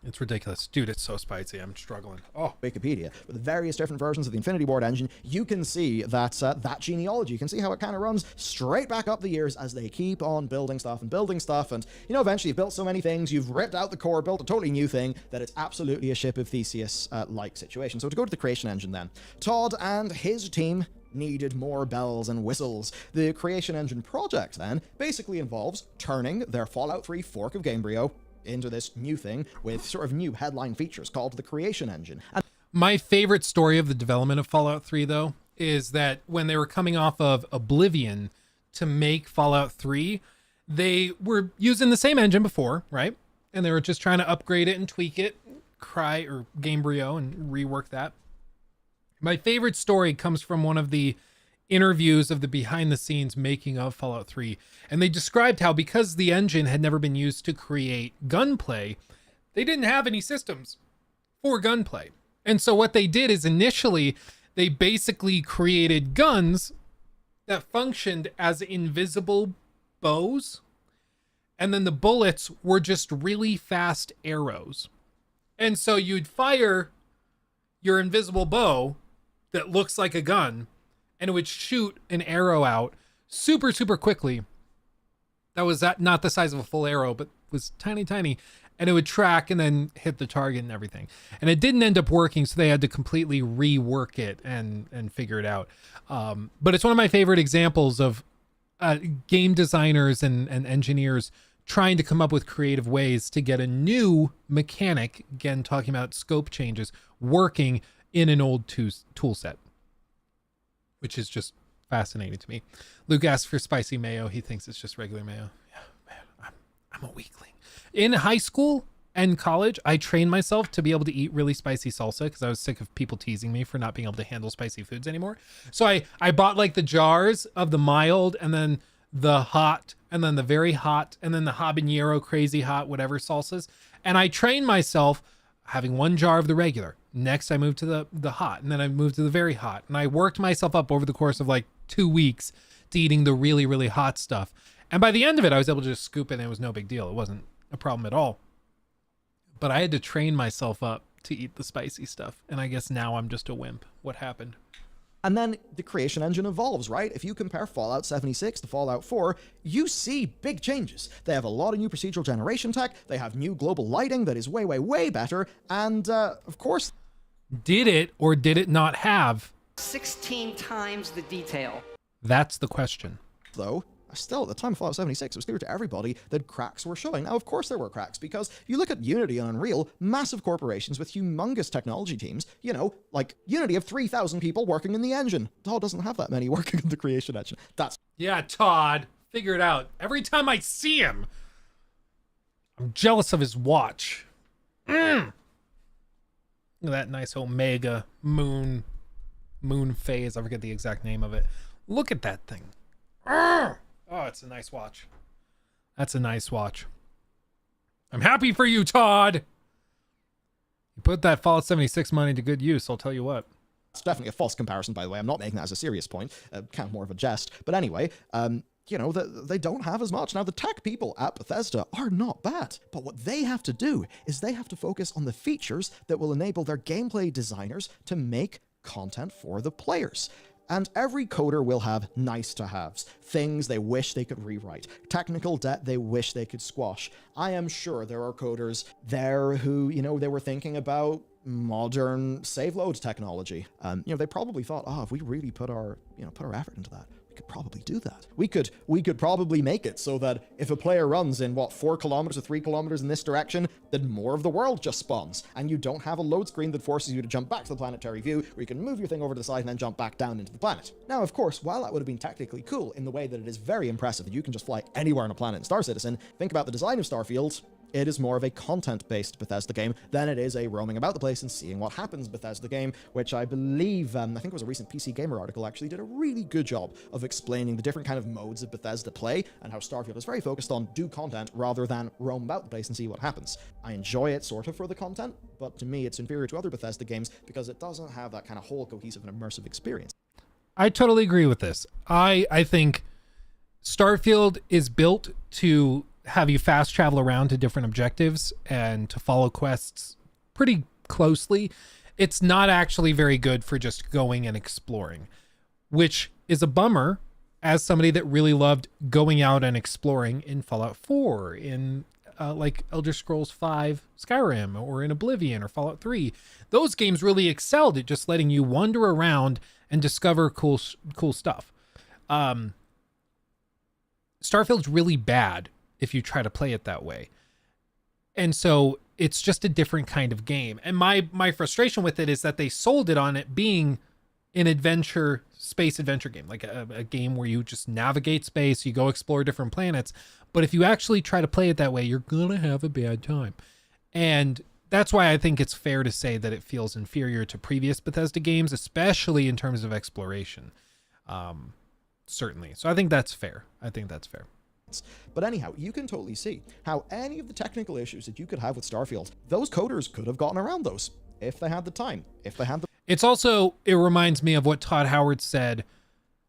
It's ridiculous. Dude, it's so spicy. I'm struggling. Oh. Wikipedia, with the various different versions of the Infinity Ward engine, you can see that that genealogy. You can see how it kind of runs straight back up the years as they keep on building stuff. And, you know, eventually you've built so many things, you've ripped out the core, built a totally new thing, that it's absolutely a Ship of Theseus-like situation. So to go to the creation engine then, Todd and his team needed more bells and whistles. The Creation Engine project, then, basically involves turning their Fallout 3 fork of GameBrio into this new thing with sort of new headline features called the Creation Engine. And my favorite story of the development of Fallout 3, though, is that when they were coming off of Oblivion to make Fallout 3, they were using the same engine before, right? And they were just trying to upgrade it and tweak it, GameBrio, and rework that. My favorite story comes from one of the interviews of the behind the scenes making of Fallout 3. And they described how because the engine had never been used to create gunplay, they didn't have any systems for gunplay. And so what they did is initially they basically created guns that functioned as invisible bows. And then the bullets were just really fast arrows. And so you'd fire your invisible bow that looks like a gun, and it would shoot an arrow out super, super quickly. That was not the size of a full arrow, but was tiny, tiny. And it would track and then hit the target and everything. And it didn't end up working, so they had to completely rework it and figure it out. But it's one of my favorite examples of game designers and engineers trying to come up with creative ways to get a new mechanic, again, talking about scope changes, working in an old tool set, which is just fascinating to me. Luke asks for spicy mayo. He thinks it's just regular mayo. Yeah, man, I'm a weakling. In high school and college, I trained myself to be able to eat really spicy salsa because I was sick of people teasing me for not being able to handle spicy foods anymore. So I bought like the jars of the mild and then the hot and then the very hot and then the habanero crazy hot, whatever salsas. And I trained myself having one jar of the regular. Next, I moved to the hot, and then I moved to the very hot. And I worked myself up over the course of like 2 weeks to eating the really, really hot stuff. And by the end of it, I was able to just scoop it, and it was no big deal. It wasn't a problem at all. But I had to train myself up to eat the spicy stuff. And I guess now I'm just a wimp. What happened? And then the Creation Engine evolves, right? If you compare Fallout 76 to Fallout 4, you see big changes. They have a lot of new procedural generation tech, they have new global lighting that is way, way, way better, and, of course... Did it or did it not have 16 times the detail? That's the question. Though, still at the time of Fallout 76, it was clear to everybody that cracks were showing. Now, of course there were cracks, because you look at Unity and Unreal, massive corporations with humongous technology teams, you know, like Unity have 3,000 people working in the engine. Todd doesn't have that many working in the Creation Engine. That's... Yeah, Todd, figure it out. Every time I see him, I'm jealous of his watch. Look at that nice Omega moon phase. I forget the exact name of it. Look at that thing. Oh, it's a nice watch. That's a nice watch. I'm happy for you, Todd. You put that Fallout 76 money to good use, I'll tell you what. It's definitely a false comparison, by the way. I'm not making that as a serious point. Kind of more of a jest. But anyway, you know, they don't have as much. Now, the tech people at Bethesda are not bad, but what they have to do is they have to focus on the features that will enable their gameplay designers to make content for the players. And every coder will have nice-to-haves, things they wish they could rewrite, technical debt they wish they could squash. I am sure there are coders there who, you know, they were thinking about modern save load technology. You know, they probably thought, if we really put our effort into that, we could probably do that. We could probably make it so that if a player runs in 4 kilometers or 3 kilometers in this direction, then more of the world just spawns, and you don't have a load screen that forces you to jump back to the planetary view, where you can move your thing over to the side and then jump back down into the planet. Now, of course, while that would have been technically cool in the way that it is very impressive that you can just fly anywhere on a planet in Star Citizen, think about the design of Starfield. It is more of a content-based Bethesda game than it is a roaming about the place and seeing what happens Bethesda game, which I believe, I think it was a recent PC Gamer article actually did a really good job of explaining the different kind of modes of Bethesda play and how Starfield is very focused on do content rather than roam about the place and see what happens. I enjoy it sort of for the content, but to me it's inferior to other Bethesda games because it doesn't have that kind of whole cohesive and immersive experience. I totally agree with this. I think Starfield is built to have you fast travel around to different objectives and to follow quests pretty closely. It's not actually very good for just going and exploring, which is a bummer as somebody that really loved going out and exploring in Fallout 4, in like Elder Scrolls 5 Skyrim, or in Oblivion or Fallout 3. Those games really excelled at just letting you wander around and discover cool stuff. Starfield's really bad if you try to play it that way. And so it's just a different kind of game. And my frustration with it is that they sold it on it being an space adventure game, like a game where you just navigate space, you go explore different planets. But if you actually try to play it that way, you're going to have a bad time. And that's why I think it's fair to say that it feels inferior to previous Bethesda games, especially in terms of exploration. Certainly. So I think that's fair. But anyhow, you can totally see how any of the technical issues that you could have with Starfield, those coders could have gotten around those if they had the time, if they had the... It reminds me of what Todd Howard said,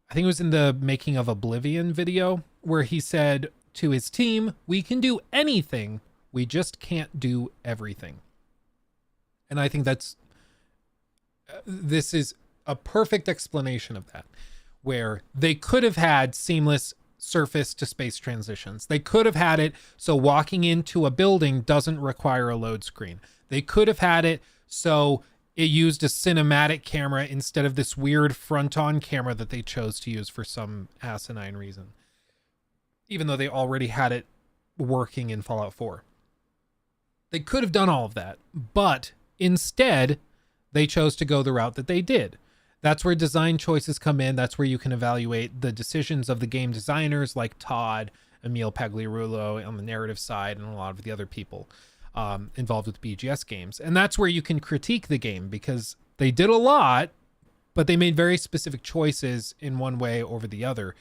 I think it was in the Making of Oblivion video, where he said to his team, we can do anything, we just can't do everything. And I think this is a perfect explanation of that, where they could have had seamless surface to space transitions. They could have had it so walking into a building doesn't require a load screen. They could have had it so it used a cinematic camera instead of this weird front-on camera that they chose to use for some asinine reason, even though they already had it working in Fallout 4. They could have done all of that, but instead they chose to go the route that they did. That's where design choices come in. That's where you can evaluate the decisions of the game designers like Todd, Emil Pagliarulo on the narrative side, and a lot of the other people involved with BGS games. And that's where you can critique the game, because they did a lot, but they made very specific choices in one way over the other.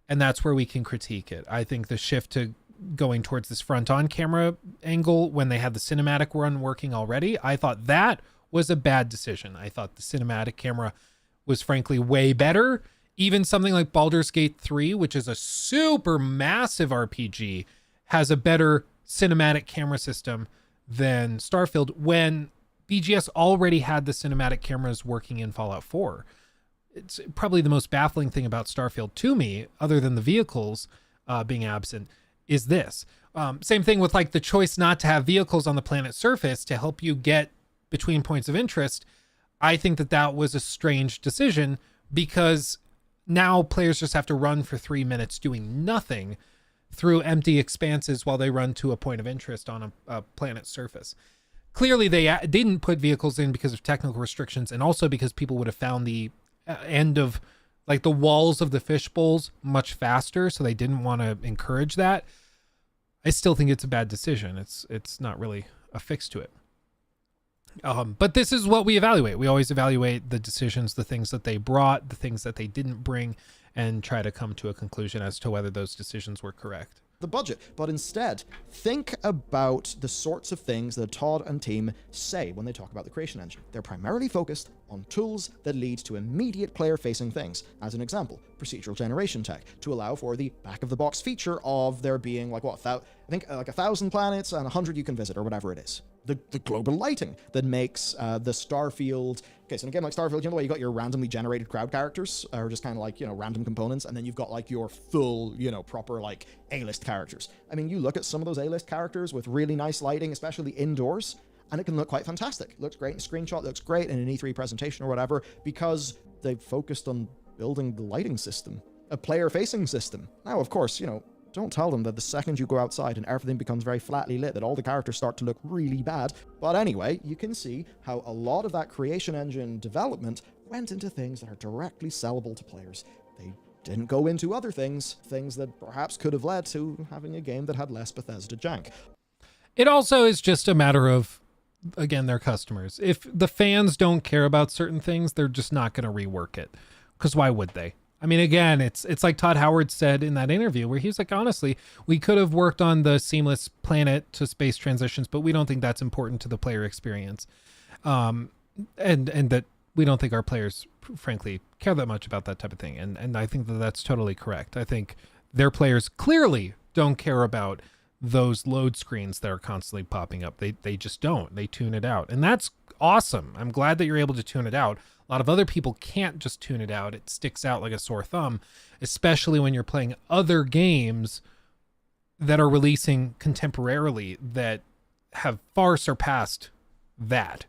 And that's where we can critique it. I think the shift to going towards this front-on camera angle when they had the cinematic run working already, I thought that was a bad decision. I thought the cinematic camera was frankly way better. Even something like Baldur's Gate 3, which is a super massive RPG, has a better cinematic camera system than Starfield when BGS already had the cinematic cameras working in Fallout 4. It's probably the most baffling thing about Starfield to me, other than the vehicles being absent, is this. Same thing with like the choice not to have vehicles on the planet's surface to help you get between points of interest. I think that was a strange decision, because now players just have to run for 3 minutes doing nothing through empty expanses while they run to a point of interest on a planet's surface. Clearly they didn't put vehicles in because of technical restrictions, and also because people would have found the end of like the walls of the fish bowls much faster, so they didn't want to encourage that. I still think it's a bad decision. It's not really a fix to it. But this is what we evaluate. We always evaluate the decisions, the things that they brought, the things that they didn't bring, and try to come to a conclusion as to whether those decisions were correct. The budget, but instead think about the sorts of things that Todd and team say when they talk about the creation engine. They're primarily focused on tools that lead to immediate player-facing things. As an example, procedural generation tech to allow for the back-of-the-box feature of there being like 1,000 planets and 100 you can visit, or whatever it is. The global lighting that makes the Starfield... Okay, so in a game like Starfield, you know the way you got your randomly generated crowd characters, or just kind of like, random components, and then you've got like your full, proper like A-list characters. I mean, you look at some of those A-list characters with really nice lighting, especially indoors, and it can look quite fantastic. It looks great in a screenshot, looks great in an E3 presentation or whatever, because they've focused on building the lighting system, a player-facing system. Now, of course, don't tell them that the second you go outside and everything becomes very flatly lit, that all the characters start to look really bad. But anyway, you can see how a lot of that creation engine development went into things that are directly sellable to players. They didn't go into other things that perhaps could have led to having a game that had less Bethesda jank. It also is just a matter of, again, their customers. If the fans don't care about certain things, they're just not going to rework it. Because why would they? I mean, again, it's like Todd Howard said in that interview, where he was like, honestly, we could have worked on the seamless planet to space transitions, but we don't think that's important to the player experience. And that we don't think our players, frankly, care that much about that type of thing. And I think that that's totally correct. I think their players clearly don't care about those load screens that are constantly popping up. They just don't. They tune it out. And that's awesome. I'm glad that you're able to tune it out. A lot of other people can't just tune it out. It sticks out like a sore thumb, especially when you're playing other games that are releasing contemporarily that have far surpassed that.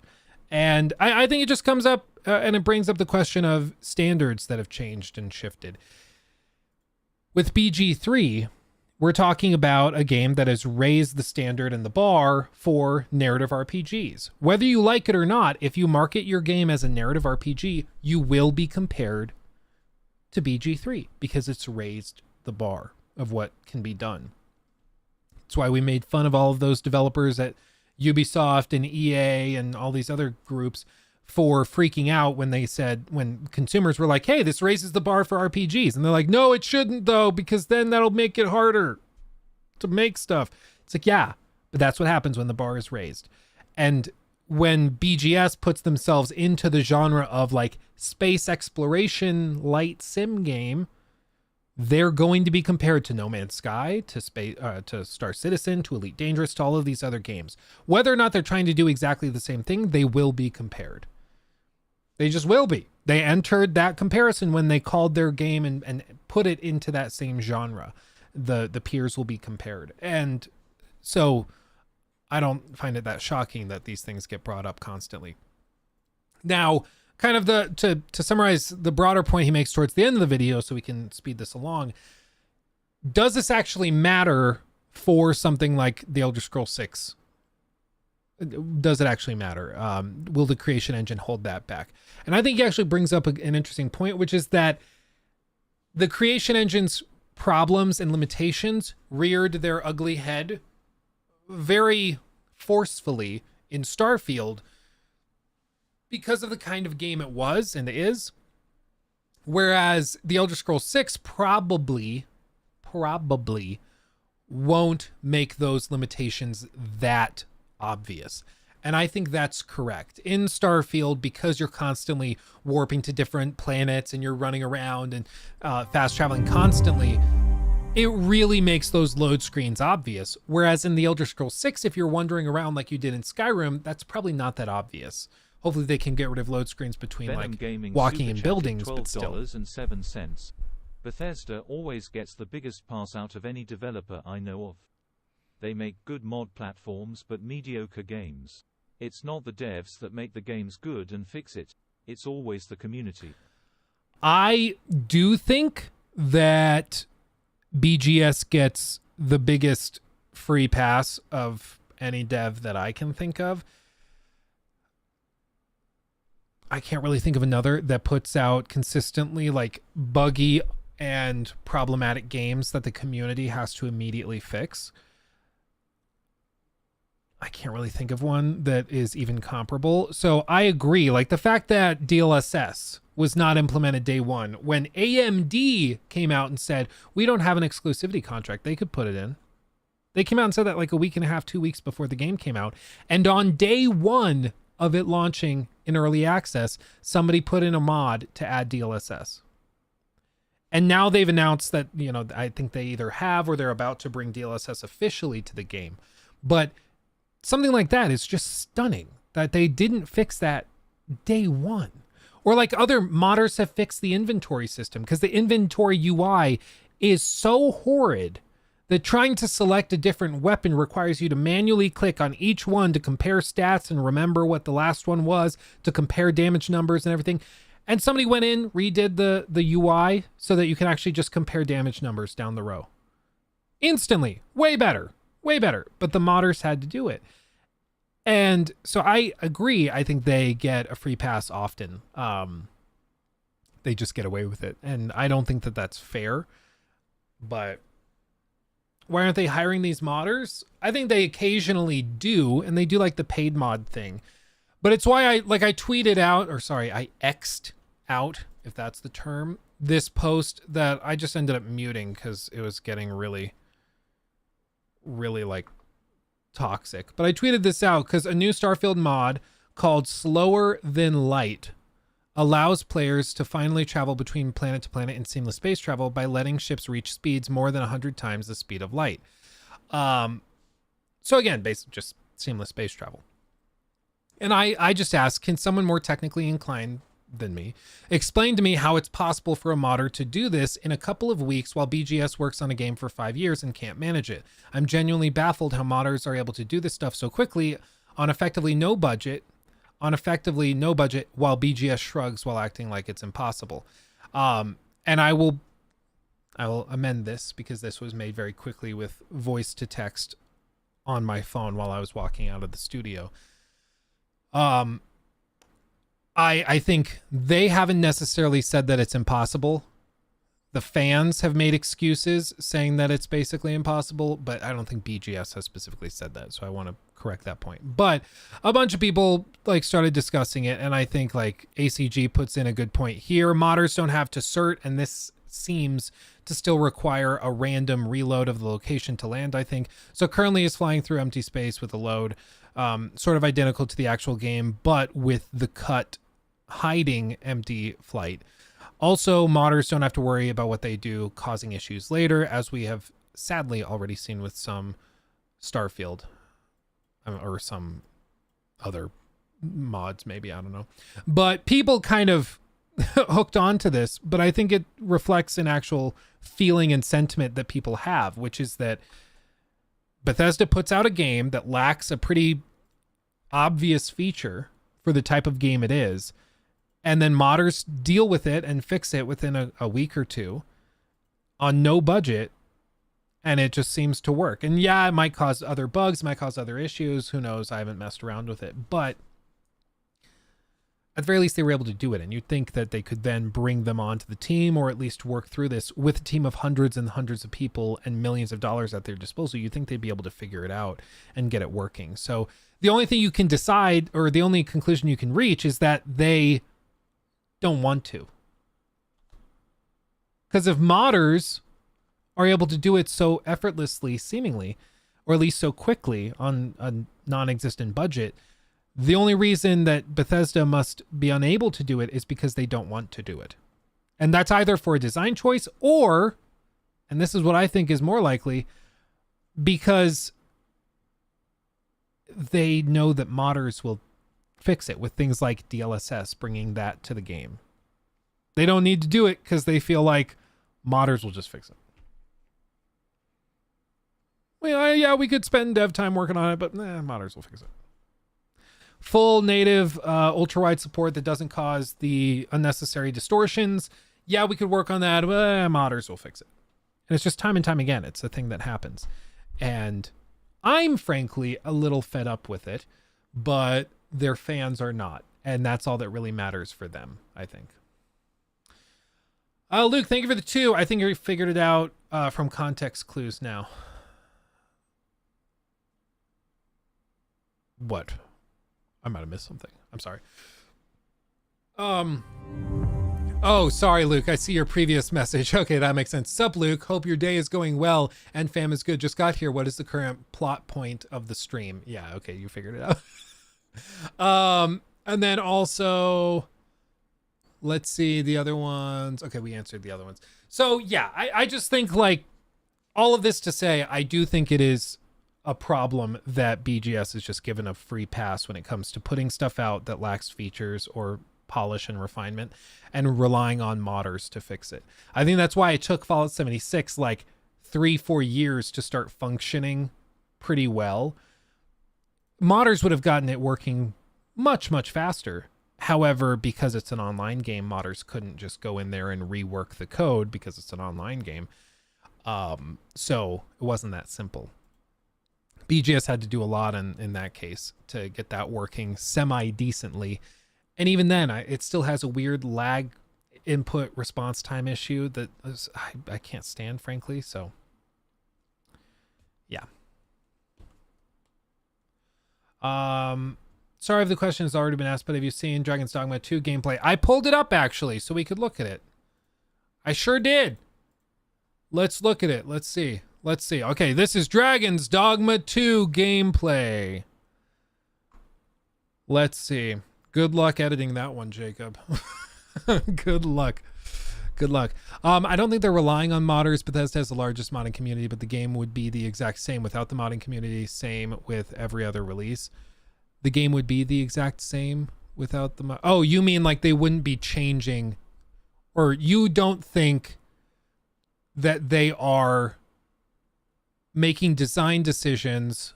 And I think it just comes up and it brings up the question of standards that have changed and shifted. With BG3, we're talking about a game that has raised the standard and the bar for narrative RPGs. Whether you like it or not, if you market your game as a narrative RPG, you will be compared to BG3 because it's raised the bar of what can be done. That's why we made fun of all of those developers at Ubisoft and EA and all these other groups for freaking out when they said, when consumers were like, hey, this raises the bar for RPGs. And they're like, no, it shouldn't though, because then that'll make it harder to make stuff. It's like, yeah, but that's what happens when the bar is raised. And when BGS puts themselves into the genre of like space exploration light sim game, they're going to be compared to No Man's Sky, to Star Citizen, to Elite Dangerous, to all of these other games. Whether or not they're trying to do exactly the same thing, they will be compared. They just will be. They entered that comparison when they called their game and put it into that same genre. The peers will be compared. And so I don't find it that shocking that these things get brought up constantly. Now, kind of to summarize the broader point he makes towards the end of the video so we can speed this along, does this actually matter for something like the Elder Scrolls 6? Does it actually matter? Will the creation engine hold that back? And I think he actually brings up an interesting point, which is that the creation engine's problems and limitations reared their ugly head very forcefully in Starfield because of the kind of game it was and is. Whereas the Elder Scrolls 6 probably won't make those limitations that obvious. And I think that's correct. In Starfield, because you're constantly warping to different planets and you're running around and fast traveling constantly, it really makes those load screens obvious. Whereas in the Elder Scrolls 6, if you're wandering around like you did in Skyrim, that's probably not that obvious. Hopefully they can get rid of load screens between Venom like Gaming walking in Super buildings, Chatted but still. $12.07. Bethesda always gets the biggest pass out of any developer I know of. They make good mod platforms but mediocre games. It's not the devs that make the games good and fix it. It's always the community. I do think that BGS gets the biggest free pass of any dev that I can think of. I can't really think of another that puts out consistently like buggy and problematic games that the community has to immediately fix. I can't really think of one that is even comparable. So I agree. Like the fact that DLSS was not implemented day one, when AMD came out and said, we don't have an exclusivity contract, they could put it in. They came out and said that like a week and a half, 2 weeks before the game came out. And on day one of it launching in early access, somebody put in a mod to add DLSS. And now they've announced that, you know, I think they either have or they're about to bring DLSS officially to the game. But something like that is just stunning that they didn't fix that day one. Or like other modders have fixed the inventory system, because the inventory UI is so horrid that trying to select a different weapon requires you to manually click on each one to compare stats and remember what the last one was, to compare damage numbers and everything. And somebody went in, redid the UI so that you can actually just compare damage numbers down the row. Instantly. Way better. Way better. But the modders had to do it. And so I agree. I think they get a free pass often. They just get away with it. And I don't think that that's fair. But why aren't they hiring these modders? I think they occasionally do, and they do like the paid mod thing. But it's why I tweeted out, or sorry, I X'd out, if that's the term, this post that I just ended up muting because it was getting really, really like toxic. But I tweeted this out because a new Starfield mod called Slower Than Light allows players to finally travel between planet to planet in seamless space travel by letting ships reach speeds more than 100 times the speed of light. So again, basically just seamless space travel. And I just asked, can someone more technically inclined than me explain to me how it's possible for a modder to do this in a couple of weeks while BGS works on a game for 5 years and can't manage it? I'm genuinely baffled how modders are able to do this stuff so quickly on effectively no budget. on effectively no budget, while BGS shrugs while acting like it's impossible. And I will amend this because this was made very quickly with voice to text on my phone while I was walking out of the studio. I think they haven't necessarily said that it's impossible. The fans have made excuses saying that it's basically impossible, but I don't think BGS has specifically said that, so I want to correct that point. But a bunch of people like started discussing it, and I think like ACG puts in a good point here. Modders don't have to cert, and this seems to still require a random reload of the location to land, I think. So currently is flying through empty space with a load, sort of identical to the actual game, but with the cut hiding empty flight. Also, modders don't have to worry about what they do causing issues later, as we have sadly already seen with some Starfield or some other mods, maybe, I don't know. But people kind of hooked onto this, but I think it reflects an actual feeling and sentiment that people have, which is that Bethesda puts out a game that lacks a pretty obvious feature for the type of game it is, and then modders deal with it and fix it within a week or two on no budget, and it just seems to work. And yeah, it might cause other bugs, might cause other issues, who knows, I haven't messed around with it, but at the very least they were able to do it, and you'd think that they could then bring them onto the team, or at least work through this with a team of hundreds and hundreds of people and millions of dollars at their disposal. You'd think they'd be able to figure it out and get it working. So the only thing you can decide, or the only conclusion you can reach, is that they don't want to. Because if modders are able to do it so effortlessly, seemingly, or at least so quickly on a non-existent budget, the only reason that Bethesda must be unable to do it is because they don't want to do it. And that's either for a design choice or, and this is what I think is more likely, because they know that modders will fix it with things like DLSS, bringing that to the game. They don't need to do it because they feel like modders will just fix it. Well, yeah, we could spend dev time working on it, but modders will fix it. Full native ultra-wide support that doesn't cause the unnecessary distortions. Yeah, we could work on that, but modders will fix it. And it's just time and time again. It's a thing that happens. And I'm frankly a little fed up with it, but their fans are not. And that's all that really matters for them, I think. Luke, thank you for the 2. I think you figured it out from context clues now. What? I might have missed something. I'm sorry. Oh, sorry, Luke. I see your previous message. Okay, that makes sense. Sup, Luke? Hope your day is going well and fam is good. Just got here. What is the current plot point of the stream? Yeah, okay, you figured it out. And then also, let's see the other ones. Okay, we answered the other ones. So yeah, I just think, like, all of this to say, I do think it is a problem that BGS is just given a free pass when it comes to putting stuff out that lacks features or polish and refinement and relying on modders to fix it. I think that's why it took Fallout 76 like 3-4 years to start functioning pretty well. Modders would have gotten it working much, much faster. However, because it's an online game, modders couldn't just go in there and rework the code because it's an online game. So it wasn't that simple. BGS had to do a lot in that case to get that working semi-decently. And even then, it still has a weird lag input response time issue that I can't stand, frankly. So, yeah. Sorry if the question has already been asked, but have you seen Dragon's Dogma 2 gameplay? I pulled it up, actually, so we could look at it. I sure did. Let's look at it. Let's see. Let's see. Okay, this is Dragon's Dogma 2 gameplay. Let's see. Good luck editing that one, Jacob. Good luck. Good luck. I don't think they're relying on modders. Bethesda has the largest modding community, but the game would be the exact same without the modding community. Same with every other release. The game would be the exact same without the Oh, you mean like they wouldn't be changing, or you don't think that they are making design decisions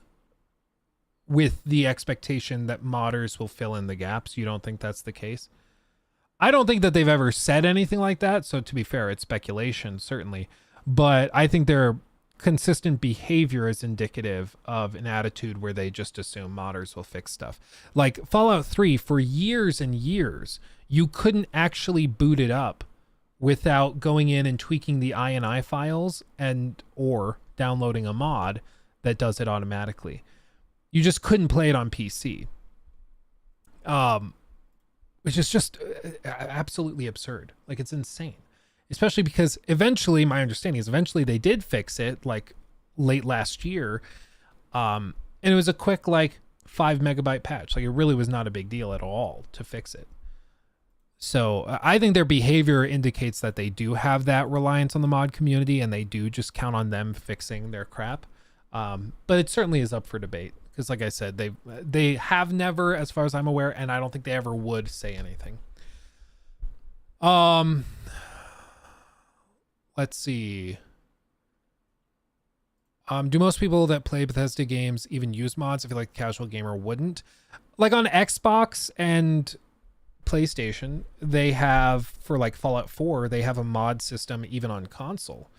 with the expectation that modders will fill in the gaps. You don't think that's the case? I don't think that they've ever said anything like that. So to be fair, it's speculation, certainly. But I think their consistent behavior is indicative of an attitude where they just assume modders will fix stuff. Like Fallout 3, for years and years, you couldn't actually boot it up without going in and tweaking the INI files and or downloading a mod that does it automatically. You just couldn't play it on PC. Which is just absolutely absurd. Like, it's insane. Especially because eventually, my understanding is eventually they did fix it, like late last year. And it was a quick, like, 5 megabyte patch. Like, it really was not a big deal at all to fix it. So I think their behavior indicates that they do have that reliance on the mod community and they do just count on them fixing their crap. But it certainly is up for debate. Because like I said, they have never, as far as I'm aware, and I don't think they ever would say anything. Let's see. Do most people that play Bethesda games even use mods? I feel like a casual gamer wouldn't. Like on Xbox and PlayStation, they have, for like Fallout 4, they have a mod system even on console.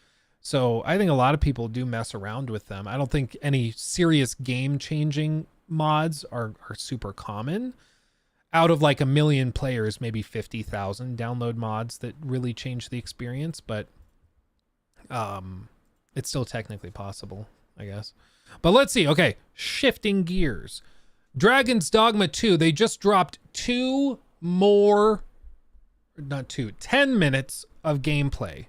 So I think a lot of people do mess around with them. I don't think any serious game-changing mods are super common. Out of like 1 million players, maybe 50,000 download mods that really change the experience, but it's still technically possible, I guess. But let's see. Okay, shifting gears. Dragon's Dogma 2, they just dropped 10 minutes of gameplay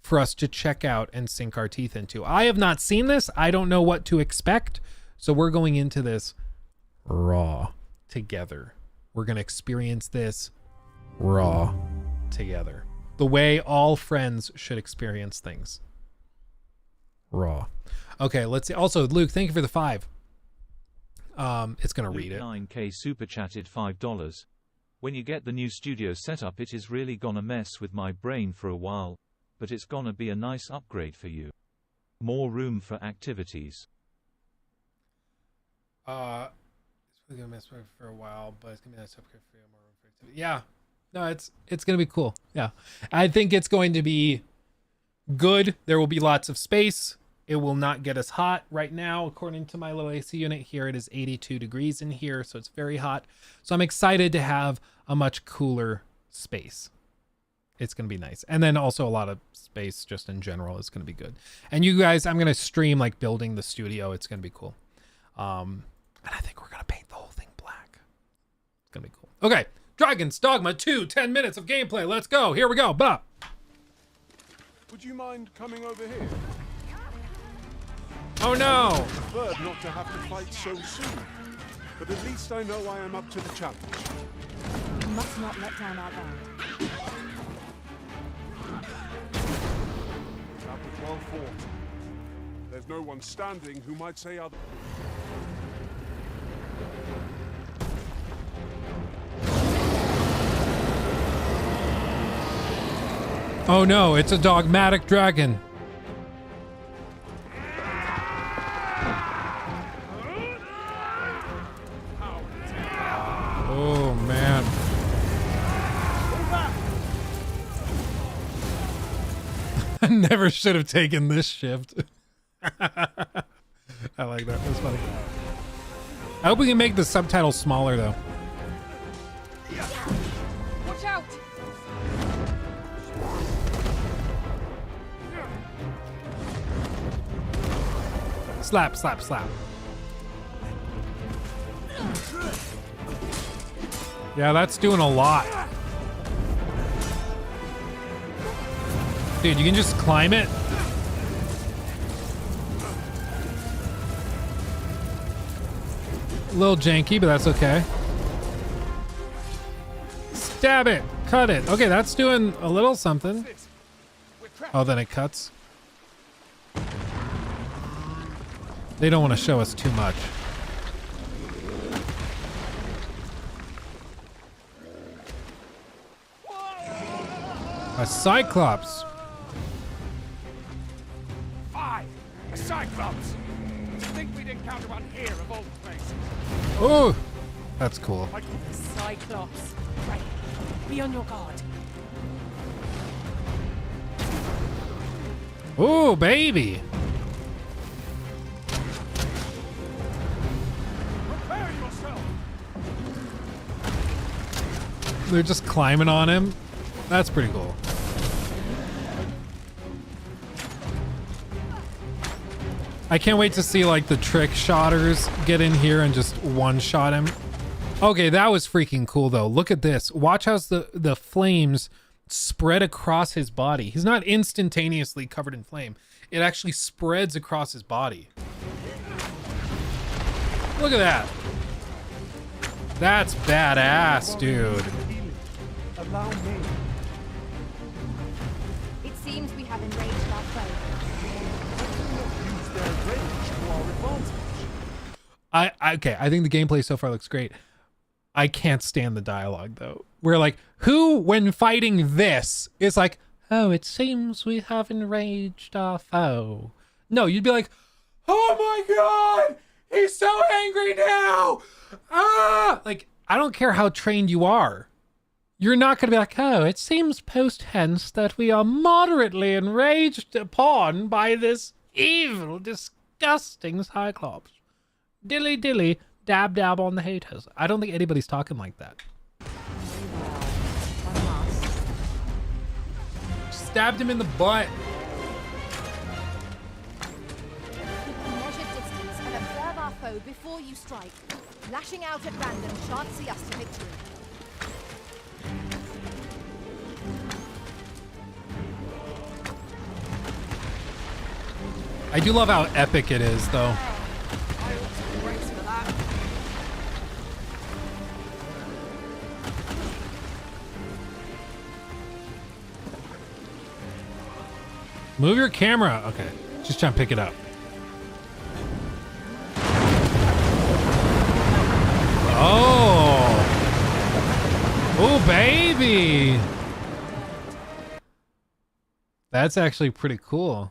for us to check out and sink our teeth into. I have not seen this. I don't know what to expect. So we're going into this raw together. We're going to experience this raw together. The way all friends should experience things. Raw. Okay, let's see. Also, Luke, thank you for the 5. It's going to read it. 9K super chatted $5. When you get the new studio set up, it is really gonna mess with my brain for a while. But it's gonna be a nice upgrade for you. More room for activities. It's really gonna mess with it for a while, but it's gonna be a nice upgrade for you. More room for activity. Yeah. No, it's gonna be cool. Yeah. I think it's going to be good. There will be lots of space. It will not get us hot right now. According to my little AC unit here, it is 82 degrees in here, so it's very hot. So I'm excited to have a much cooler space. It's going to be nice. And then also a lot of space just in general is going to be good. And you guys, I'm going to stream like building the studio. It's going to be cool. And I think we're going to paint the whole thing black. It's going to be cool. Okay. Dragon's Dogma 2, 10 minutes of gameplay. Let's go. Here we go. Bah. Would you mind coming over here? Oh no. I preferred not to have to fight so soon. But at least I know I am up to the challenge. You must not let down our band. That was well fought. There's no one standing who might say other. Oh no, it's a dogmatic dragon. Oh man. I never should have taken this shift. I like that. That's funny. I hope we can make the subtitles smaller though. Watch out! Slap, slap, slap. Yeah, that's doing a lot. Dude, you can just climb it. A little janky, but that's okay. Stab it. Cut it. Okay, that's doing a little something. Oh, then it cuts. They don't want to show us too much. A Cyclops. 5! A Cyclops! Did you think we'd encounter one here of all places. Oh, that's cool. Cyclops. Right. Be on your guard. Oh, baby. Prepare yourself. They're just climbing on him. That's pretty cool. I can't wait to see like the trick shotters get in here and just one shot him. Okay, that was freaking cool though. Look at this. Watch how the flames spread across his body. He's not instantaneously covered in flame. It actually spreads across his body. Look at that. That's badass, dude. Allow me. It seems we have enraged our foe. Use their rage to our advantage. Okay, I think the gameplay so far looks great. I can't stand the dialogue though. We're like, who when fighting this is like, oh, it seems we have enraged our foe. No, you'd be like, oh my god, he's so angry now. Ah, like, I don't care how trained you are. You're not going to be like, oh, it seems post-tense that we are moderately enraged upon by this evil, disgusting Cyclops. Dilly dilly, dab dab on the haters. I don't think anybody's talking like that. Stabbed him in the butt. Keep a measured distance and observe our foe before you strike. Lashing out at random shan't see us to victory. I do love how epic it is, though. Move your camera. Okay, just trying to pick it up. Oh. Oh, baby. That's actually pretty cool.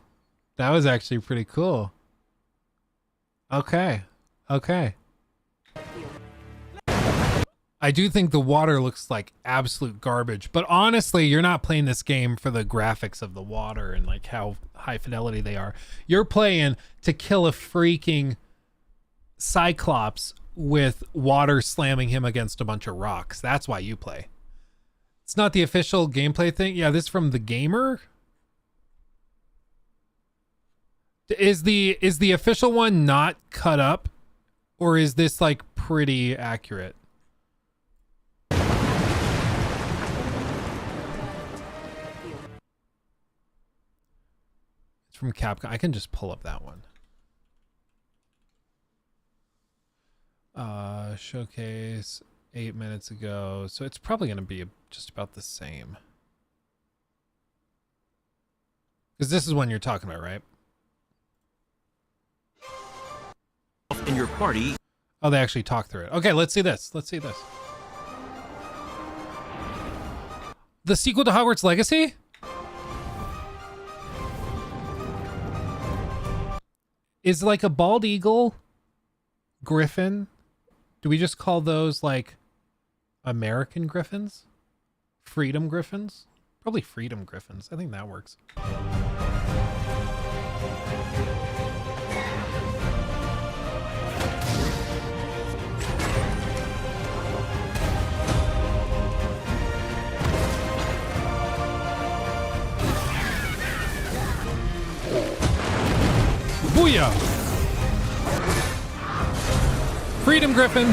That was actually pretty cool. Okay. Okay. I do think the water looks like absolute garbage, but honestly, you're not playing this game for the graphics of the water and like how high fidelity they are. You're playing to kill a freaking Cyclops with water slamming him against a bunch of rocks. That's why you play. It's not the official gameplay thing. Yeah, this is from The Gamer. Is the official one not cut up, or is this like pretty accurate? It's from Capcom. I can just pull up that one. Showcase 8 minutes ago, so it's probably going to be just about the same. Because this is one you're talking about, right? In your party. Oh, they actually talk through it. Okay, let's see this. Let's see this. The sequel to Hogwarts Legacy? Is like a bald eagle griffin? Do we just call those like American griffins? Freedom griffins? Probably freedom griffins. I think that works. Booyah! Freedom Griffin!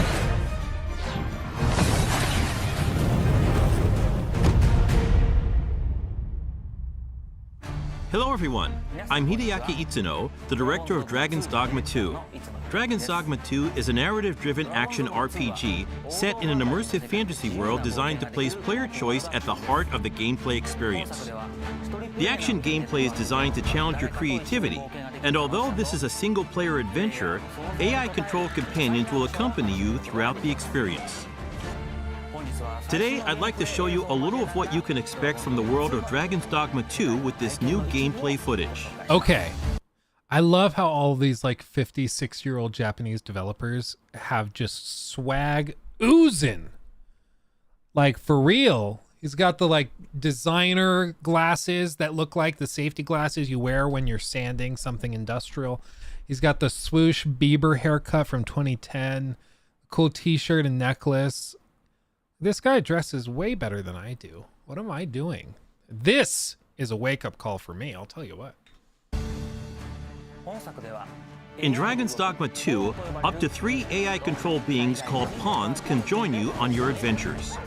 Hello everyone, I'm Hideaki Itsuno, the director of Dragon's Dogma 2. Dragon's Dogma 2 is a narrative-driven action RPG set in an immersive fantasy world designed to place player choice at the heart of the gameplay experience. The action gameplay is designed to challenge your creativity, and although this is a single-player adventure, AI-controlled companions will accompany you throughout the experience. Today, I'd like to show you a little of what you can expect from the world of Dragon's Dogma 2 with this new gameplay footage. Okay. I love how all these like 56-year-old Japanese developers have just swag oozing. Like for real. He's got the like designer glasses that look like the safety glasses you wear when you're sanding something industrial. He's got the swoosh Bieber haircut from 2010, cool t-shirt and necklace. This guy dresses way better than I do. What am I doing? This is a wake-up call for me, I'll tell you what. In Dragon's Dogma 2, up to 3 AI-controlled beings called pawns can join you on your adventures.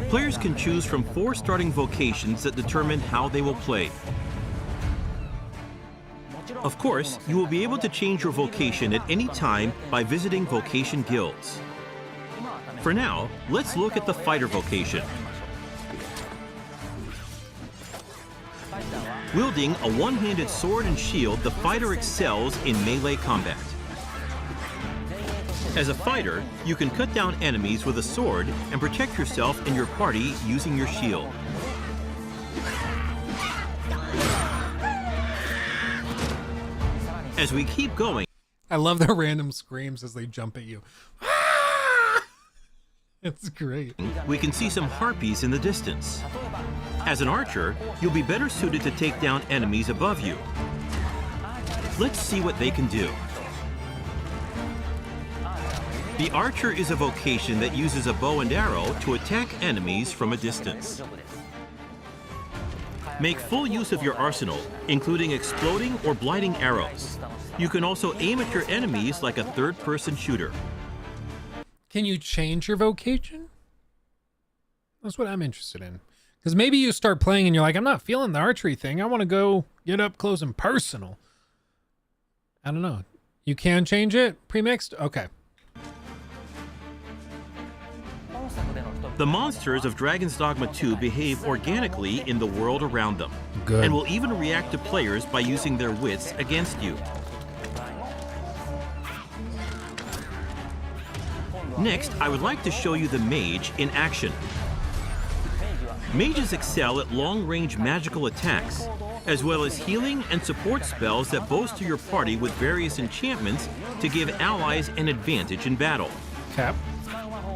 Players can choose from 4 starting vocations that determine how they will play. Of course, you will be able to change your vocation at any time by visiting vocation guilds. For now, let's look at the fighter vocation. Wielding a one-handed sword and shield, the fighter excels in melee combat. As a fighter, you can cut down enemies with a sword and protect yourself and your party using your shield. As we keep going, I love their random screams as they jump at you. It's great. We can see some harpies in the distance. As an archer, you'll be better suited to take down enemies above you. Let's see what they can do. The archer is a vocation that uses a bow and arrow to attack enemies from a distance. Make full use of your arsenal, including exploding or blighting arrows. You can also aim at your enemies like a third-person shooter. Can you change your vocation? That's what I'm interested in. Because maybe you start playing and you're like, I'm not feeling the archery thing. I want to go get up close and personal. I don't know. You can change it? Pre-mixed? Okay. The monsters of Dragon's Dogma 2 behave organically in the world around them. Good. And will even react to players by using their wits against you. Next, I would like to show you the mage in action. Mages excel at long-range magical attacks, as well as healing and support spells that bolster your party with various enchantments to give allies an advantage in battle. Cap.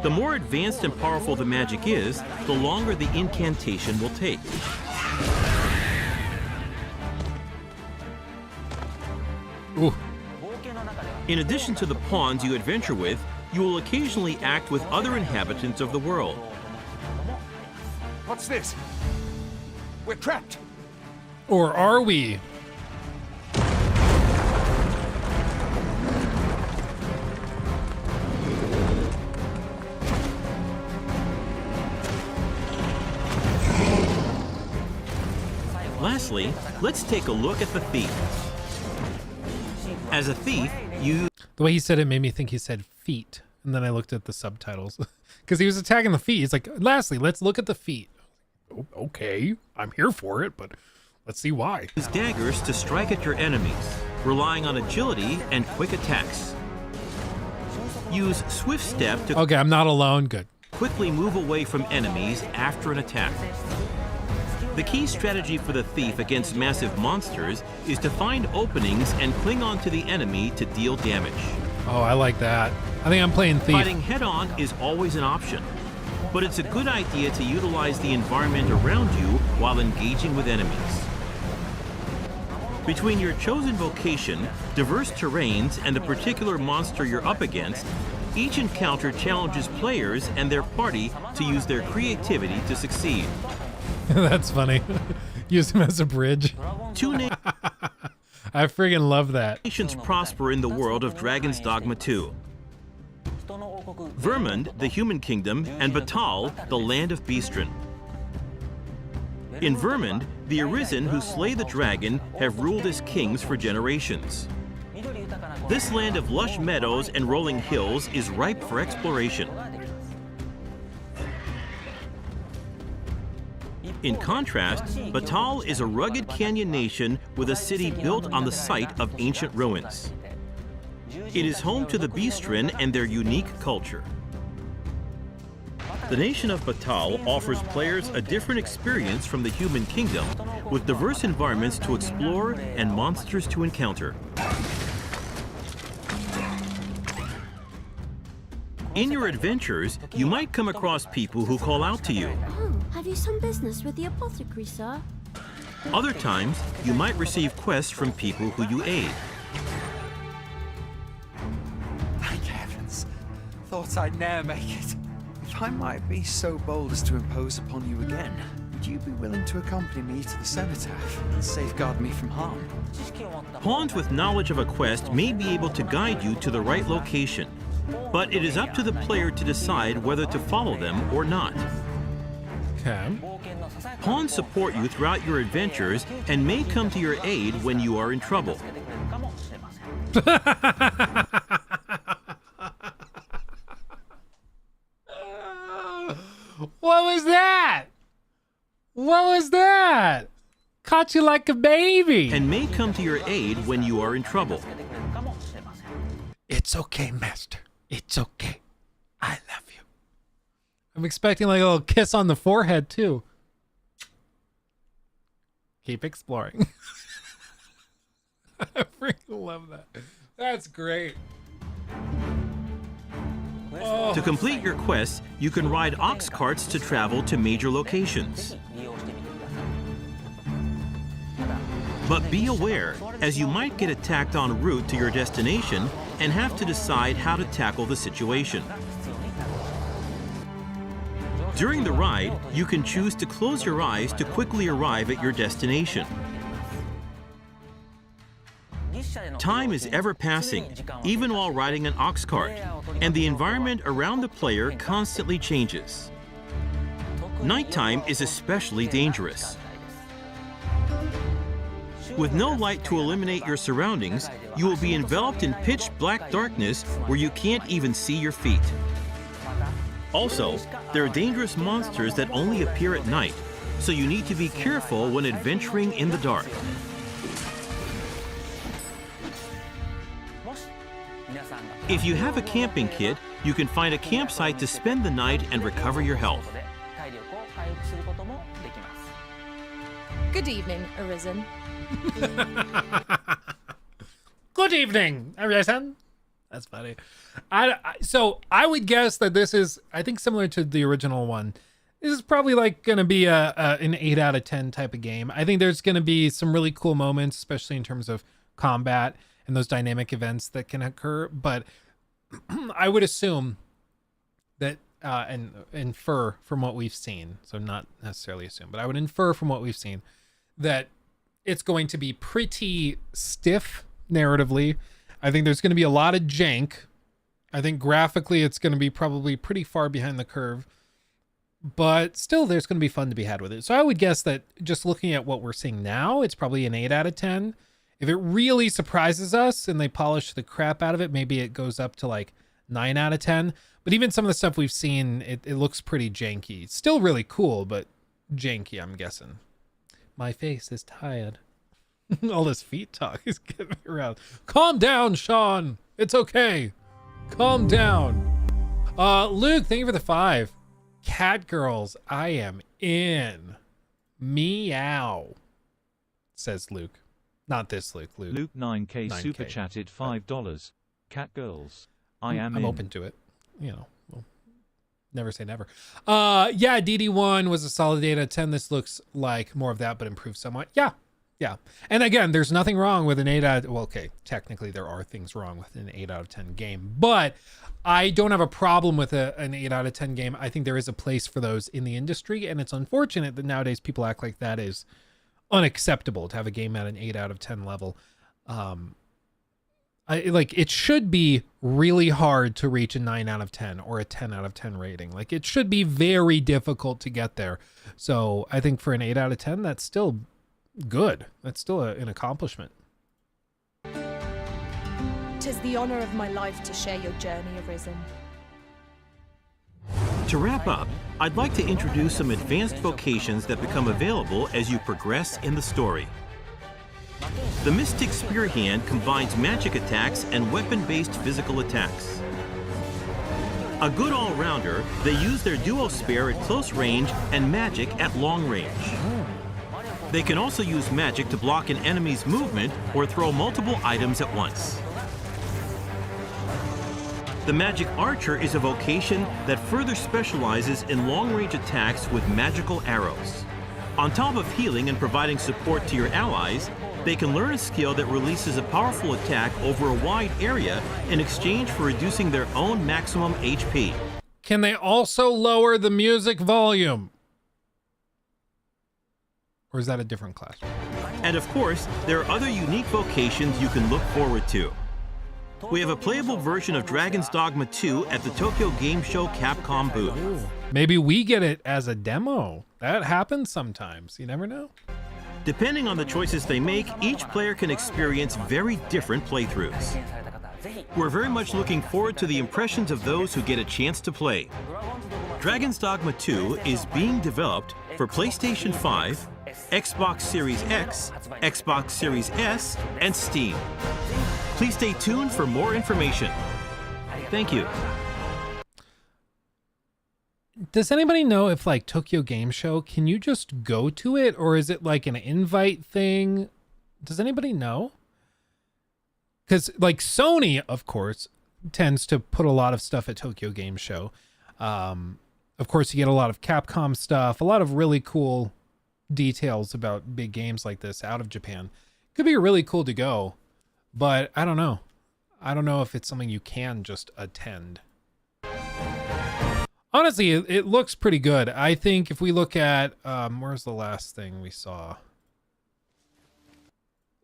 The more advanced and powerful the magic is, the longer the incantation will take. Ooh. In addition to the pawns you adventure with, you will occasionally act with other inhabitants of the world. What's this? We're trapped. Or are we? Lastly, let's take a look at the thief. As a thief, you... The way he said it made me think he said feet. And then I looked at the subtitles. Because he was attacking the feet. He's like, lastly, let's look at the feet. Oh, okay, I'm here for it, but let's see why. Use daggers to strike at your enemies, relying on agility and quick attacks. Use swift step to... Okay, I'm not alone. Good. Quickly move away from enemies after an attack. The key strategy for the thief against massive monsters is to find openings and cling on to the enemy to deal damage. Oh, I like that. I think I'm playing thief. Fighting head-on is always an option, but it's a good idea to utilize the environment around you while engaging with enemies. Between your chosen vocation, diverse terrains, and the particular monster you're up against, each encounter challenges players and their party to use their creativity to succeed. That's funny. Use him as a bridge. I friggin' love that. Nations prosper in the world of Dragon's Dogma 2. Vermund, the human kingdom, and Batal, the land of Beastren. In Vermund, the Arisen who slay the dragon have ruled as kings for generations. This land of lush meadows and rolling hills is ripe for exploration. In contrast, Batal is a rugged canyon nation with a city built on the site of ancient ruins. It is home to the Beastren and their unique culture. The nation of Batal offers players a different experience from the human kingdom, with diverse environments to explore and monsters to encounter. In your adventures, you might come across people who call out to you. Oh, have you some business with the apothecary, sir? Other times, you might receive quests from people who you aid. Thank heavens. Thought I'd ne'er make it. If I might be so bold as to impose upon you again, would you be willing to accompany me to the cenotaph and safeguard me from harm? Pawns with knowledge of a quest may be able to guide you to the right location, but it is up to the player to decide whether to follow them or not. Okay. Pawns support you throughout your adventures and may come to your aid when you are in trouble. What was that? What was that? Caught you like a baby. And may come to your aid when you are in trouble. It's okay, master. It's okay. I love you. I'm expecting like a little kiss on the forehead too. Keep exploring. I freaking love that. That's great. Oh. To complete your quests, you can ride ox carts to travel to major locations. But be aware, as you might get attacked en route to your destination and have to decide how to tackle the situation. During the ride, you can choose to close your eyes to quickly arrive at your destination. Time is ever passing, even while riding an ox cart, and the environment around the player constantly changes. Nighttime is especially dangerous. With no light to illuminate your surroundings, you will be enveloped in pitch black darkness where you can't even see your feet. Also, there are dangerous monsters that only appear at night, so you need to be careful when adventuring in the dark. If you have a camping kit, you can find a campsite to spend the night and recover your health. Good evening, Arisen. Good evening, Arisen. That's funny. So I would guess that this is, I think, similar to the original one. This is probably like going to be an 8 out of 10 type of game. I think there's going to be some really cool moments, especially in terms of combat and those dynamic events that can occur. But I would assume that, and infer from what we've seen, so not necessarily assume, but I would infer from what we've seen that it's going to be pretty stiff narratively. I think there's going to be a lot of jank. I think graphically it's going to be probably pretty far behind the curve, but still there's going to be fun to be had with it. So I would guess that just looking at what we're seeing now, it's probably an 8 out of 10. If it really surprises us and they polish the crap out of it, maybe it goes up to like 9 out of 10. But even some of the stuff we've seen, it looks pretty janky. Still really cool, but janky, I'm guessing. My face is tired. All this feet talk is getting me around. Calm down, Sean. It's okay. Calm down. Luke, thank you for the 5. Cat girls, I am in. Meow, says Luke. Not this Luke. Luke 9K super chatted $5. Cat girls, I'm open to it. You know, we'll never say never. Yeah, DD1 was a solid 8 out of 10. This looks like more of that, but improved somewhat. Yeah. And again, there's nothing wrong with an 8 out of, well, okay, technically there are things wrong with an 8 out of 10 game, but I don't have a problem with an 8 out of 10 game. I think there is a place for those in the industry, and it's unfortunate that nowadays people act like that is unacceptable to have a game at an 8 out of 10 level. It should be really hard to reach a 9 out of 10 or a 10 out of 10 rating. Like, it should be very difficult to get there. So I think for an 8 out of 10, that's still good. That's still an accomplishment. 'Tis the honor of my life to share your journey, Arisen. To wrap up, I'd like to introduce some advanced vocations that become available as you progress in the story. The Mystic Spear Hand combines magic attacks and weapon-based physical attacks. A good all-rounder, they use their duo spare at close range and magic at long range. They can also use magic to block an enemy's movement or throw multiple items at once. The Magic Archer is a vocation that further specializes in long-range attacks with magical arrows. On top of healing and providing support to your allies, they can learn a skill that releases a powerful attack over a wide area in exchange for reducing their own maximum HP. Can they also lower the music volume? Or is that a different class? And of course, there are other unique vocations you can look forward to. We have a playable version of Dragon's Dogma 2 at the Tokyo Game Show Capcom booth. Maybe we get it as a demo. That happens sometimes. You never know. Depending on the choices they make, each player can experience very different playthroughs. We're very much looking forward to the impressions of those who get a chance to play. Dragon's Dogma 2 is being developed for PlayStation 5, Xbox Series X, Xbox Series S, and Steam. Please stay tuned for more information. Thank you. Does anybody know if like Tokyo Game Show, can you just go to it, or is it like an invite thing? Does anybody know? Because like Sony, of course, tends to put a lot of stuff at Tokyo Game Show. Of course, you get a lot of Capcom stuff, a lot of really cool details about big games like this out of Japan. Could be really cool to go, but I don't know. I don't know if it's something you can just attend. Honestly, it looks pretty good. I think if we look at, where's the last thing we saw?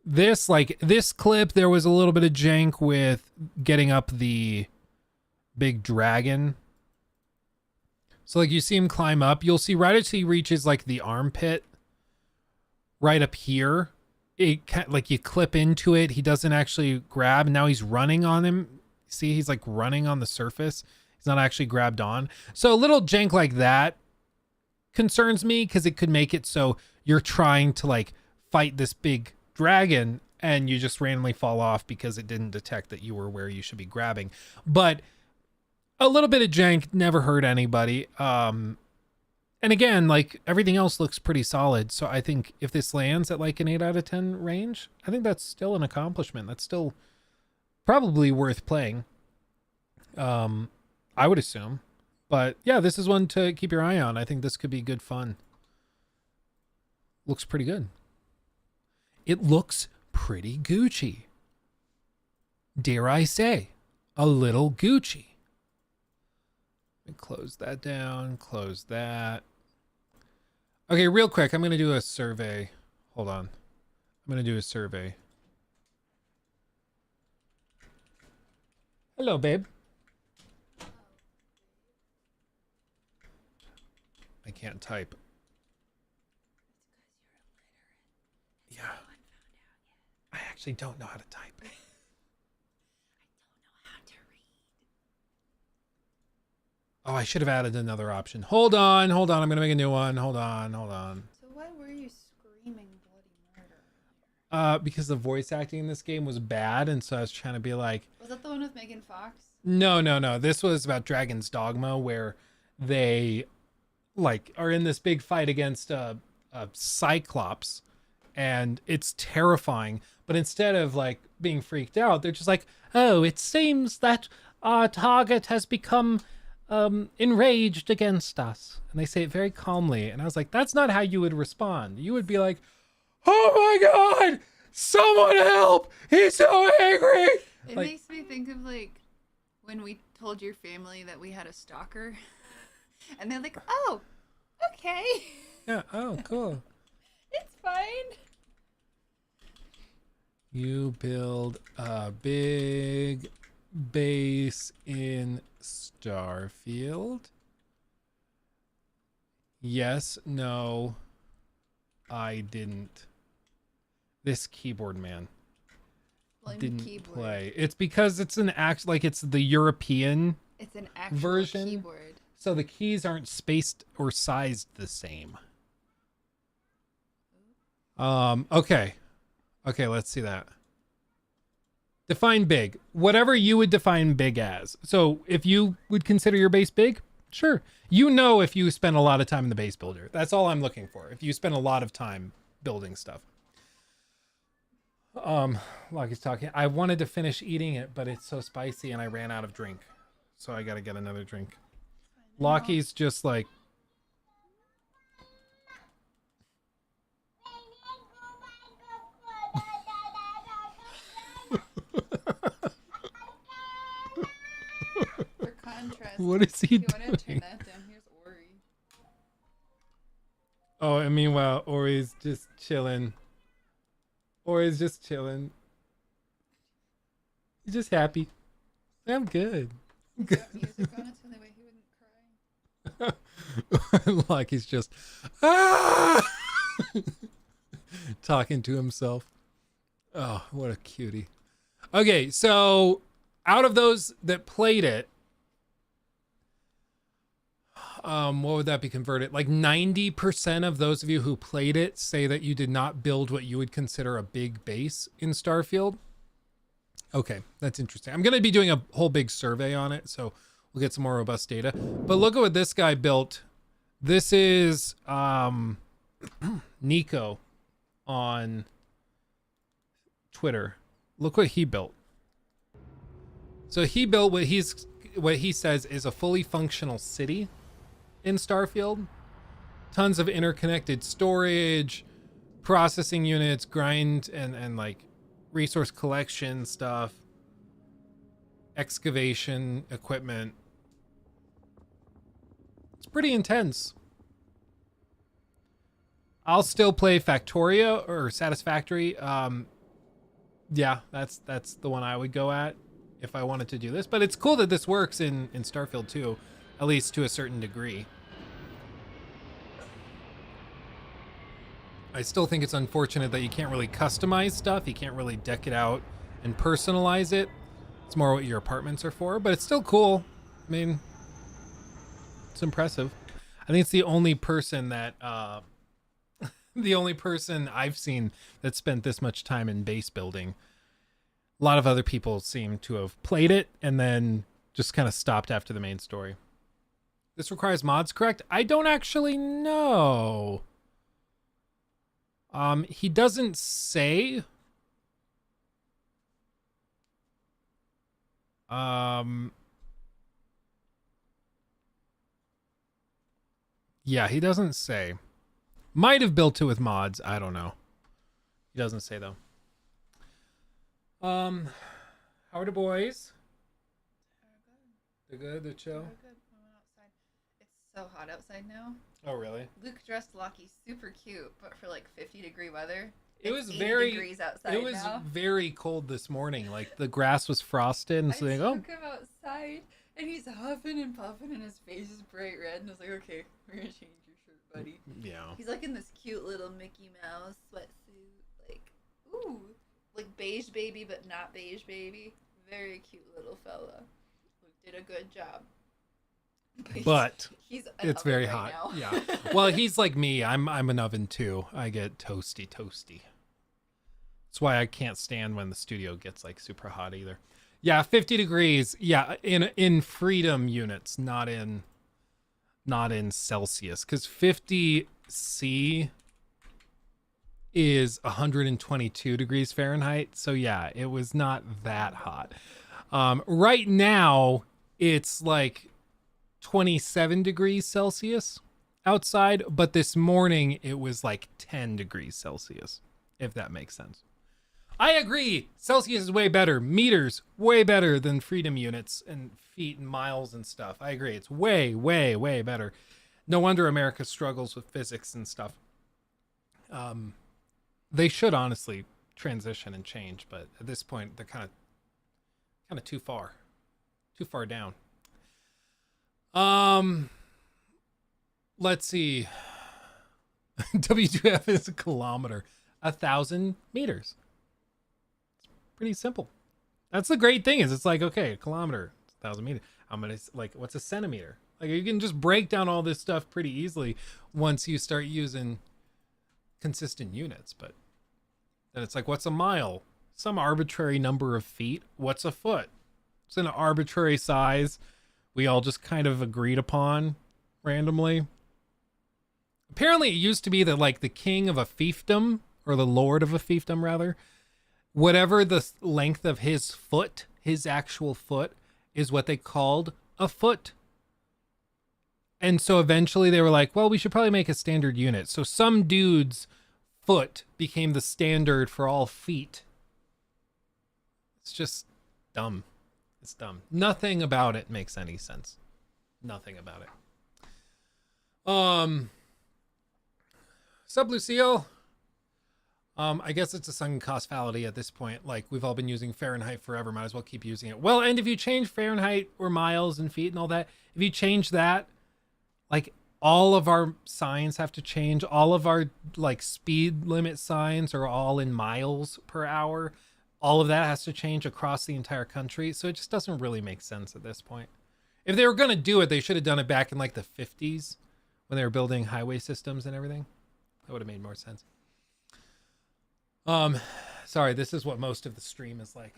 This clip, there was a little bit of jank with getting up the big dragon. So like you see him climb up, you'll see right as he reaches like the armpit, right up here, like you clip into it. He doesn't actually grab. Now he's running on him. See, he's like running on the surface. He's not actually grabbed on. So a little jank like that concerns me because it could make it so you're trying to like fight this big dragon and you just randomly fall off because it didn't detect that you were where you should be grabbing. But a little bit of jank never hurt anybody. And again, like everything else looks pretty solid. So I think if this lands at like an 8 out of 10 range, I think that's still an accomplishment. That's still probably worth playing. I would assume. But yeah, this is one to keep your eye on. I think this could be good fun. Looks pretty good. It looks pretty Gucci. Dare I say, a little Gucci. Close that down, close that. Okay, real quick, I'm going to do a survey. Hold on. I'm going to do a survey. Hello, babe. I can't type. Yeah. I actually don't know how to type. Oh, I should have added another option. Hold on. I'm going to make a new one. Hold on. So why were you screaming bloody murder? Because the voice acting in this game was bad, and so I was trying to be like... Was that the one with Megan Fox? No. This was about Dragon's Dogma, where they like are in this big fight against a Cyclops, and it's terrifying. But instead of like being freaked out, they're just like, oh, it seems that our target has become... enraged against us. And they say it very calmly. And I was like, that's not how you would respond. You would be like, oh my God, someone help. He's so angry. It like, makes me think of like when we told your family that we had a stalker and they're like, oh, okay. Yeah. Oh, cool. It's fine. You build a big base in Starfield. Yes, no, I didn't. This keyboard man didn't play. It's because it's an act like it's the European actual version. Keyboard. So the keys aren't spaced or sized the same. Okay, let's see that. Define big. Whatever you would define big as. So if you would consider your base big, sure. You know if you spend a lot of time in the base builder. That's all I'm looking for. If you spend a lot of time building stuff. Lockie's talking. I wanted to finish eating it, but it's so spicy and I ran out of drink. So I gotta get another drink. Lockie's just like... For contrast, What is he if you want to turn doing? that down, here's Ori. Oh, and meanwhile, Ori's just chilling. Ori's just chilling. He's just happy. I'm good. Music on it so that way he wouldn't cry. Like he's just ah! talking to himself. Oh, what a cutie. Okay, so out of those that played it, what would that be converted? Like 90% of those of you who played it say that you did not build what you would consider a big base in Starfield. Okay, that's interesting. I'm going to be doing a whole big survey on it, so we'll get some more robust data. But look at what this guy built. This is Nico on Twitter. Look what he built. So he built what he says is a fully functional city in Starfield. Tons of interconnected storage, processing units, grind and like resource collection stuff, excavation equipment. It's pretty intense. I'll still play Factorio or Satisfactory. Yeah, that's the one I would go at if I wanted to do this. But it's cool that this works in Starfield too, at least to a certain degree. I still think it's unfortunate that you can't really customize stuff. You can't really deck it out and personalize it. It's more what your apartments are for, but it's still cool. I mean, it's impressive. I think it's the only person that, the only person I've seen that spent this much time in base building. A lot of other people seem to have played it and then just kind of stopped after the main story. This requires mods, correct? I don't actually know. He doesn't say. Yeah, he doesn't say. Might have built it with mods. I don't know. He doesn't say though. How are the boys? They're good. They're chill. They're good. I went outside. It's so hot outside now. Oh really? Luke dressed Lockie super cute, but for like 50-degree weather. It was 80 very degrees outside. It was now. very cold this morning. Like the grass was frosted, and so they go. I took him outside, and he's huffing and puffing, and his face is bright red. And I was like, okay, we're gonna change your shirt, buddy. Yeah. He's like in this cute little Mickey Mouse sweatsuit, like ooh, like beige baby, but not beige baby. Very cute little fella. Luke did a good job. But he's it's very hot. Yeah. Well, he's like me. I'm an oven too. I get toasty. That's why I can't stand when the studio gets like super hot either. Yeah, 50 degrees. Yeah, in freedom units, not in Celsius, because 50 C is 122 degrees Fahrenheit. So yeah, it was not that hot. Right now it's like 27 degrees Celsius outside, but this morning it was like 10 degrees Celsius, if that makes sense. I agree. Celsius is way better. Meters, way better than freedom units and feet and miles and stuff. I agree. It's way, way, way better. No wonder America struggles with physics and stuff. They should honestly transition and change, but at this point they're kind of too far down. Let's see. W2F is a kilometer, 1,000 meters. It's pretty simple. That's the great thing is it's like, okay, a kilometer, 1,000 meters. I'm going to like, what's a centimeter? Like you can just break down all this stuff pretty easily once you start using consistent units, but then it's like, what's a mile? some arbitrary number of feet. What's a foot? It's an arbitrary size we all just kind of agreed upon randomly. Apparently it used to be that like the king of a fiefdom, or the lord of a fiefdom rather, whatever the length of his foot, his actual foot, is what they called a foot. And so eventually they were like, well, we should probably make a standard unit. So some dude's foot became the standard for all feet. It's just dumb. It's dumb. Nothing about it makes any sense. Nothing about it. Sub Lucille. I guess it's a sunk cost fallacy at this point. Like, we've all been using Fahrenheit forever. Might as well keep using it. Well, and if you change Fahrenheit or miles and feet and all that, if you change that, like, all of our signs have to change. All of our, like, speed limit signs are all in miles per hour. All of that has to change across the entire country. So it just doesn't really make sense at this point. If they were going to do it, they should have done it back in, like, the 50s when they were building highway systems and everything. That would have made more sense. Sorry, this is what most of the stream is like.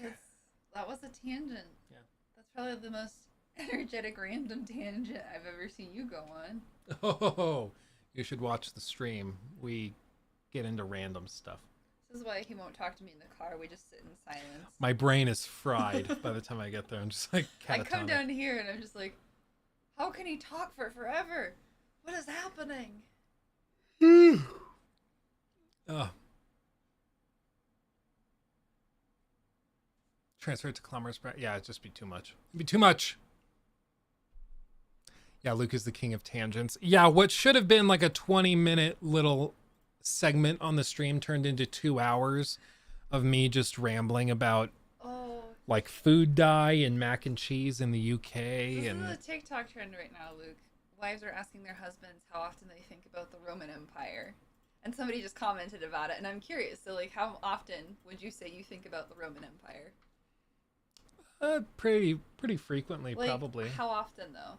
That was a tangent. Yeah. That's probably the most energetic random tangent I've ever seen you go on. Oh, you should watch the stream. We get into random stuff. This is why he won't talk to me in the car. We just sit in silence. My brain is fried by the time I get there. I'm just like catatonic. I come down here and I'm just like, how can he talk for forever? What is happening? Oh. Transfer it to kilometers per... Yeah, it'd just be too much. It'd be too much. Yeah, Luke is the king of tangents. Yeah, what should have been like a 20-minute little segment on the stream turned into 2 hours of me just rambling about like food dye and mac and cheese in the UK. This and is a TikTok trend right now, Luke. Wives are asking their husbands how often they think about the Roman Empire. And somebody just commented about it, and I'm curious. So, like, how often would you say you think about the Roman Empire? Pretty frequently, Like, probably. How often, though?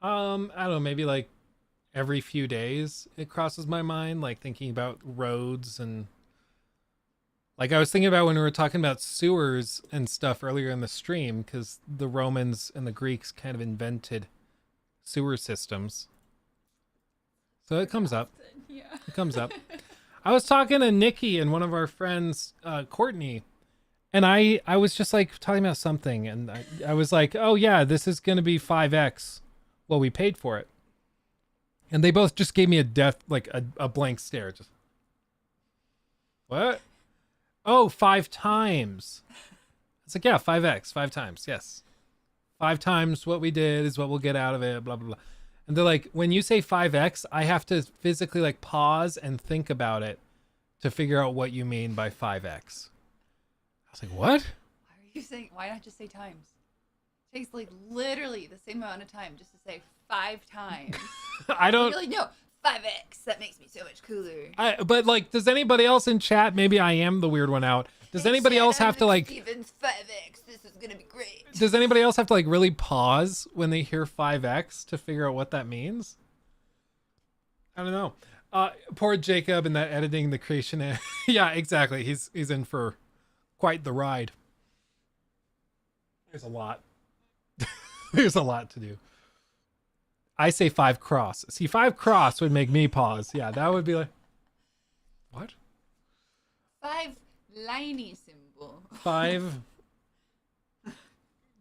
I don't know, maybe like every few days it crosses my mind, like thinking about roads. And like I was thinking about when we were talking about sewers and stuff earlier in the stream, because the Romans and the Greeks kind of invented sewer systems. So it comes up. Yeah. It comes up. I was talking to Nikki and one of our friends, Courtney, and I was just like talking about something, and I was like, oh yeah, this is going to be 5x what we paid for it. And they both just gave me a blank stare. Just, what? Oh, 5 times. It's like, yeah, 5x, 5 times. Yes. 5 times what we did is what we'll get out of it, blah, blah, blah. And they're like, when you say 5x, I have to physically like pause and think about it to figure out what you mean by 5x. I was like, what? Why not just say times? It takes like literally the same amount of time just to say 5 times. I don't... You're like, no, 5x. That makes me so much cooler. But like, does anybody else in chat, maybe I am the weird one out, does anybody else have to like... Stevens, 5x. This is going to be great. Does anybody else have to like really pause when they hear 5x to figure out what that means? I don't know. Poor Jacob and that editing, the creation. Yeah, exactly. He's in for quite the ride. There's a lot. There's a lot to do. I say 5 cross. See, 5 cross would make me pause. Yeah, that would be like, what? 5 liney symbol. 5.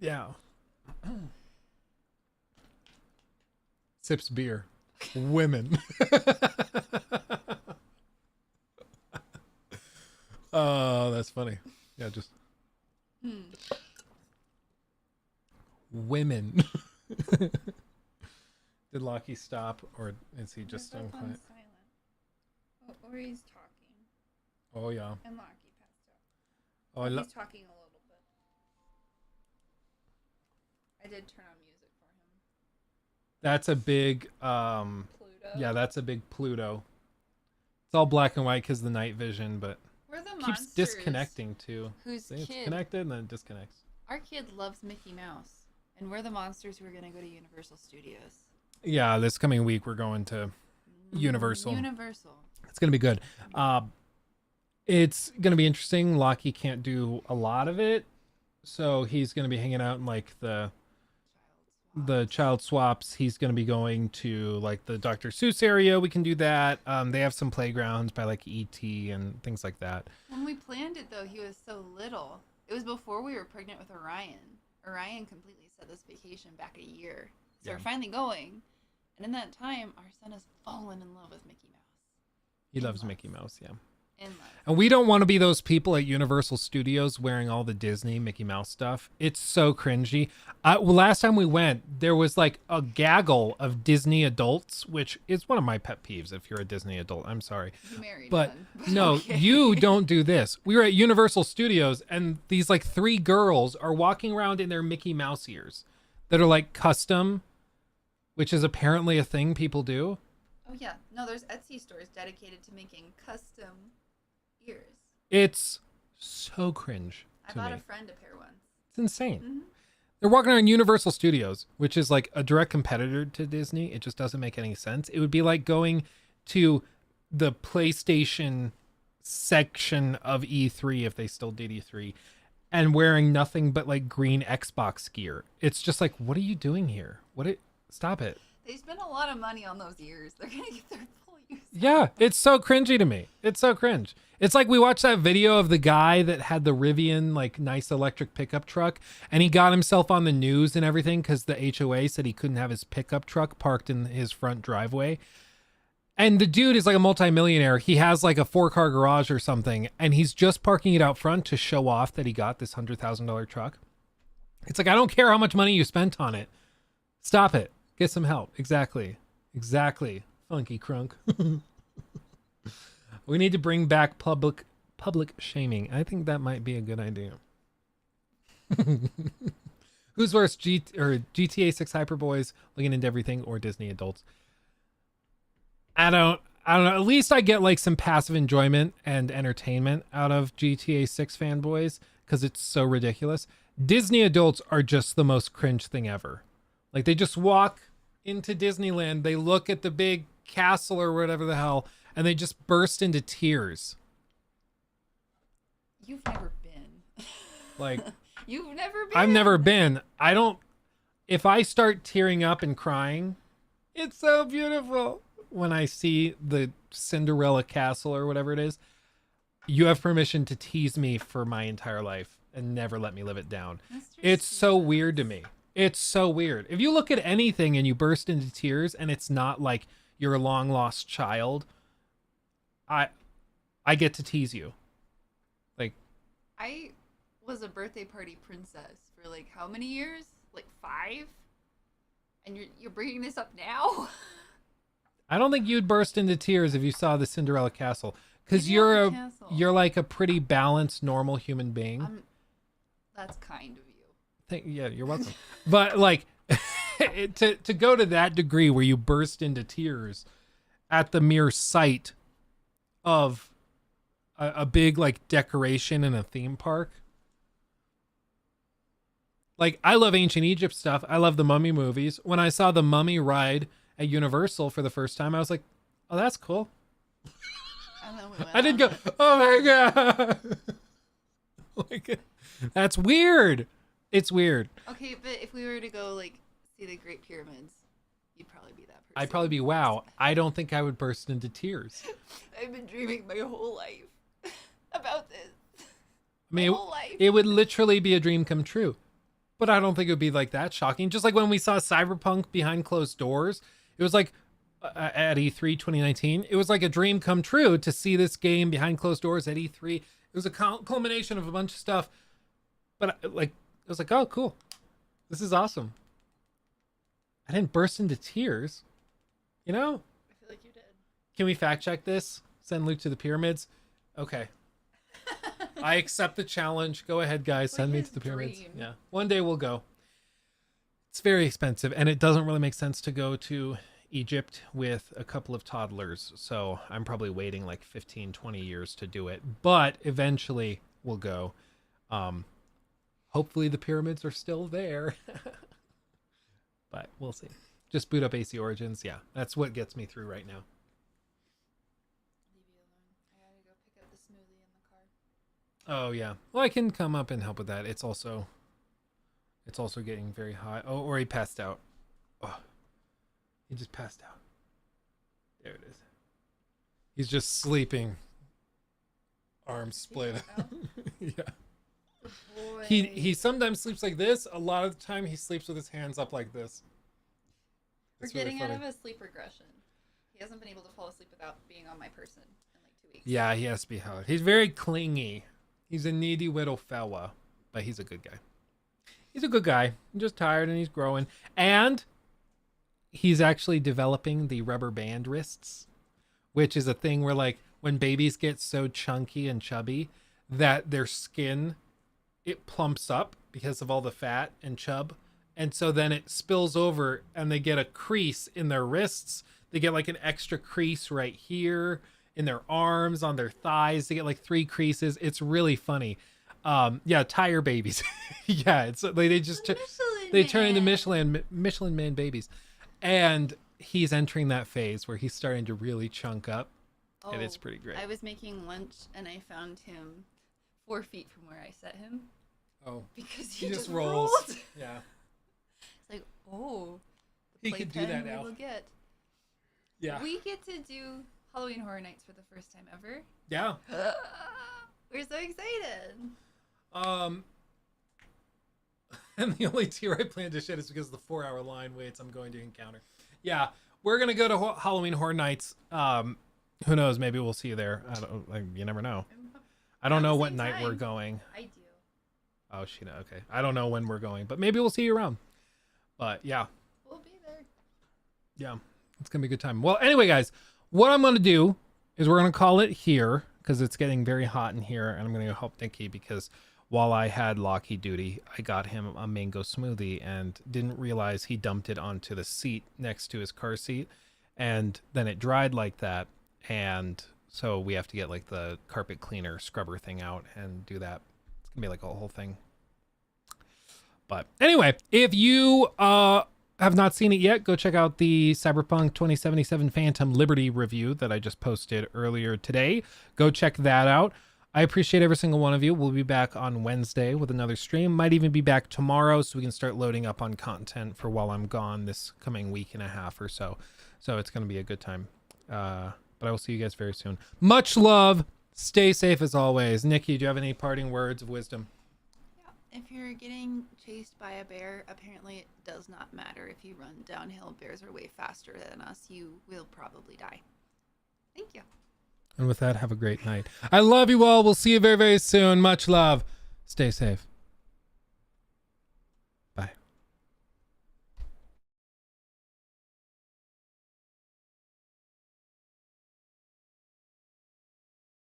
Yeah. Sips beer. Women. Oh, that's funny. Yeah, just women. Did Lockie stop, or is he just They're both on unquiet? silent. Or he's talking. Oh yeah. And Lockie passed out. Oh, He's talking a little bit. I did turn on music for him. That's a big Pluto. Yeah, that's a big Pluto. It's all black and white because of the night vision, but We're the keeps monsters disconnecting too. whose See, it's kid- connected and then it disconnects. Our kid loves Mickey Mouse, and we're the monsters who are gonna go to Universal Studios. Yeah, this coming week we're going to Universal. Universal. It's gonna be good. It's going to be interesting. Lockie can't do a lot of it. So he's going to be hanging out in like the child swaps. He's going to be going to like the Dr. Seuss area. We can do that. They have some playgrounds by like ET and things like that. When we planned it though, he was so little. It was before we were pregnant with Orion. Orion completely set this vacation back a year. So we're finally going. And in that time, our son has fallen in love with Mickey Mouse. He loves Mickey Mouse, yeah. In love. And we don't want to be those people at Universal Studios wearing all the Disney Mickey Mouse stuff. It's so cringy. Last time we went, there was like a gaggle of Disney adults, which is one of my pet peeves if you're a Disney adult. I'm sorry. You married but one. no, Okay. you don't do this. We were at Universal Studios and these like 3 girls are walking around in their Mickey Mouse ears that are like custom, which is apparently a thing people do. Oh yeah. No, there's Etsy stores dedicated to making custom ears. It's so cringe. I to bought me. a friend a pair once. It's insane. Mhm. They're walking around Universal Studios, which is like a direct competitor to Disney. It just doesn't make any sense. It would be like going to the PlayStation section of E3 if they still did E3 and wearing nothing but like green Xbox gear. It's just like, what are you doing here? Stop it. They spend a lot of money on those ears. They're gonna get their full use. Yeah, it's so cringy to me. It's so cringe. It's like we watched that video of the guy that had the Rivian, like nice electric pickup truck, and he got himself on the news and everything because the HOA said he couldn't have his pickup truck parked in his front driveway. And the dude is like a multimillionaire. He has like a 4-car garage or something, and he's just parking it out front to show off that he got this $100,000 truck. It's like, I don't care how much money you spent on it. Stop it. Get some help. Exactly. Funky crunk. We need to bring back public shaming. I think that might be a good idea. Who's worse, GTA 6 Hyperboys looking into everything, or Disney adults? I don't know. At least I get like some passive enjoyment and entertainment out of GTA 6 fanboys because it's so ridiculous. Disney adults are just the most cringe thing ever. Like they just walk into Disneyland, they look at the big castle or whatever the hell, and they just burst into tears. You've never been. Like, You've never been. I've never been. If I start tearing up and crying, it's so beautiful. When I see the Cinderella castle or whatever it is, you have permission to tease me for my entire life and never let me live it down. It's so weird to me. It's so weird. If you look at anything and you burst into tears and it's not like your long lost child, I get to tease you. Like, I was a birthday party princess for like how many years? Like 5? And you're bringing this up now? I don't think you'd burst into tears if you saw the Cinderella castle, because you're like a pretty balanced, normal human being. That's kind of you. Yeah, you're welcome. But like, to go to that degree where you burst into tears at the mere sight of a big like decoration in a theme park. Like, I love ancient Egypt stuff. I love the Mummy movies. When I saw the Mummy ride at Universal for the first time, I was like, oh, that's cool. I didn't go, oh my God. Like, that's weird. It's weird. Okay, but if we were to go like see the Great Pyramids, you'd probably be that person. I'd probably be, wow. I don't think I would burst into tears. I've been dreaming my whole life about this. I mean, it would literally be a dream come true. But I don't think it would be like that shocking. Just like when we saw Cyberpunk behind closed doors, it was like at E3 2019, it was like a dream come true to see this game behind closed doors at E3. It was a culmination of a bunch of stuff. But like, it was like, oh, cool. This is awesome. I didn't burst into tears. You know? I feel like you did. Can we fact check this? Send Luke to the pyramids? Okay. I accept the challenge. Go ahead, guys. Send me to the pyramids. Dream. Yeah. One day we'll go. It's very expensive, and it doesn't really make sense to go to Egypt with a couple of toddlers. So I'm probably waiting like 15, 20 years to do it. But eventually we'll go. Hopefully the pyramids are still there. But we'll see. Just boot up AC Origins. Yeah, that's what gets me through right now. Leave you alone. I gotta go pick up the smoothie in the Oh yeah. Well, I can come up and help with that. It's also getting very hot. Oh, or he passed out. Oh, he just passed out. There it is. He's just sleeping. Arms splayed out. Yeah. He sometimes sleeps like this. A lot of the time he sleeps with his hands up like this. We're getting out of a sleep regression. He hasn't been able to fall asleep without being on my person in like 2 weeks. Yeah, he has to be held. He's very clingy. He's a needy little fella, but he's a good guy. He's a good guy. He's just tired and he's growing. And he's actually developing the rubber band wrists, which is a thing where like when babies get so chunky and chubby that their skin, it plumps up because of all the fat and chub. And so then it spills over and they get a crease in their wrists. They get like an extra crease right here in their arms, on their thighs. They get like 3 creases. It's really funny. Yeah, tire babies. Yeah, it's they just they turn into Michelin Man babies. And he's entering that phase where he's starting to really chunk up. Oh, and it's pretty great. I was making lunch and I found him 4 feet from where I set him. Oh. Because he just rolled. Yeah. It's like, oh. He could do that now. Will get. Yeah. We get to do Halloween Horror Nights for the first time ever. Yeah. We're so excited. And the only tier I plan to shed is because of the 4-hour line waits I'm going to encounter. Yeah, we're gonna go to Halloween Horror Nights. Who knows? Maybe we'll see you there. You never know. I don't know what night we're going. I do. Oh, Sheena. Okay, I don't know when we're going, but maybe we'll see you around. But yeah. We'll be there. Yeah, it's gonna be a good time. Well, anyway, guys, what I'm gonna do is we're gonna call it here because it's getting very hot in here, and I'm gonna go help Nikki because while I had Lockie duty, I got him a mango smoothie and didn't realize he dumped it onto the seat next to his car seat, and then it dried like that, and so we have to get like the carpet cleaner scrubber thing out and do that. It's gonna be like a whole thing. But anyway, if you have not seen it yet, go check out the Cyberpunk 2077 Phantom Liberty review that I just posted earlier today. Go check that out. I appreciate every single one of you. We'll be back on Wednesday with another stream. Might even be back tomorrow so we can start loading up on content for while I'm gone this coming week and a half or so. So it's going to be a good time. But I will see you guys very soon. Much love. Stay safe as always. Nikki, do you have any parting words of wisdom? If you're getting chased by a bear, apparently it does not matter if you run downhill. Bears are way faster than us. You will probably die. Thank you. And with that, have a great night. I love you all. We'll see you very, very soon. Much love. Stay safe.